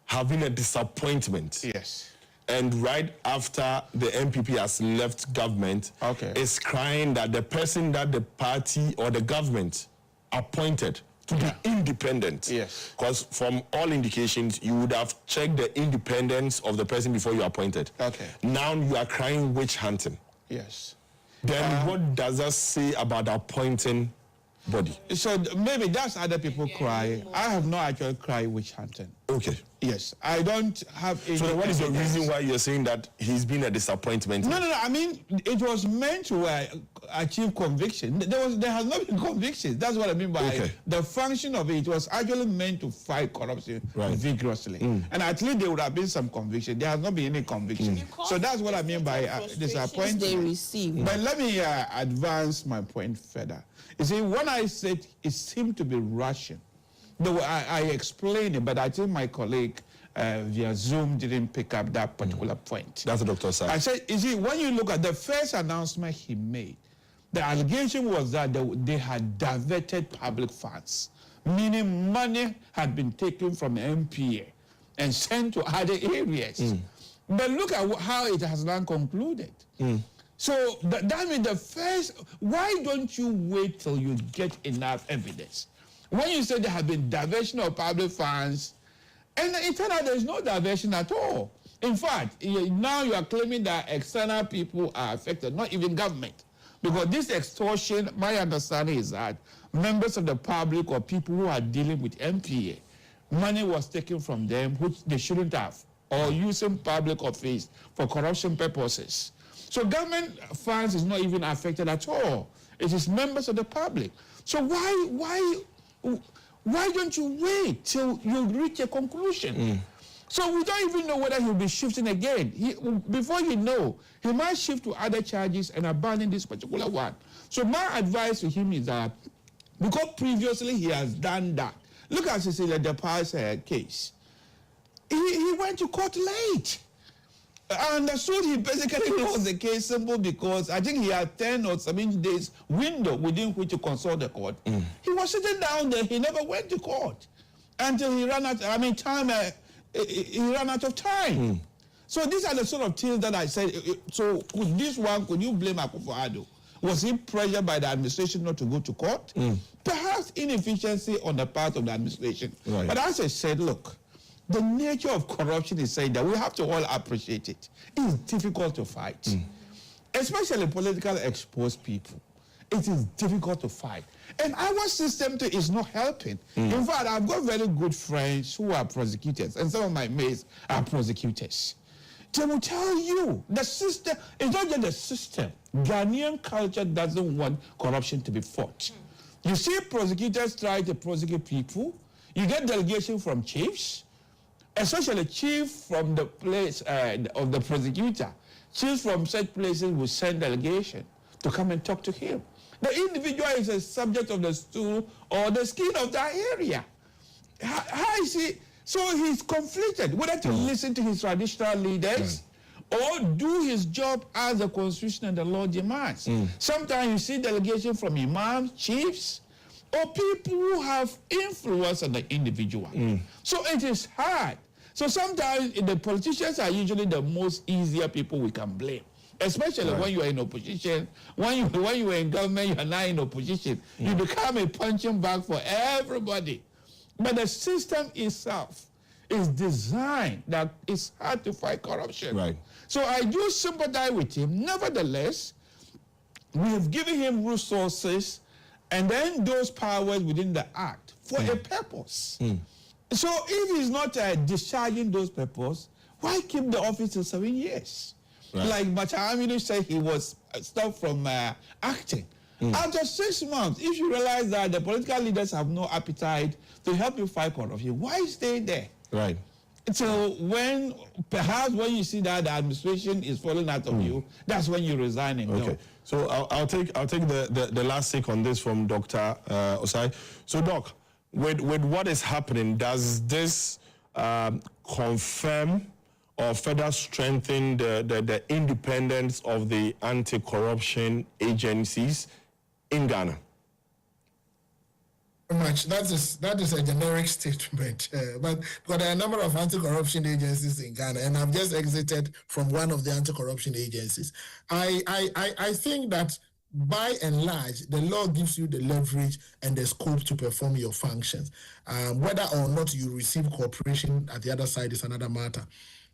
have been a disappointment. Yes. and right after the NPP has left government, is crying that the person that the party or the government appointed to be independent. Yes. Because from all indications, you would have checked the independence of the person before you appointed. Okay. Now you are crying witch hunting. Yes. Then what does that say about the appointing body? So maybe that's other people cry. I have not actually cried witch hunting. Okay. Yes, I don't have any. So what is the reason why you're saying that he's been a disappointment? No. I mean, it was meant to achieve conviction. There has not been conviction. That's what I mean by the function of it. It was actually meant to fight corruption vigorously. And at least there would have been some conviction. There has not been any conviction. So that's what I mean by disappointment. They receive. But let me advance my point further. You see, when I said it seemed to be rushing, I explained it, but I think my colleague via Zoom didn't pick up that particular point. That's what Dr. said. I said, you see, when you look at the first announcement he made, the allegation was that they had diverted public funds, meaning money had been taken from MPA and sent to other areas. But look at how it has now concluded. So that means the first, why don't you wait till you get enough evidence? When you say there have been diversion of public funds, and it turns out there's no diversion at all. In fact, now you are claiming that external people are affected, not even government. Because this extortion, my understanding is that members of the public or people who are dealing with MPA, money was taken from them which they shouldn't have, or using public office for corruption purposes. So government funds is not even affected at all. It is members of the public. So why don't you wait till you reach a conclusion? So we don't even know whether he'll be shifting again. Before you know, he might shift to other charges and abandon this particular one. So my advice to him is that, because previously he has done that. Look at Cecilia DePa's case. He went to court late. I understood he basically lost the case simple because I think he had 10 or 17 days window within which to consult the court. He was sitting down there. He never went to court until he ran out. He ran out of time. So these are the sort of things that I said. So could you blame Akufo-Addo? Was he pressured by the administration not to go to court? Perhaps inefficiency on the part of the administration. But as I said, look, the nature of corruption is saying that we have to all appreciate it. It's difficult to fight, especially politically exposed people. It is difficult to fight. And our system too is not helping. In fact, I've got very good friends who are prosecutors, and some of my mates are prosecutors. They will tell you the system, it's not just the system. Ghanaian culture doesn't want corruption to be fought. You see prosecutors try to prosecute people. You get delegation from chiefs, especially chief from the place of the prosecutor. Chiefs from such places will send delegation to come and talk to him. The individual is a subject of the stool or the skin of that area. How is he? So he's conflicted whether to listen to his traditional leaders or do his job as the Constitution and the law demands. Sometimes you see delegation from imams, chiefs, or people who have influence on the individual. So it is hard. So sometimes the politicians are usually the most easier people we can blame, especially when you are in opposition. When you are in government, you are not in opposition. You become a punching bag for everybody. But the system itself is designed that it's hard to fight corruption. So I do sympathize with him. Nevertheless, we have given him resources and then those powers within the act for a purpose. So if he's not discharging those purposes, why keep the office for 7 years? Like Machaaminu said, he was stopped from acting. After 6 months, if you realize that the political leaders have no appetite to help you fight corruption, why stay there? So perhaps when you see that the administration is falling out of you, that's when you resign and go. So I'll take the last take on this from Dr. Osai. So Doc, with what is happening, does this confirm or further strengthen the independence of the anti-corruption agencies in Ghana? much. That is a generic statement, but there are a number of anti-corruption agencies in Ghana, and I've just exited from one of the anti-corruption agencies. I think that by and large, the law gives you the leverage and the scope to perform your functions. Whether or not you receive cooperation at the other side is another matter.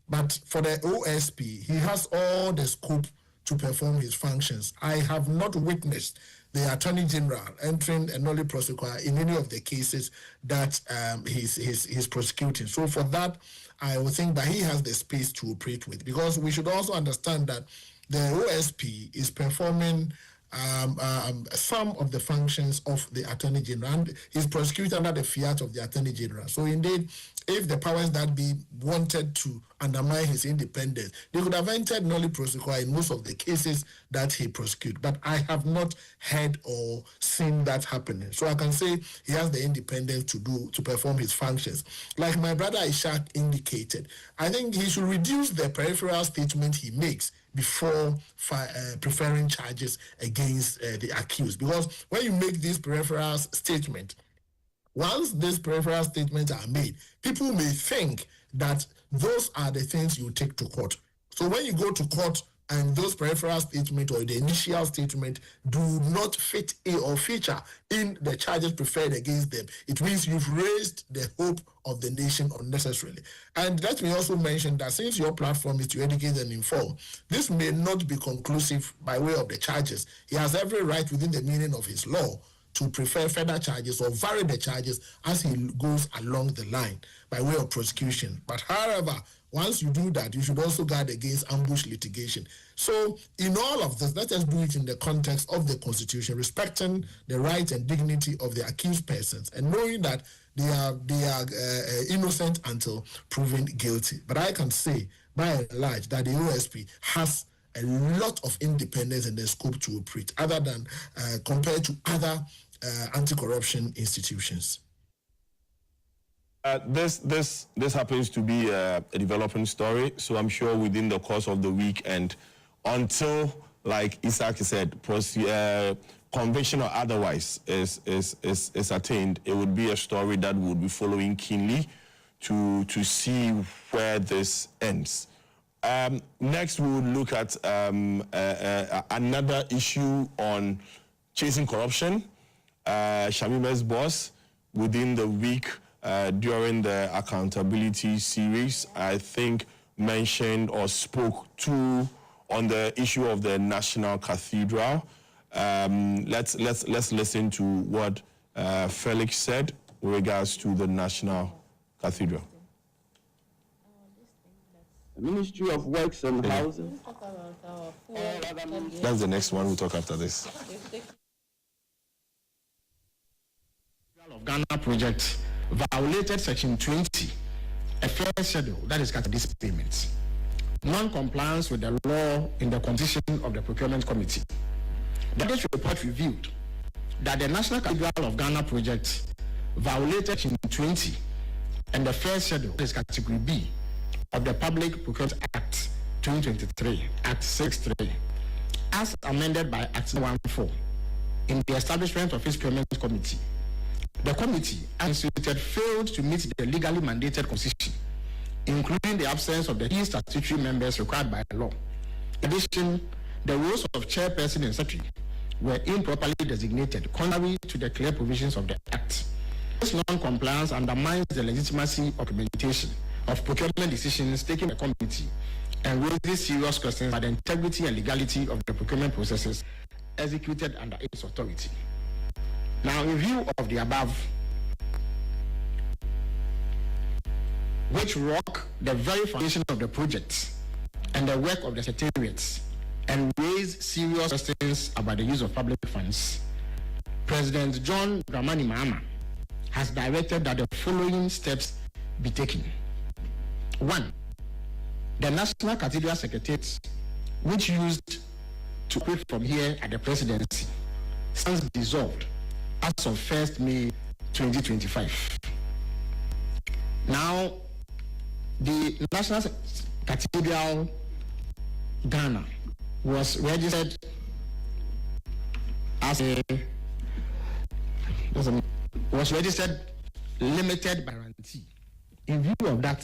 But for the OSP, he has all the scope to perform his functions. I have not witnessed the Attorney General entering a nolli prosequi in any of the cases that he's prosecuting. So for that, I would think that he has the space to operate with, because we should also understand that the OSP is performing some of the functions of the Attorney General, and he's prosecuted under the fiat of the Attorney General. So indeed, if the powers that be wanted to undermine his independence, they could have entered nolli prosequi in most of the cases that he prosecutes. But I have not heard or seen that happening. So I can say he has the independence to perform his functions. Like my brother Ishak indicated, I think he should reduce the peripheral statement he makes before preferring charges against the accused. Because when you make these peripheral statements, once these peripheral statements are made, people may think that those are the things you take to court. So when you go to court and those peripheral statements or the initial statement do not fit or feature in the charges preferred against them, it means you've raised the hope of the nation unnecessarily. And let me also mention that since your platform is to educate and inform, this may not be conclusive by way of the charges. He has every right within the meaning of his law to prefer further charges or vary the charges as he goes along the line by way of prosecution. But however, once you do that, you should also guard against ambush litigation. So in all of this, let us do it in the context of the Constitution, respecting the rights and dignity of the accused persons and knowing that they are innocent until proven guilty. But I can say, by and large, that the OSP has a lot of independence and the scope to operate, other than compared to other anti-corruption institutions. This happens to be a developing story, so I'm sure within the course of the week and until, like Isaac said, conviction or otherwise is attained, it would be a story that we would be following keenly to see where this ends. Next, we will look at another issue on chasing corruption. Shamima's boss, within the week, during the accountability series, I think mentioned or spoke to on the issue of the National Cathedral. Let's listen to what Felix said with regards to the National Cathedral. The Ministry of Works and Housing. That's the next one we'll talk after this. Of Ghana project violated Section 20, a fair schedule, that is these payments. Non-compliance with the law in the composition of the Procurement Committee. The audit report revealed that the National Cathedral of Ghana project violated Section 20 and the fair schedule, that is Category B, of the Public Procurement Act 2023, Act 63, as amended by Act 14, in the establishment of its Procurement Committee. The committee, as instituted, failed to meet the legally mandated constitution, including the absence of the key statutory members required by law. In addition, the roles of chairperson and secretary were improperly designated, contrary to the clear provisions of the Act. This non-compliance undermines the legitimacy of implementation of procurement decisions taken by the committee and raises serious questions about the integrity and legality of the procurement processes executed under its authority. Now, in view of the above, which rock the very foundation of the project and the work of the secretariats and raise serious questions about the use of public funds, President John Dramani Mahama has directed that the following steps be taken. 1. The National Cathedral Secretariat, which used to operate from here at the presidency, stands dissolved as of 1st May 2025. Now, the National Cathedral Ghana was registered as a was registered limited by guarantee. In view of that,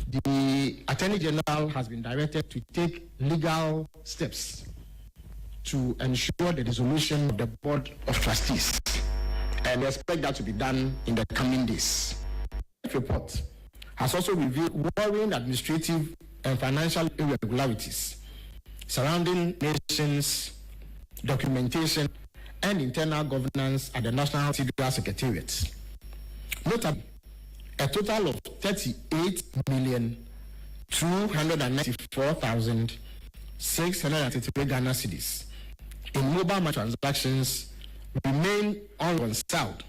the Attorney General has been directed to take legal steps to ensure the dissolution of the Board of Trustees, and we expect that to be done in the coming days. The report has also revealed worrying administrative and financial irregularities surrounding nations, documentation, and internal governance at the National Cathedral Secretariat. Notably, a total of 38,294,633 Ghana cedis in mobile money transactions remain unreconciled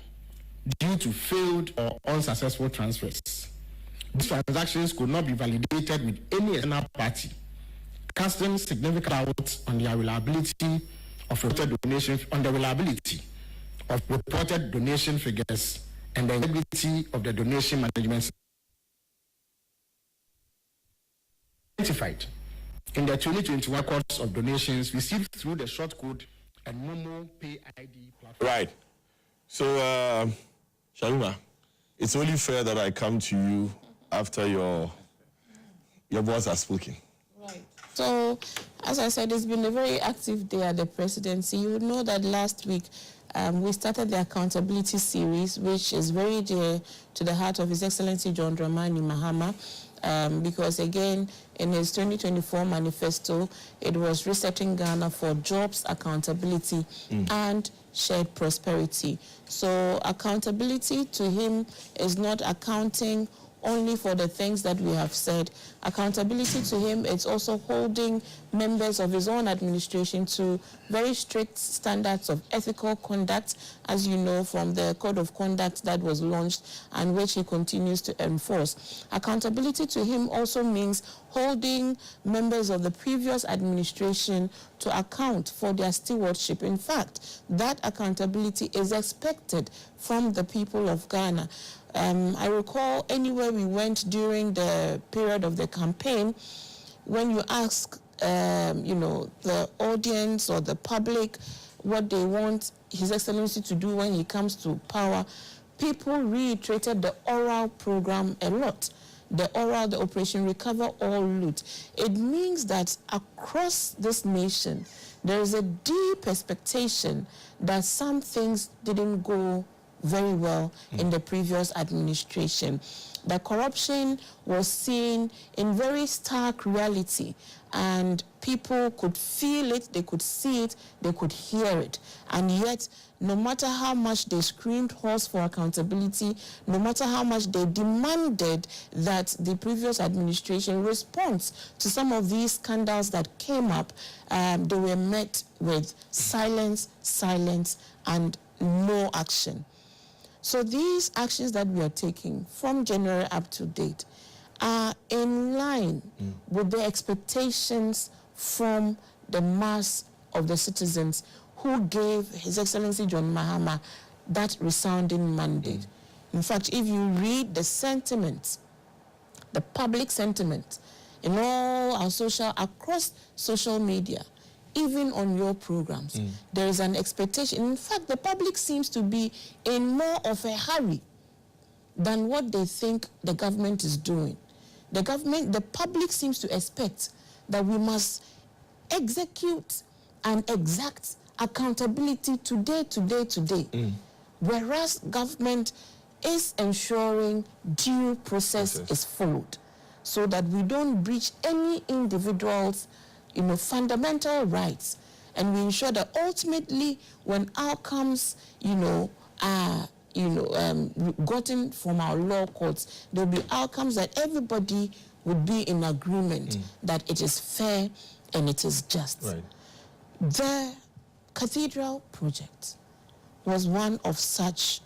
due to failed or unsuccessful transfers. These transactions could not be validated with any external party, casting significant doubt on the reliability of reported donation figures and the integrity of the donation management system. Identified in the 2021 records of donations received through the short code and Momo Pay ID platform. Right. So, Shamima, it's only fair that I come to you after your boss has spoken. Right. So, as I said, it's been a very active day at the presidency. You would know that last week we started the accountability series, which is very dear to the heart of His Excellency John Dramani Mahama, because again, in his 2024 manifesto, it was resetting Ghana for jobs, accountability, and shared prosperity. So accountability to him is not accounting only for the things that we have said. Accountability to him is also holding members of his own administration to very strict standards of ethical conduct, as you know, from the code of conduct that was launched and which he continues to enforce. Accountability to him also means holding members of the previous administration to account for their stewardship. In fact, that accountability is expected from the people of Ghana. I recall anywhere we went during the period of the campaign, when you ask, the audience or the public what they want His Excellency to do when he comes to power, people reiterated the oral program a lot. The Operation Recover All Loot. It means that across this nation, there is a deep expectation that some things didn't go very well in the previous administration. The corruption was seen in very stark reality, and people could feel it, they could see it, they could hear it. And yet, no matter how much they screamed hoarse for accountability, no matter how much they demanded that the previous administration responds to some of these scandals that came up, they were met with silence, and no action. So these actions that we are taking from January up to date are in line with the expectations from the mass of the citizens who gave His Excellency John Mahama that resounding mandate. In fact, if you read the sentiment, the public sentiment in all our across social media, even on your programs, there is an expectation. In fact, the public seems to be in more of a hurry than what they think the government is doing. The public seems to expect that we must execute and exact accountability today. Whereas government is ensuring due process is followed so that we don't breach any individual's fundamental rights, and we ensure that ultimately when outcomes are gotten from our law courts, there will be outcomes that everybody would be in agreement that it is fair and it is just. Right. The Cathedral project was one of such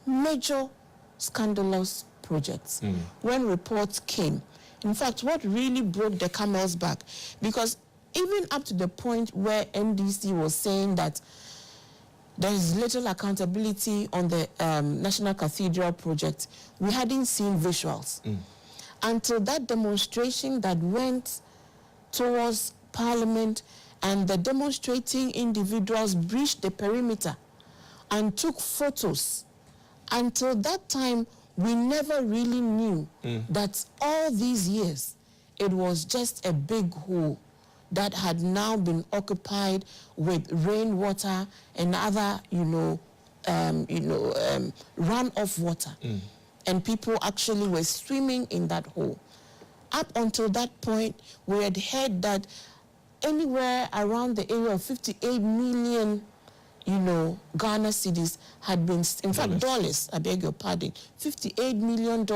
major scandalous projects. When reports came, in fact, what really broke the camel's back, because even up to the point where NDC was saying that there is little accountability on the National Cathedral project, we hadn't seen visuals. Until that demonstration that went towards Parliament and the demonstrating individuals breached the perimeter and took photos until that time, we never really knew that all these years, it was just a big hole that had now been occupied with rainwater and other, runoff water. And people actually were swimming in that hole. Up until that point, we had heard that anywhere around the area of 58 million, Ghana cedis had been, in fact, dollars, I beg your pardon, $58 million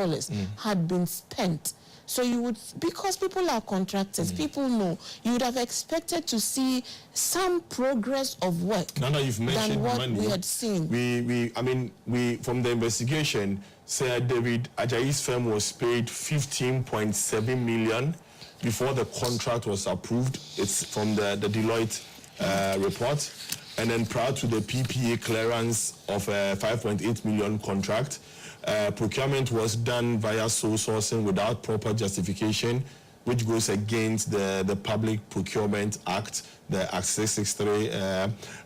had been spent. So you would, because people are contractors, people know, you would have expected to see some progress of work you've mentioned than what money. we had seen. We from the investigation, Sir David Ajayi's firm was paid 15.7 million before the contract was approved. It's from the Deloitte report. And then prior to the PPA clearance of a 5.8 million contract, procurement was done via sole sourcing without proper justification, which goes against the Public Procurement Act, the Act 663.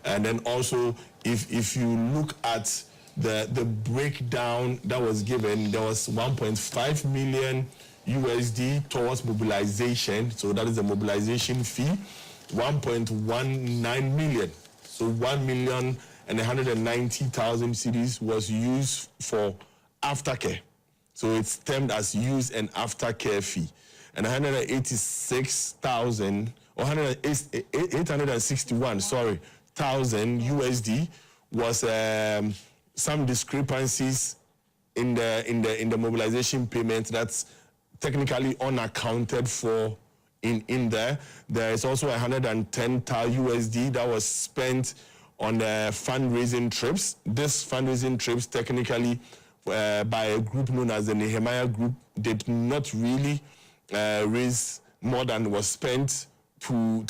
And then also, if you look at the breakdown that was given, there was 1.5 million USD towards mobilization, so that is the mobilization fee, 1.19 million. So 1,190,000 cedis was used for aftercare. So it's termed as use and aftercare fee. And 186,000 or 861, thousand USD was some discrepancies in the mobilization payment that's technically unaccounted for in there. There is also 110,000 USD that was spent on fundraising trips. This fundraising trips technically by a group known as the Nehemiah Group did not really raise more than was spent to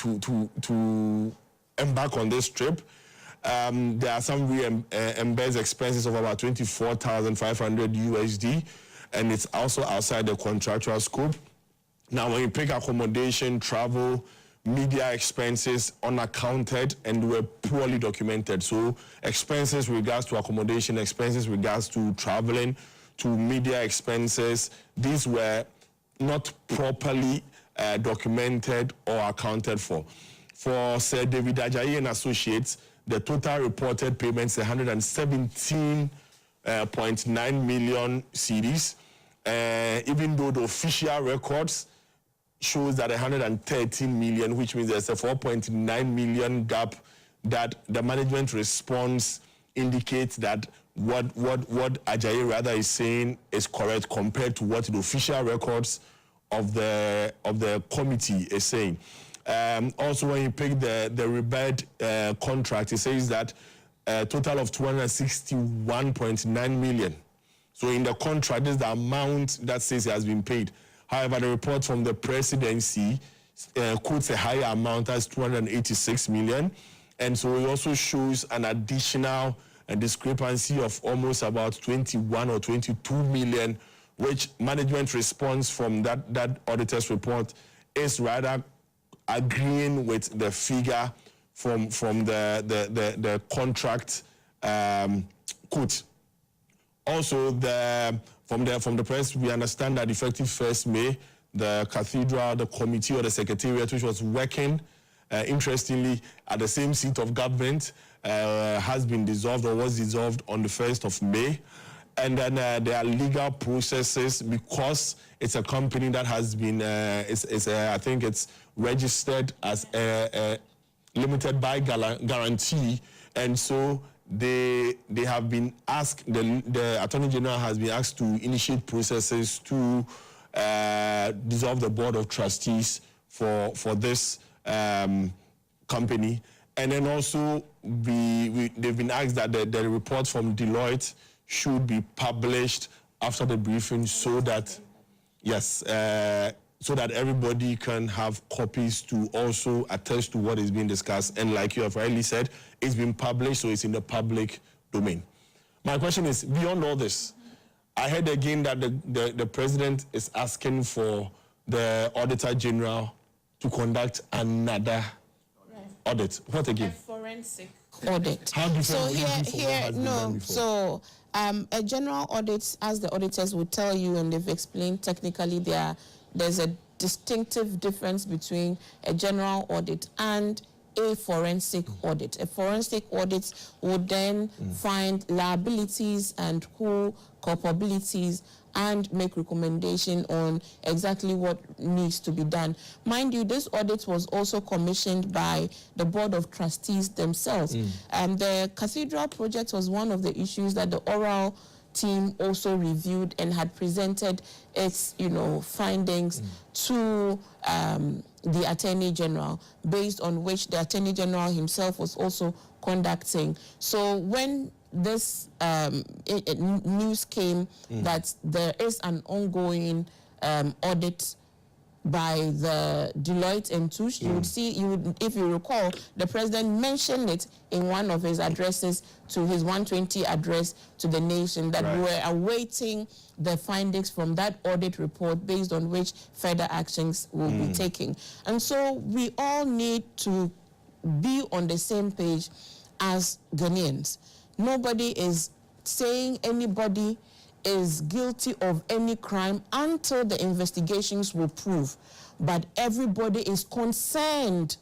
embark on this trip. There are some reimbursed expenses of about 24,500 USD, and it's also outside the contractual scope. Now, when you pick accommodation, travel, media expenses unaccounted and were poorly documented. So expenses regards to accommodation, expenses regards to traveling, to media expenses, these were not properly documented or accounted for. For Sir David Ajayi and Associates, the total reported payments 117.9 million cedis, even though the official records shows that 113 million, which means there's a 4.9 million gap that the management response indicates that what Ajayi rather is saying is correct compared to what the official records of the committee is saying. Also, when you pick the rebate contract, it says that a total of 261.9 million. So in the contract, this is the amount that says it has been paid. However, the report from the presidency quotes a higher amount as 286 million. And so it also shows an additional discrepancy of almost about 21 or 22 million, which management response from that auditor's report is rather agreeing with the figure from the contract quote. Also, from the press, we understand that effective 1st May, the Cathedral, the committee or the secretariat, which was working, interestingly, at the same seat of government, has been dissolved or was dissolved on the 1st of May. And then there are legal processes because it's a company that has been, I think it's registered as limited by guarantee. And so they have been asked, the Attorney General has been asked to initiate processes to dissolve the Board of Trustees for this company. And then also they've been asked that the report from Deloitte should be published after the briefing so that, yes, so that everybody can have copies to also attest to what is being discussed. And like you have rightly said, it's been published, so it's in the public domain. My question is, beyond all this, I heard again that the president is asking for the Auditor General to conduct another audit. What again? A forensic audit. How different So will it be from what has been done before? So a general audit, as the auditors will tell you, and they've explained technically, there's a distinctive difference between a general audit and a forensic audit. A forensic audit would then find liabilities and culpabilities and make recommendation on exactly what needs to be done. Mind you, this audit was also commissioned by the Board of Trustees themselves. And the Cathedral project was one of the issues that the oral team also reviewed and had presented its, findings to the Attorney General, based on which the Attorney General himself was also conducting. So when this news came that there is an ongoing audit by the Deloitte and Touche, you would see, if you recall, the president mentioned it in one of his addresses to his 120 address to the nation, that we were awaiting the findings from that audit report, based on which further actions will be taken. And so we all need to be on the same page as Ghanaians. Nobody is saying anybody is guilty of any crime until the investigations will prove. But everybody is concerned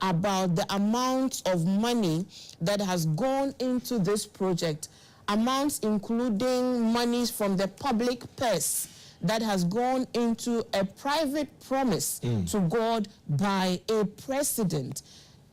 about the amount of money that has gone into this project, amounts including monies from the public purse that has gone into a private promise to God by a president.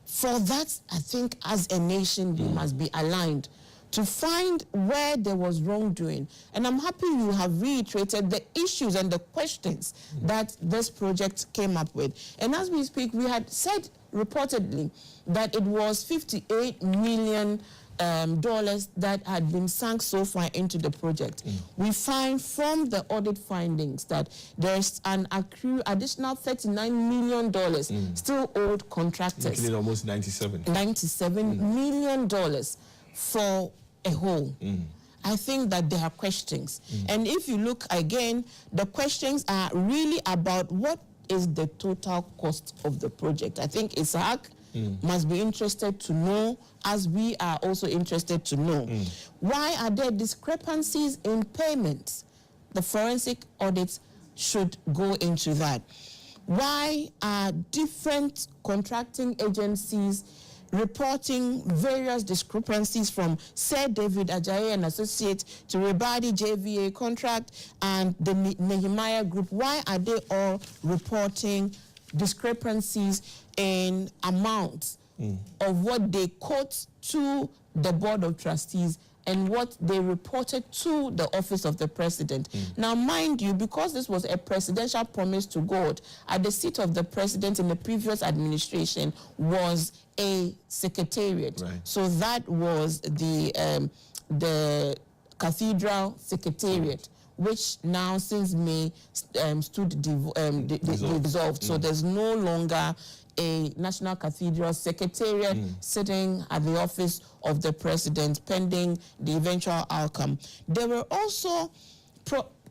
For that, I think as a nation, we must be aligned to find where there was wrongdoing. And I'm happy you have reiterated the issues and the questions that this project came up with. And as we speak, we had said reportedly that it was $58 million that had been sunk so far into the project. We find from the audit findings that there's an additional $39 million still owed contractors. Making it almost $97 million for a whole. I think that there are questions. And if you look again, the questions are really about what is the total cost of the project. I think Isaac must be interested to know, as we are also interested to know. Why are there discrepancies in payments? The forensic audits should go into that. Why are different contracting agencies reporting various discrepancies, from Sir David Ajayi and Associates to Rebadi JVA contract and the Nehemiah Group? Why are they all reporting discrepancies in amounts of what they quote to the Board of Trustees and what they reported to the Office of the President? Now, mind you, because this was a presidential promise to God, at the seat of the President in the previous administration was a secretariat. So that was the Cathedral Secretariat, which now since May stood dissolved. So there's no longer a National Cathedral Secretariat sitting at the Office of the President pending the eventual outcome. There were also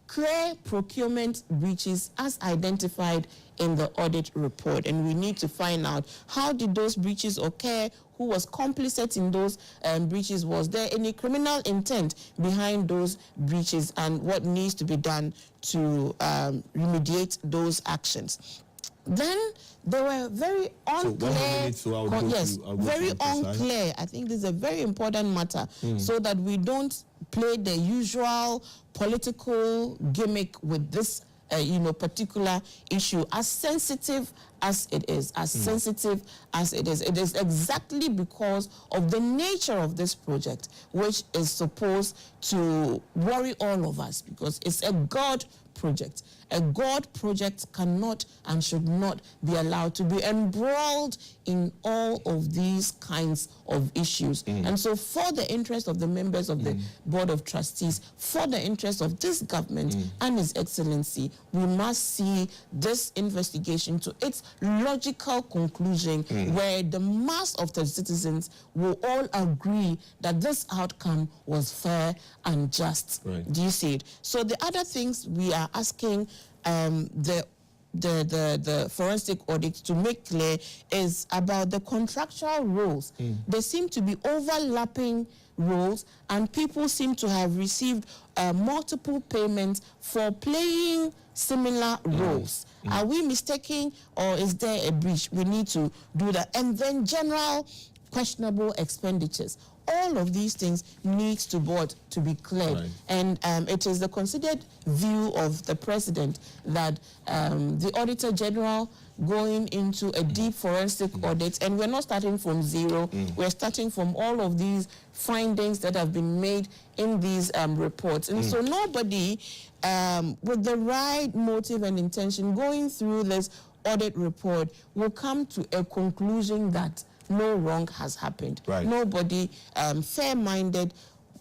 clear procurement breaches as identified in the audit report, and we need to find out how did those breaches occur, who was complicit in those breaches, was there any criminal intent behind those breaches, and what needs to be done to remediate those actions. Then there were very unclear, very unclear. I think this is a very important matter, so that we don't play the usual political gimmick with this particular issue, as sensitive as it is, It is exactly because of the nature of this project, which is supposed to worry all of us, because it's a God project. A God project cannot and should not be allowed to be embroiled in all of these kinds of issues. And so for the interest of the members of the Board of Trustees, for the interest of this government and His Excellency, we must see this investigation to its logical conclusion, where the mass of the citizens will all agree that this outcome was fair and just. Do you see it? So the other things we are asking the the forensic audit to make clear is about the contractual roles. There seem to be overlapping roles, and people seem to have received multiple payments for playing similar roles. Are we mistaken, or is there a breach? We need to do that. And then general questionable expenditures. All of these things needs to be cleared. Right. And it is the considered view of the president that the Auditor General going into a deep forensic audit, and we're not starting from zero, we're starting from all of these findings that have been made in these reports. And so nobody with the right motive and intention going through this audit report will come to a conclusion that no wrong has happened. Right. Nobody fair-minded,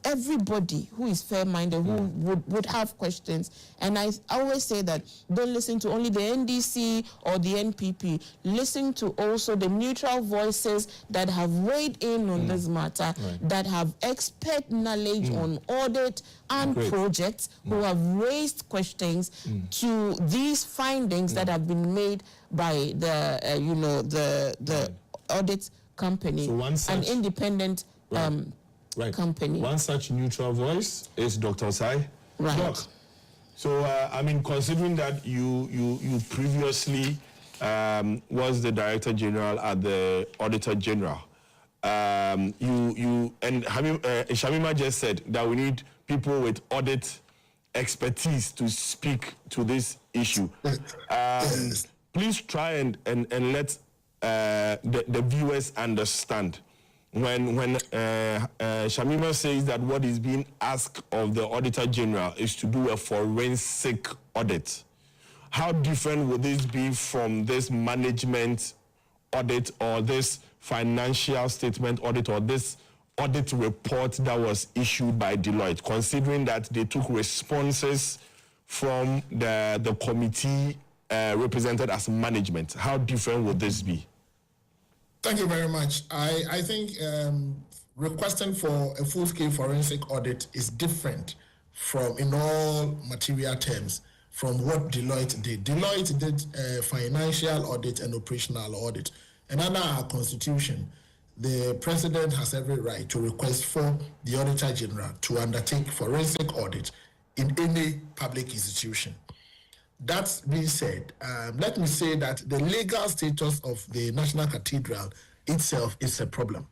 everybody who is fair-minded, who would have questions. And I always say that don't listen to only the NDC or the NPP. Listen to also the neutral voices that have weighed in on this matter, that have expert knowledge on audit and projects, who have raised questions to these findings that have been made by the, the audit company, so an independent company. One such neutral voice is Dr. Osai. Right. Doc, so, I mean, considering that you previously was the Director General at the Auditor General, Shamima just said that we need people with audit expertise to speak to this issue. Please try and let the viewers understand when Shamima says that what is being asked of the Auditor General is to do a forensic audit. How different would this be from this management audit or this financial statement audit or this audit report that was issued by Deloitte, considering that they took responses from the committee represented as management? How different would this be? Thank you very much. I think requesting for a full-scale forensic audit is different from, in all material terms, from what Deloitte did. Deloitte did a financial audit and operational audit. And under our constitution, the president has every right to request for the Auditor General to undertake forensic audit in any public institution. That being said, let me say that the legal status of the National Cathedral itself is a problem.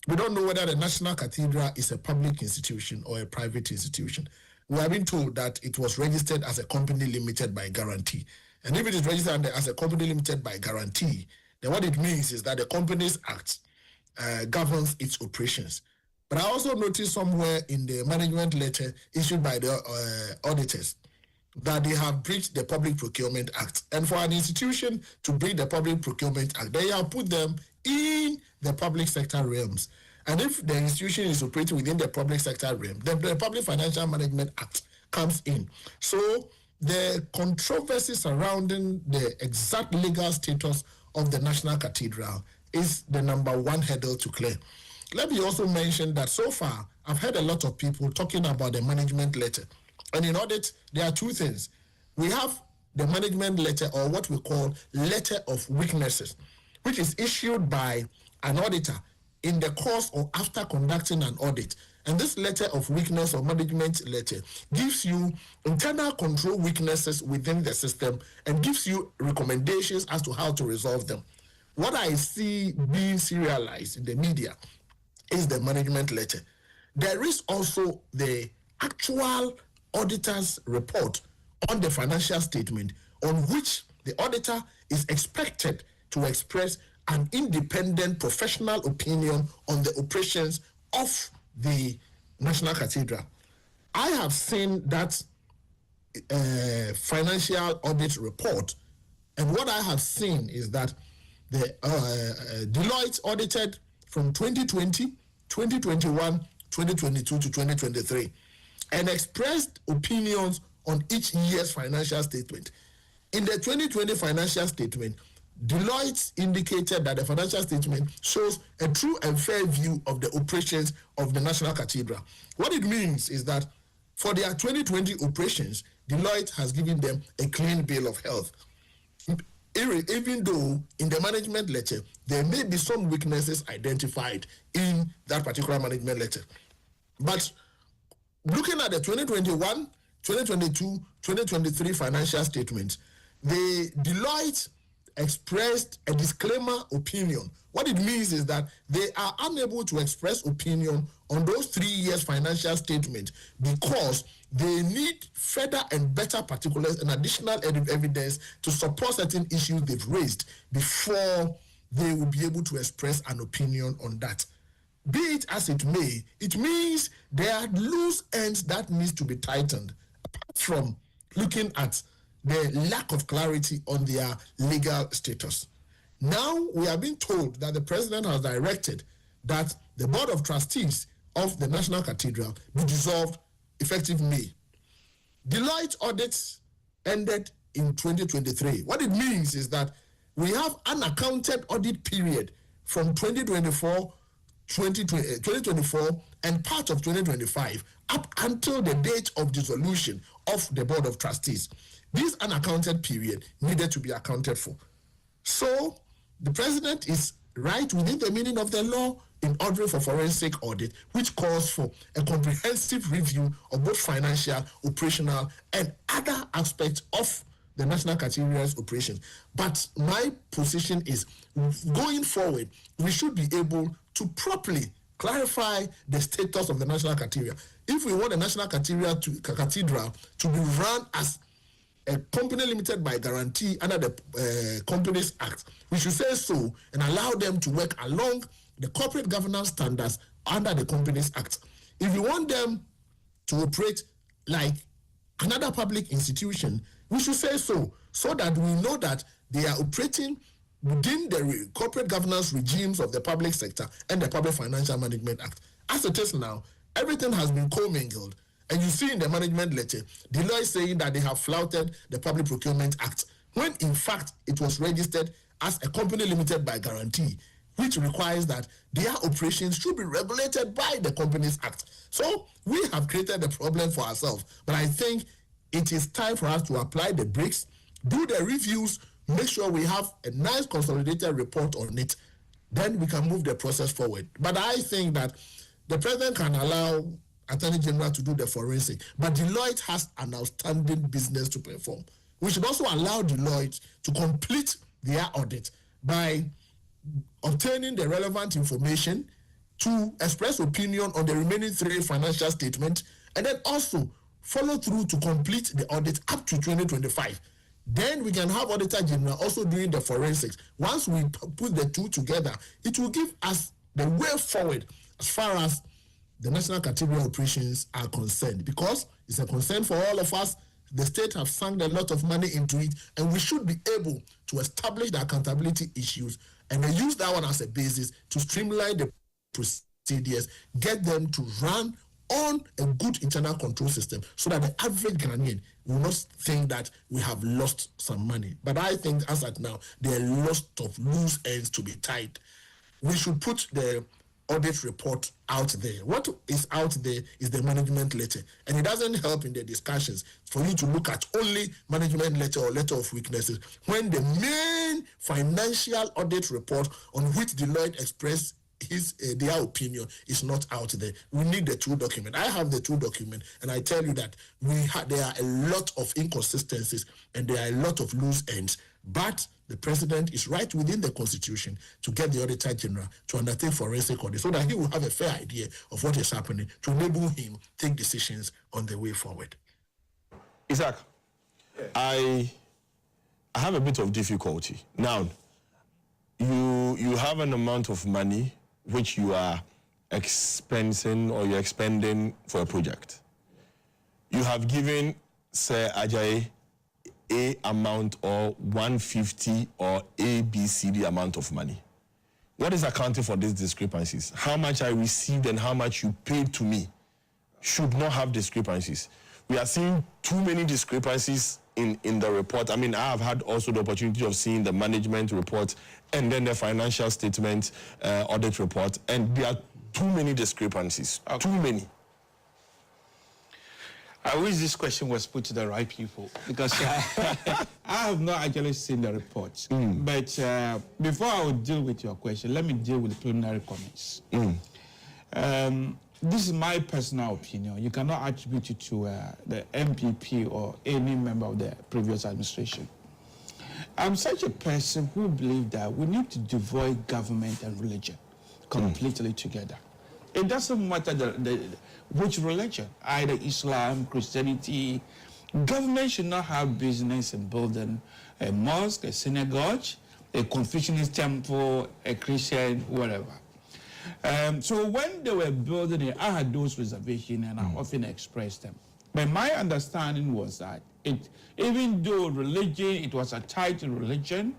We don't know whether the National Cathedral is a public institution or a private institution. We have been told that it was registered as a company limited by guarantee. And if it is registered as a company limited by guarantee, then what it means is that the Companies Act governs its operations. But I also noticed somewhere in the management letter issued by the auditors that they have breached the Public Procurement Act. And for an institution to breach the Public Procurement Act, they have put them in the public sector realms. And if the institution is operating within the public sector realm, then the Public Financial Management Act comes in. So the controversy surrounding the exact legal status of the National Cathedral is the number one hurdle to clear. Let me also mention that so far, I've heard a lot of people talking about the management letter. And in audit, there are two things. We have the management letter, or what we call letter of weaknesses, which is issued by an auditor in the course or after conducting an audit. And this letter of weakness or management letter gives you internal control weaknesses within the system and gives you recommendations as to how to resolve them. What I see being serialized in the media is the management letter. There is also the actual auditor's report on the financial statement, on which the auditor is expected to express an independent professional opinion on the operations of the National Cathedral. I have seen that financial audit report, and what I have seen is that the Deloitte audited from 2020, 2021, 2022 to 2023, and expressed opinions on each year's financial statement. In the 2020 financial statement, Deloitte indicated that the financial statement shows a true and fair view of the operations of the National Cathedral. What it means is that for their 2020 operations, Deloitte has given them a clean bill of health. even though in the management letter, there may be some weaknesses identified in that particular management letter. But looking at the 2021, 2022, 2023 financial statements, the Deloitte expressed a disclaimer opinion. What it means is that they are unable to express opinion on those 3 years financial statement because they need further and better particulars and additional evidence to support certain issues they've raised before they will be able to express an opinion on that. Be it as it may, it means there are loose ends that needs to be tightened, apart from looking at the lack of clarity on their legal status. Now we are being told that the president has directed that the board of trustees of the National Cathedral be dissolved effective May. Deloitte audits ended in 2023. What it means is that we have unaccounted audit period from 2024 and part of 2025 up until the date of dissolution of the board of trustees. This unaccounted period needed to be accounted for. So the president is right within the meaning of the law in ordering for forensic audit, which calls for a comprehensive review of both financial, operational, and other aspects of the National Cathedral's operations. But my position is, going forward, we should be able to properly clarify the status of the National Cathedral. If we want the National Cathedral to be run as a company limited by guarantee under the Companies Act, we should say so and allow them to work along the corporate governance standards under the Companies Act. If you want them to operate like another public institution, we should say so that we know that they are operating within the corporate governance regimes of the public sector and the Public Financial Management Act. As it is now, everything has been commingled. And you see in the management letter, Deloitte saying that they have flouted the Public Procurement Act, when in fact it was registered as a company limited by guarantee, which requires that their operations should be regulated by the Companies Act. So we have created a problem for ourselves. But I think it is time for us to apply the brakes, do the reviews, make sure we have a nice consolidated report on it. Then we can move the process forward. But I think that the president can allow Attorney General to do the forensic, but Deloitte has an outstanding business to perform. We should also allow Deloitte to complete their audit by obtaining the relevant information to express opinion on the remaining 3 financial statements, and then also follow through to complete the audit up to 2025. Then we can have Auditor General also doing the forensics. Once we put the two together, it will give us the way forward as far as the National Cathedral operations are concerned, because it's a concern for all of us. The state have sunk a lot of money into it, and we should be able to establish the accountability issues and then use that one as a basis to streamline the procedures, get them to run on a good internal control system so that the average Ghanaian will not think that we have lost some money. But I think as at now, there are lots of loose ends to be tied. We should put the audit report out there. What is out there is the management letter, and it doesn't help in the discussions for you to look at only management letter or letter of weaknesses when the main financial audit report on which Deloitte expressed their opinion is not out there. We need the 2 documents. I have the 2 documents, and I tell you that there are a lot of inconsistencies and there are a lot of loose ends. But the president is right within the Constitution to get the Auditor General to undertake forensic audit so that he will have a fair idea of what is happening to enable him take decisions on the way forward. Isaac, I have a bit of difficulty. Now, you have an amount of money which you are expensing or you're expending for a project. You have given Sir Ajayi a amount or 150 or ABCD amount of money. What is accounting for these discrepancies? How much I received and how much you paid to me should not have discrepancies. We are seeing too many discrepancies in the report. I mean, I have had also the opportunity of seeing the management report and then the financial statement audit report, and there are too many discrepancies, too many. I wish this question was put to the right people because I have not actually seen the reports. But before I would deal with your question, let me deal with the preliminary comments. This is my personal opinion. You cannot attribute it to the NPP or any member of the previous administration. I'm such a person who believes that we need to divide government and religion completely together. It doesn't matter which religion, either Islam, Christianity. Government should not have business in building a mosque, a synagogue, a Confucianist temple, a Christian, whatever. So when they were building it, I had those reservations and I often expressed them. But my understanding was that even though religion, it was a tied to religion,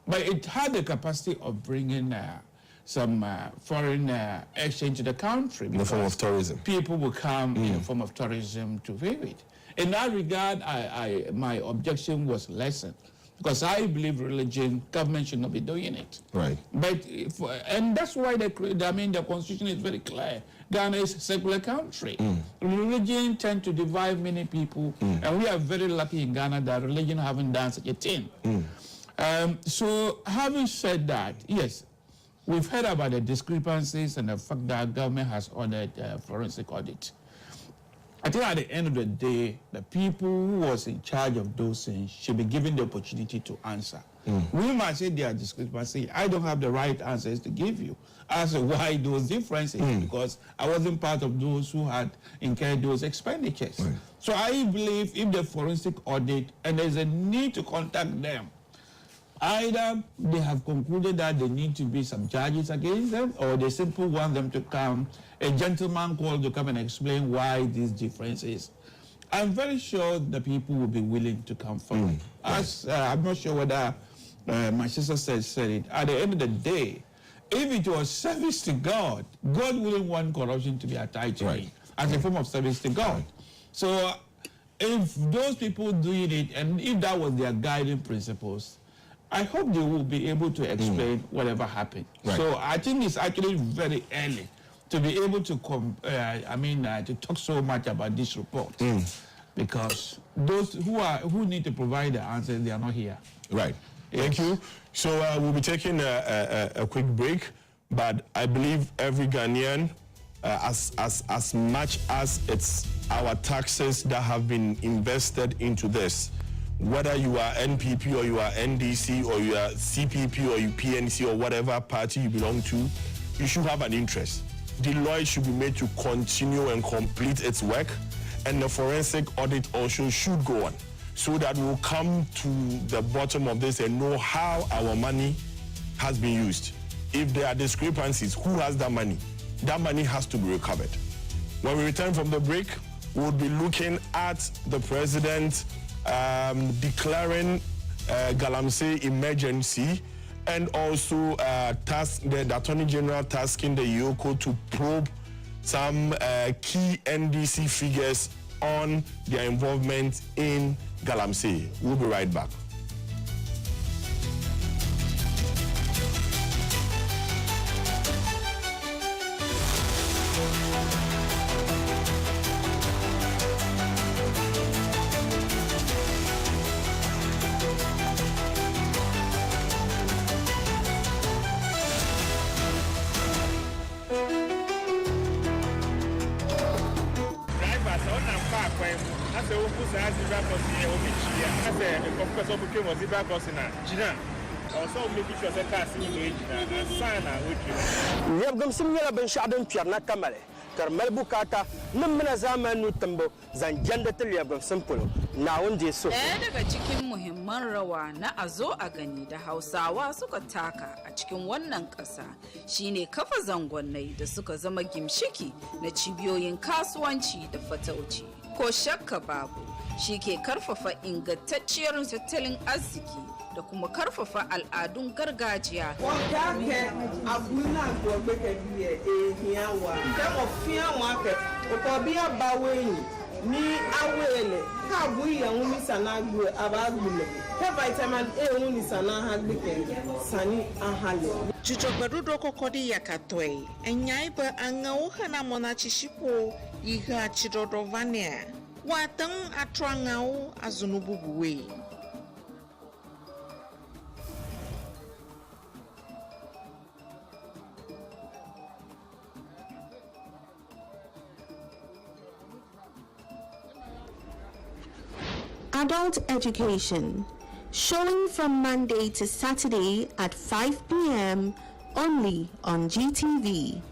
but it had the capacity of bringing some foreign exchange to the country. In the form of tourism. People will come in the form of tourism to view it. In that regard, my objection was lessened because I believe religion, government should not be doing it. Right. But and that's why the Constitution is very clear. Ghana is a secular country. Religion tends to divide many people, and we are very lucky in Ghana that religion haven't done such a thing. So having said that, yes, we've heard about the discrepancies and the fact that government has ordered forensic audit. I think at the end of the day, the people who was in charge of those things should be given the opportunity to answer. We might say there are discrepancies. I don't have the right answers to give you as to why those differences, because I wasn't part of those who had incurred those expenditures. So I believe if the forensic audit, and there's a need to contact them, either they have concluded that there need to be some charges against them, or they simply want them to come, a gentleman called to come and explain why these differences. I'm very sure the people will be willing to come forward. As I'm not sure whether my sister said it. At the end of the day, if it was service to God, God wouldn't want corruption to be attached to it as a form of service to God. So if those people doing it, and if that was their guiding principles, I hope they will be able to explain whatever happened. So I think it's actually very early to be able to to talk so much about this report, because those who need to provide the answers, they are not here. Right. Thank you. So we'll be taking a quick break, but I believe every Ghanaian, as much as it's our taxes that have been invested into this, whether you are NPP or you are NDC or you are CPP or you PNC or whatever party you belong to, you should have an interest. Deloitte should be made to continue and complete its work, and the forensic audit also should go on, so that we'll come to the bottom of this and know how our money has been used. If there are discrepancies, who has that money? That money has to be recovered. When we return from the break, we'll be looking at the president declaring Galamsey emergency, and also the Attorney General tasking the EOCO to probe some key NDC figures on their involvement in Galamsey. We'll be right back. Yabgamsim yala ben shadun pierna kamale karmel bukata namna zamanu tambo zanjanda til yabgamsim pulo na wonde so daga cikin muhimman rawa na azo a gani da Hausawa suka taka a cikin wannan ƙasa shine kafa zangonnai da suka zama gimshiki na cibiyoyin kasuwanci da fatauci. Ko shakka babu shi ke karfafa ingantacciyar tattalin arziki da kuma karfafa al'adun gargajiya. Ni awele ka bu yan ni sana gbe abagbule ke vitamin A ni sana ha gbeke sani ahale Chichogbarudo kokodi yakatoi enyai ba anga uhana mona chishipo iga chirodo vania Watang atrangau azunububuwe. Adult education, showing from Monday to Saturday at 5 p.m. only on GTV.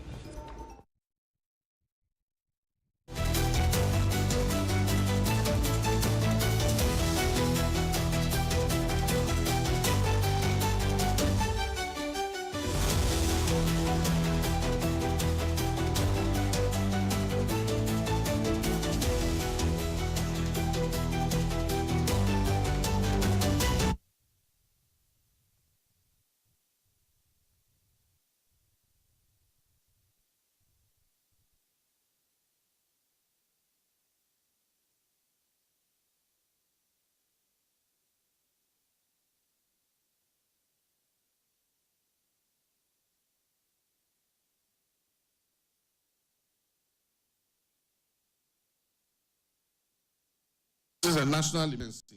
This is a national emergency.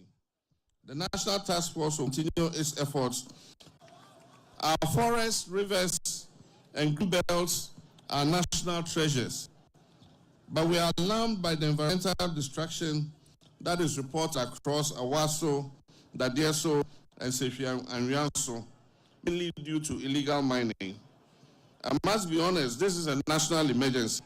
The National Task Force will continue its efforts. Our forests, rivers, and green belts are national treasures. But we are alarmed by the environmental destruction that is reported across Awaso, Dadieso, and Sefia and Rianso, mainly due to illegal mining. I must be honest, this is a national emergency.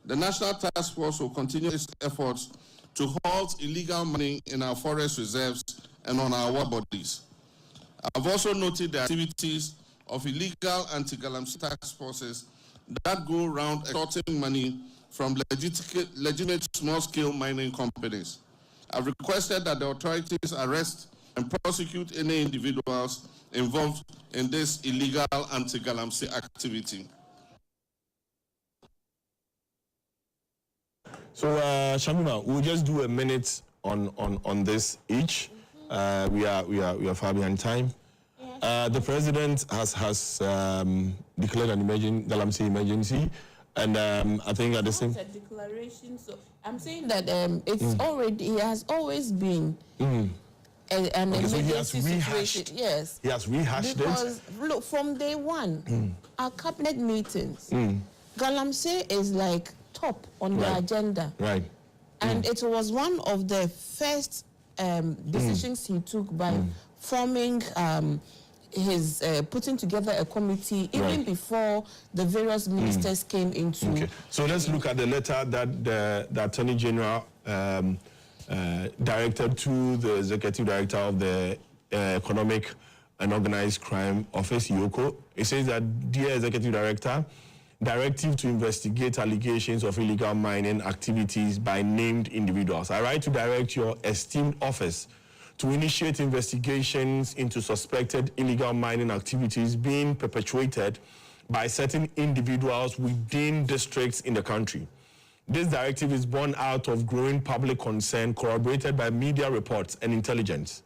The National Task Force will continue its efforts to halt illegal mining in our forest reserves and on our water bodies. I've also noted the activities of illegal anti-Galamsey task forces that go around extorting money from legitimate small-scale mining companies. I've requested that the authorities arrest and prosecute any individuals involved in this illegal anti-Galamsey activity. So, Shamima, we'll just do a minute on this each. We are far behind time. The president has declared an Galamsey emergency, and I think at the same. It's a declaration, so I'm saying that it's already. He has always been. An emergency situation. Yes. He has rehashed because, look, from day one, our cabinet meetings, Galamsey is like top on the agenda. Right. And it was one of the first decisions he took by forming his putting together a committee even before the various ministers came into. Okay. So let's look at the letter that the Attorney General directed to the Executive Director of the Economic and Organized Crime Office, EOCO. It says that, dear Executive Director, directive to investigate allegations of illegal mining activities by named individuals. I write to direct your esteemed office to initiate investigations into suspected illegal mining activities being perpetuated by certain individuals within districts in the country. This directive is born out of growing public concern corroborated by media reports and intelligence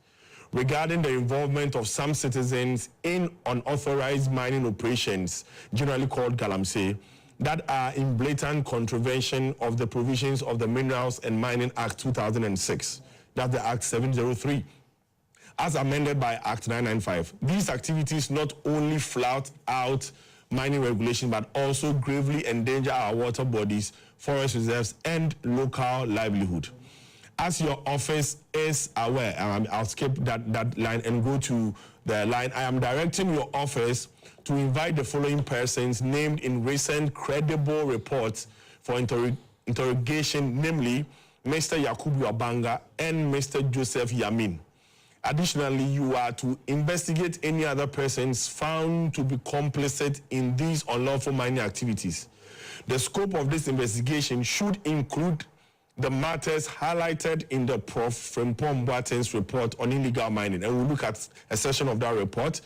regarding the involvement of some citizens in unauthorized mining operations, generally called Galamsey, that are in blatant contravention of the provisions of the Minerals and Mining Act 2006, that's the Act 703, as amended by Act 995. These activities not only flout out mining regulations, but also gravely endanger our water bodies, forest reserves, and local livelihood. As your office is aware, I'll skip that line and go to the line. I am directing your office to invite the following persons named in recent credible reports for interrogation, namely Mr. Yakubu Abanga and Mr. Joseph Yamin. Additionally, you are to investigate any other persons found to be complicit in these unlawful mining activities. The scope of this investigation should include the matters highlighted in the Prof. Frimpong Boateng's report on illegal mining, and we'll look at a section of that report.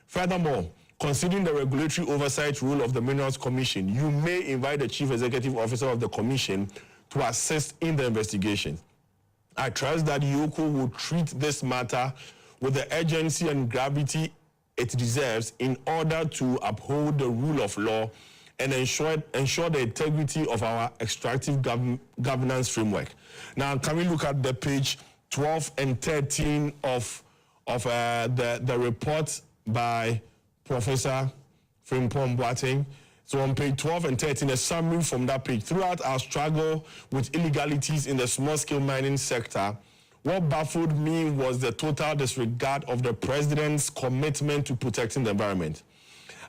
Furthermore, considering the regulatory oversight role of the Minerals Commission, you may invite the Chief Executive Officer of the Commission to assist in the investigation. I trust that EOCO will treat this matter with the urgency and gravity it deserves in order to uphold the rule of law and ensure the integrity of our extractive governance framework. Now, can we look at the page 12 and 13 of the report by Professor Frimpong Boateng? So on page 12 and 13, a summary from that page. Throughout our struggle with illegalities in the small-scale mining sector, what baffled me was the total disregard of the president's commitment to protecting the environment.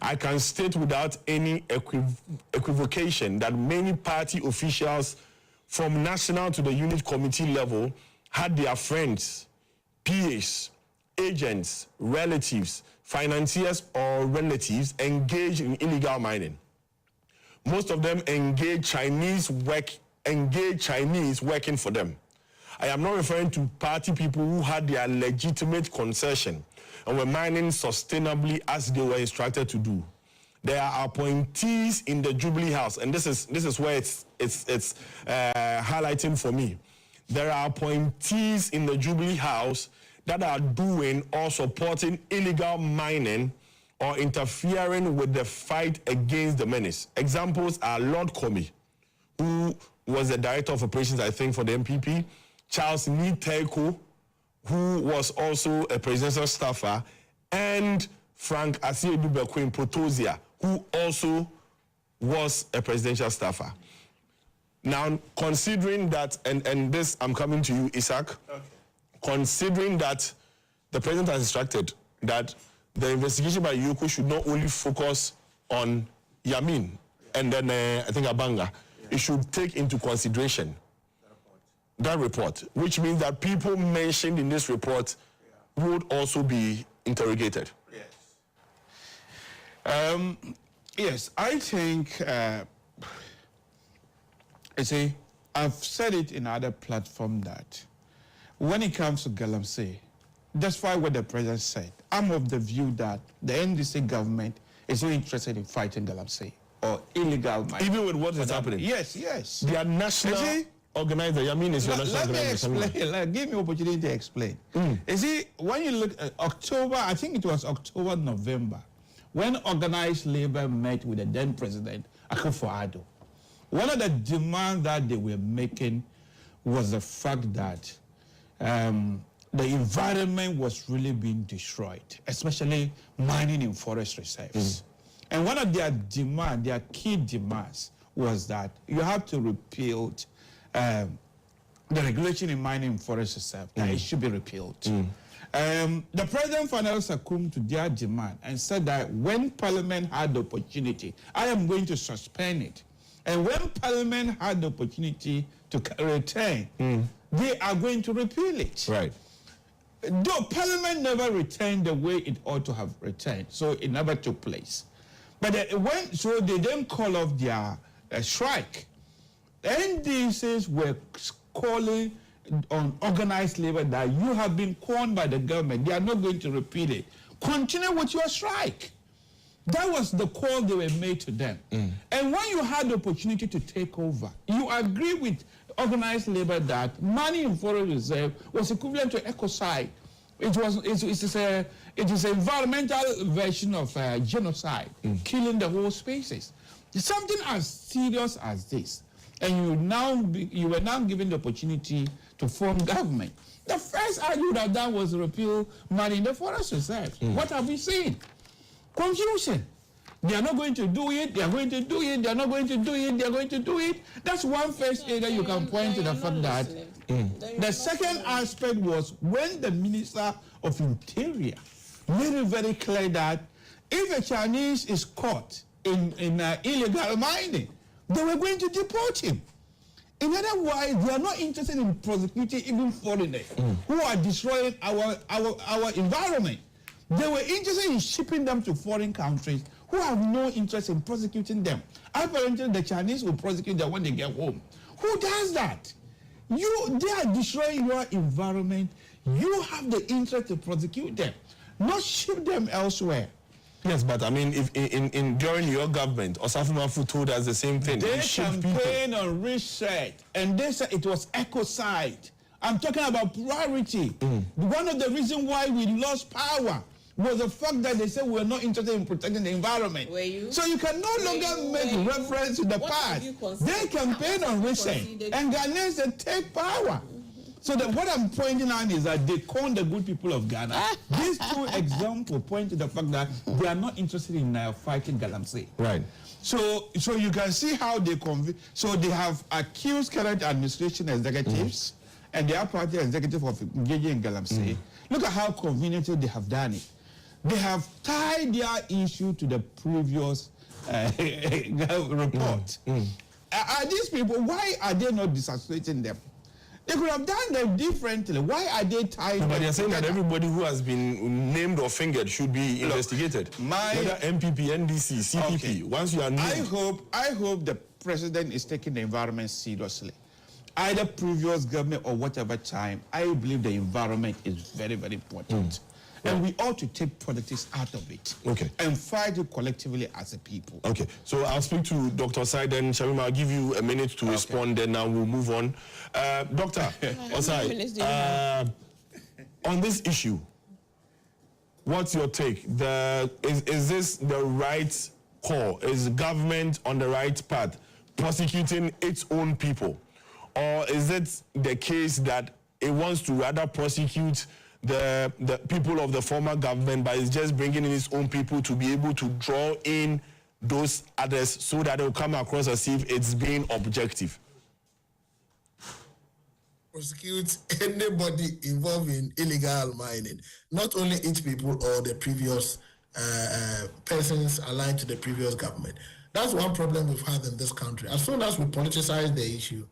I can state without any equivocation that many party officials from national to the unit committee level had their friends, PAs, agents, relatives, financiers or relatives engaged in illegal mining. Most of them engaged Chinese working for them. I am not referring to party people who had their legitimate concession and were mining sustainably as they were instructed to do. There are appointees in the Jubilee House, and this is where it's highlighting for me. There are appointees in the Jubilee House that are doing or supporting illegal mining or interfering with the fight against the menace. Examples are Lord Comey, who was the director of operations, I think, for the NPP, Charles Niteko, who was also a presidential staffer, and Frank Asiedu-Bekwin Protosia, who also was a presidential staffer. Now, considering that, and this, I'm coming to you, Isaac, okay. Considering that the president has instructed that the investigation by EOCO should not only focus on Yamin and then I think Abanga, it should take into consideration that report, which means that people mentioned in this report would also be interrogated. Yes. Yes, I think, you see, I've said it in other platforms that when it comes to Galamsey, that's why what the president said, I'm of the view that the NDC government is so interested in fighting Galamsey or illegal mining. Even with what is happening? Yes, yes. They are national organizer. Yamin is your national organizer. Let me explain. Give me opportunity to explain. You see, when you look at October, I think it was October, November, when organized labor met with the then president, Akufo-Addo, one of the demands that they were making was the fact that the environment was really being destroyed, especially mining in forest reserves. And one of their demands, their key demands, was that you have to repeal the regulation in mining in forest reserve, that it should be repealed. The president finally succumbed to their demand and said that when Parliament had the opportunity, I am going to suspend it. And when Parliament had the opportunity to return, they are going to repeal it. Right. Though Parliament never returned the way it ought to have returned, so it never took place. But so they then call off their strike. The NDCs were calling on organized labor that you have been conned by the government. They are not going to repeal it. Continue with your strike. That was the call they were made to them. And when you had the opportunity to take over, you agree with organized labor that money in forest reserve was equivalent to ecocide. It is an environmental version of genocide, killing the whole species. Something as serious as this, and you were now given the opportunity to form government. The first argument that was repeal money in the forest reserve. What have we seen? Confusion. They are not going to do it, they are going to do it, they are not going to do it, they are going to do it. That's one first area you can point to the fact that. The second aspect was when the Minister of Interior made it very clear that if a Chinese is caught in illegal mining, they were going to deport him. In other words, they are not interested in prosecuting even foreigners who are destroying our environment. They were interested in shipping them to foreign countries who have no interest in prosecuting them. Apparently, the Chinese will prosecute them when they get home. Who does that? They are destroying your environment. You have the interest to prosecute them, not ship them elsewhere. Yes, but I mean, if during your government, Osafumafu told us the same thing. They campaigned on research, and they said it was ecocide. I'm talking about priority. One of the reasons why we lost power was the fact that they said we're not interested in protecting the environment. Were you? So you can no longer make reference to the past. They campaign on recent, and Ghanaians said take power. So what I'm pointing out is that they con the good people of Ghana. These two examples point to the fact that they are not interested in fighting Galamsey. Right. So you can see how they so they have accused current administration executives and their party executive of engaging in Galamsey. Look at how conveniently they have done it. They have tied their issue to the previous report. Are these people, why are they not disassociating them? They could have done them differently. Why are they tied? But they're saying that everybody who has been named or fingered should be investigated. Whether MPP, NDC, CPP. Okay. Once you are named. I hope the president is taking the environment seriously. Either previous government or whatever time, I believe the environment is very, very important. And we ought to take politics out of it. Okay. And fight it collectively as a people. Okay. So I'll speak to Dr. Osai, then Shamima, I'll give you a minute to respond, then now we'll move on. Dr. Osai, on this issue, what's your take? Is this the right call? Is government on the right path, prosecuting its own people? Or is it the case that it wants to rather prosecute the people of the former government, but it's just bringing in its own people to be able to draw in those others so that it will come across as if it's being objective? Prosecute anybody involved in illegal mining, not only each people or the previous persons aligned to the previous government. That's one problem we've had in this country. As soon as we politicize the issue,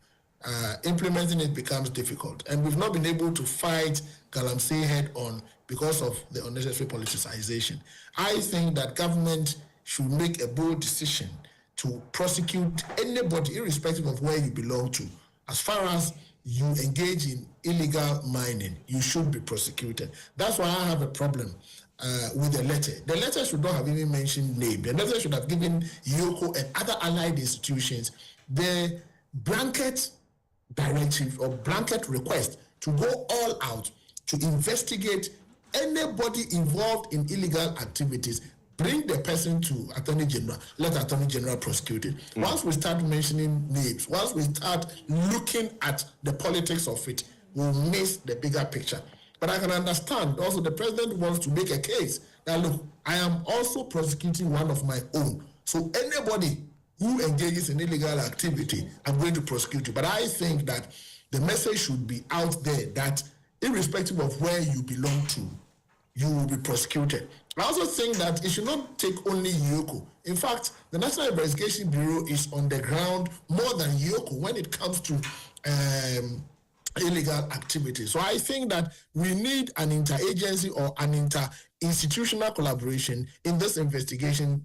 implementing it becomes difficult. And we've not been able to fight Galamsey head on because of the unnecessary politicization. I think that government should make a bold decision to prosecute anybody, irrespective of where you belong to. As far as you engage in illegal mining, you should be prosecuted. That's why I have a problem with the letter. The letter should not have even mentioned name. The letter should have given EOCO and other allied institutions the blanket directive or blanket request to go all out to investigate anybody involved in illegal activities. Bring the person to Attorney General, let Attorney General prosecute it. Once we start mentioning names, once we start looking at the politics of it, we'll miss the bigger picture. But I can understand also the president wants to make a case that, look, I am also prosecuting one of my own. So anybody who engages in illegal activity, I'm going to prosecute you. But I think that the message should be out there that irrespective of where you belong to, you will be prosecuted. I also think that it should not take only EOCO. In fact, the National Investigation Bureau is on the ground more than EOCO when it comes to illegal activity. So I think that we need an interagency or an inter-institutional collaboration in this investigation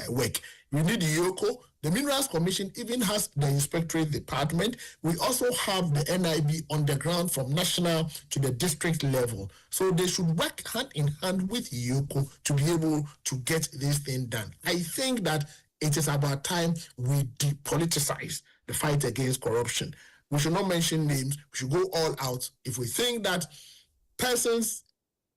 work. We need EOCO. The Minerals Commission even has the Inspectorate Department. We also have the NIB on the ground from national to the district level. So they should work hand in hand with EOCO to be able to get this thing done. I think that it is about time we depoliticize the fight against corruption. We should not mention names. We should go all out. If we think that persons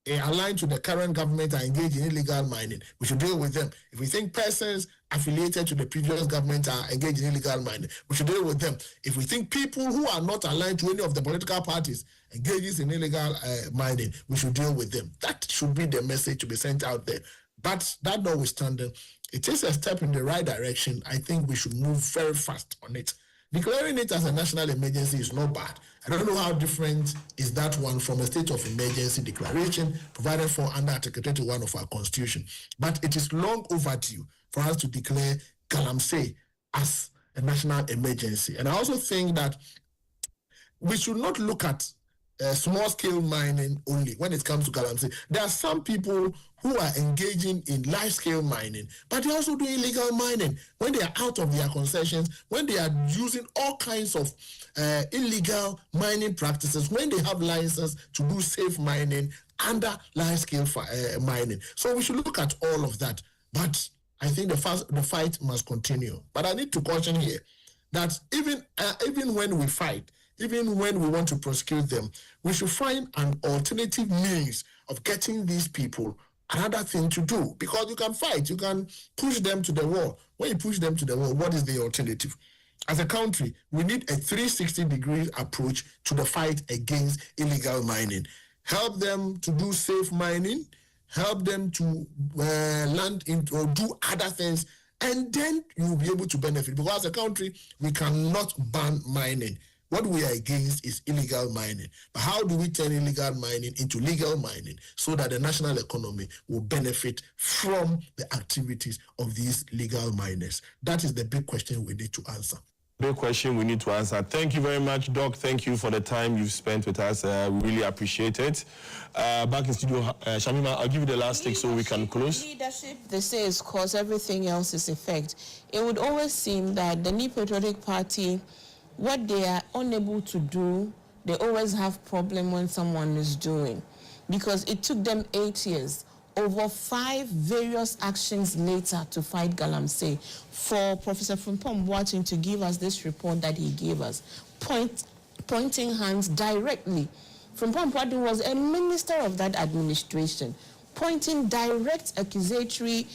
aligned to the current government are engaged in illegal mining, we should deal with them. If we think persons affiliated to the previous government are engaged in illegal mining, we should deal with them. If we think people who are not aligned to any of the political parties engages in illegal mining, we should deal with them. That should be the message to be sent out there. But that notwithstanding, it is a step in the right direction. I think we should move very fast on it. Declaring it as a national emergency is not bad. I don't know how different is that one from a state of emergency declaration provided for under Article 21 of our Constitution. But it is long overdue for us to declare Galamsey as a national emergency. And I also think that we should not look at small-scale mining only when it comes to Galamsey. There are some people who are engaging in large-scale mining, but they also do illegal mining when they are out of their concessions, when they are using all kinds of illegal mining practices, when they have license to do safe mining under large-scale mining. So we should look at all of that. But I think the fight must continue. But I need to caution here that even when we fight, even when we want to prosecute them, we should find an alternative means of getting these people another thing to do, because you can fight, you can push them to the wall. When you push them to the wall, what is the alternative? As a country, we need a 360-degree approach to the fight against illegal mining. Help them to do safe mining, help them to land in or do other things, and then you'll be able to benefit. Because as a country, we cannot ban mining. What we are against is illegal mining. But how do we turn illegal mining into legal mining so that the national economy will benefit from the activities of these legal miners? That is the big question we need to answer. Big question we need to answer. Thank you very much, Doc. Thank you for the time you've spent with us. We really appreciate it. Back in studio, Shamima, I'll give you the last take so we can close. Leadership, they say, is cause, everything else is effect. It would always seem that the New Patriotic Party, what they are unable to do, they always have problem when someone is doing. Because it took them 8 years, over 5 various actions later to fight Galamsey, for Professor Frimpong Boateng to give us this report that he gave us, pointing hands directly. Frimpong Boateng was a minister of that administration, pointing direct accusatory,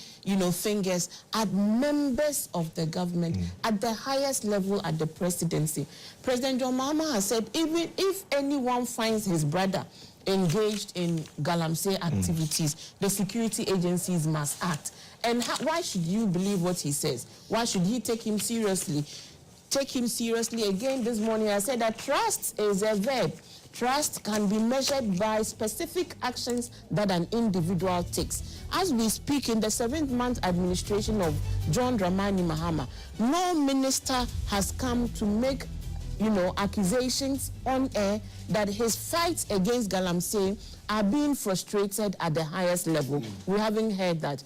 fingers at members of the government at the highest level at the presidency. President John Mahama has said, even if anyone finds his brother engaged in Galamsey activities, the security agencies must act. And why should you believe what he says? Why should he take him seriously? Take him seriously. Again, this morning I said that trust is a verb. Trust can be measured by specific actions that an individual takes. As we speak, in the 7th-month administration of John Dramani Mahama, no minister has come to make accusations on air that his fights against Galamsey are being frustrated at the highest level. We haven't heard that.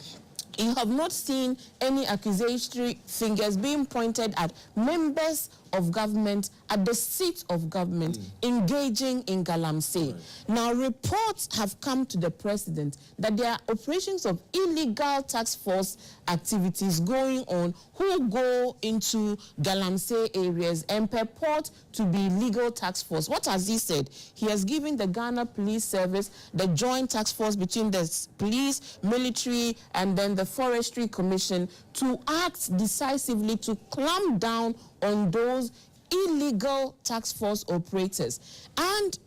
You have not seen any accusatory fingers being pointed at members of government at the seat of government engaging in Galamsey. Right. Now, reports have come to the president that there are operations of illegal task force activities going on who go into Galamsey areas and purport to be legal task force. What has he said? He has given the Ghana Police Service, the joint task force between the police, military, and then the Forestry Commission to act decisively to clamp down on those illegal task force operators. And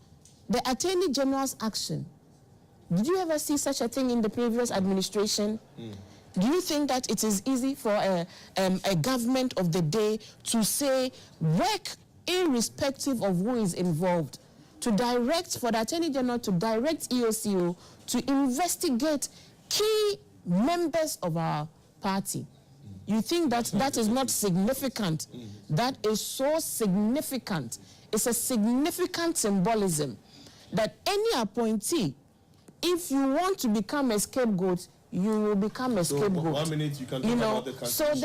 the Attorney General's action, did you ever see such a thing in the previous administration? Do you think that it is easy for a government of the day to say, work irrespective of who is involved, to direct, for the Attorney General to direct EOCO to investigate key members of our party? You think that that is not significant? That is so significant. It's a significant symbolism that any appointee, if you want to become a scapegoat, you will become a scapegoat. 1 minute you can talk about the Constitution.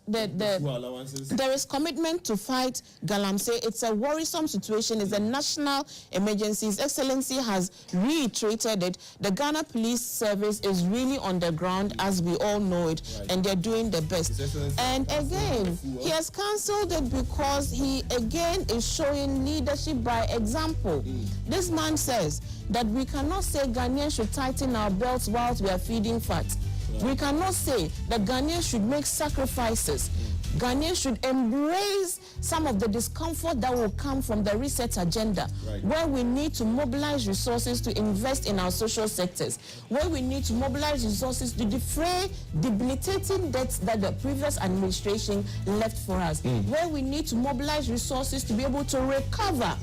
So there is commitment to fight Galamsey. It's a worrisome situation. It's a national emergency. His Excellency has reiterated it. The Ghana Police Service is really on the ground, as we all know it, and they're doing the best. And again, he has cancelled it because he again is showing leadership by example. This man says that we cannot say Ghanaians should tighten our belts whilst we are feeding fat. We cannot say that Ghanaians should make sacrifices. Ghanaians should embrace some of the discomfort that will come from the reset agenda, where we need to mobilize resources to invest in our social sectors, where we need to mobilize resources to defray debilitating debts that the previous administration left for us, where we need to mobilize resources to be able to recover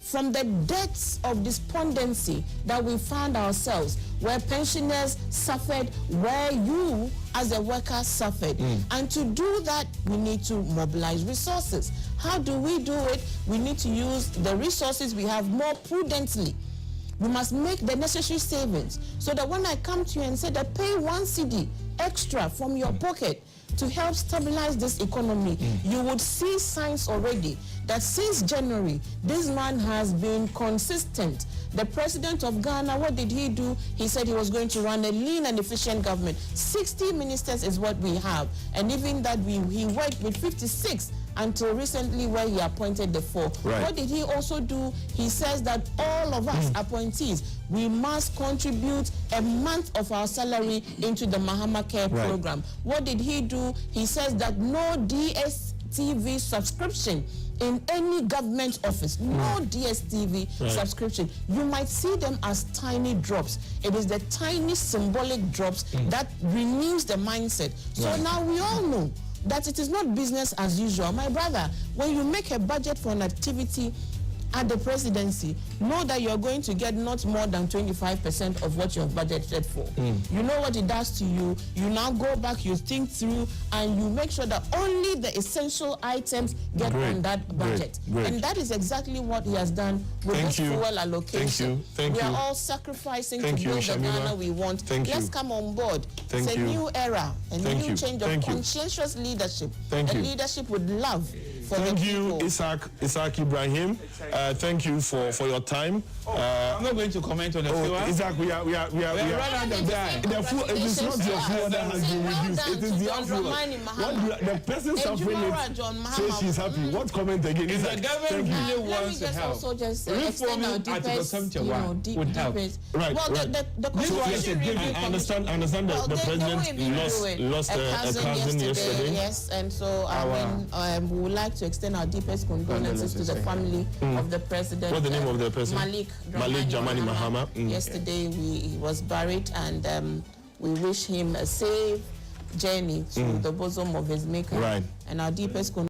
from the depths of despondency that we found ourselves, where pensioners suffered, where you as a worker suffered. And to do that, we need to mobilize resources. How do we do it? We need to use the resources we have more prudently. We must make the necessary savings so that when I come to you and say that pay 1 cedi extra from your pocket to help stabilize this economy, you would see signs already that since January, this man has been consistent The president of Ghana, what did he do? He said he was going to run a lean and efficient government. 60 ministers is what we have. And even that he worked with 56 until recently where he appointed the 4. Right. What did he also do? He says that all of us appointees, we must contribute a month of our salary into the Mahama Care program. What did he do? He says that no DSTV subscription in any government office, no DSTV subscription. You might see them as tiny drops. It is the tiny symbolic drops that renews the mindset. So now we all know that it is not business as usual. My brother, when you make a budget for an activity at the presidency, know that you're going to get not more than 25% of what you have budgeted for. You know what it does to you. You now go back, you think through, and you make sure that only the essential items get on that budget. And that is exactly what he has done with this fuel allocation. We are all sacrificing to build the Ghana we want. Let's come on board. It's a new era, a new change of conscientious leadership. A leadership with love. Thank you, Isaac Ibrahim. Thank you for your time. I'm not going to comment on the fuel. Isaac, we are run out of time. The fuel, it is not your fuel that has been reduced. It is the fuel. The person suffering it says she's happy. What comment again? If the government really wants to help, reforming Article 71 would help. Right. I understand the president lost a cousin yesterday. Yes, and so we would like to extend our deepest condolences to the family of the president. What's the name of the person? Malik Dramani Mahama. Yesterday he was buried, and we wish him a safe journey to the bosom of his maker. And our deepest condolences.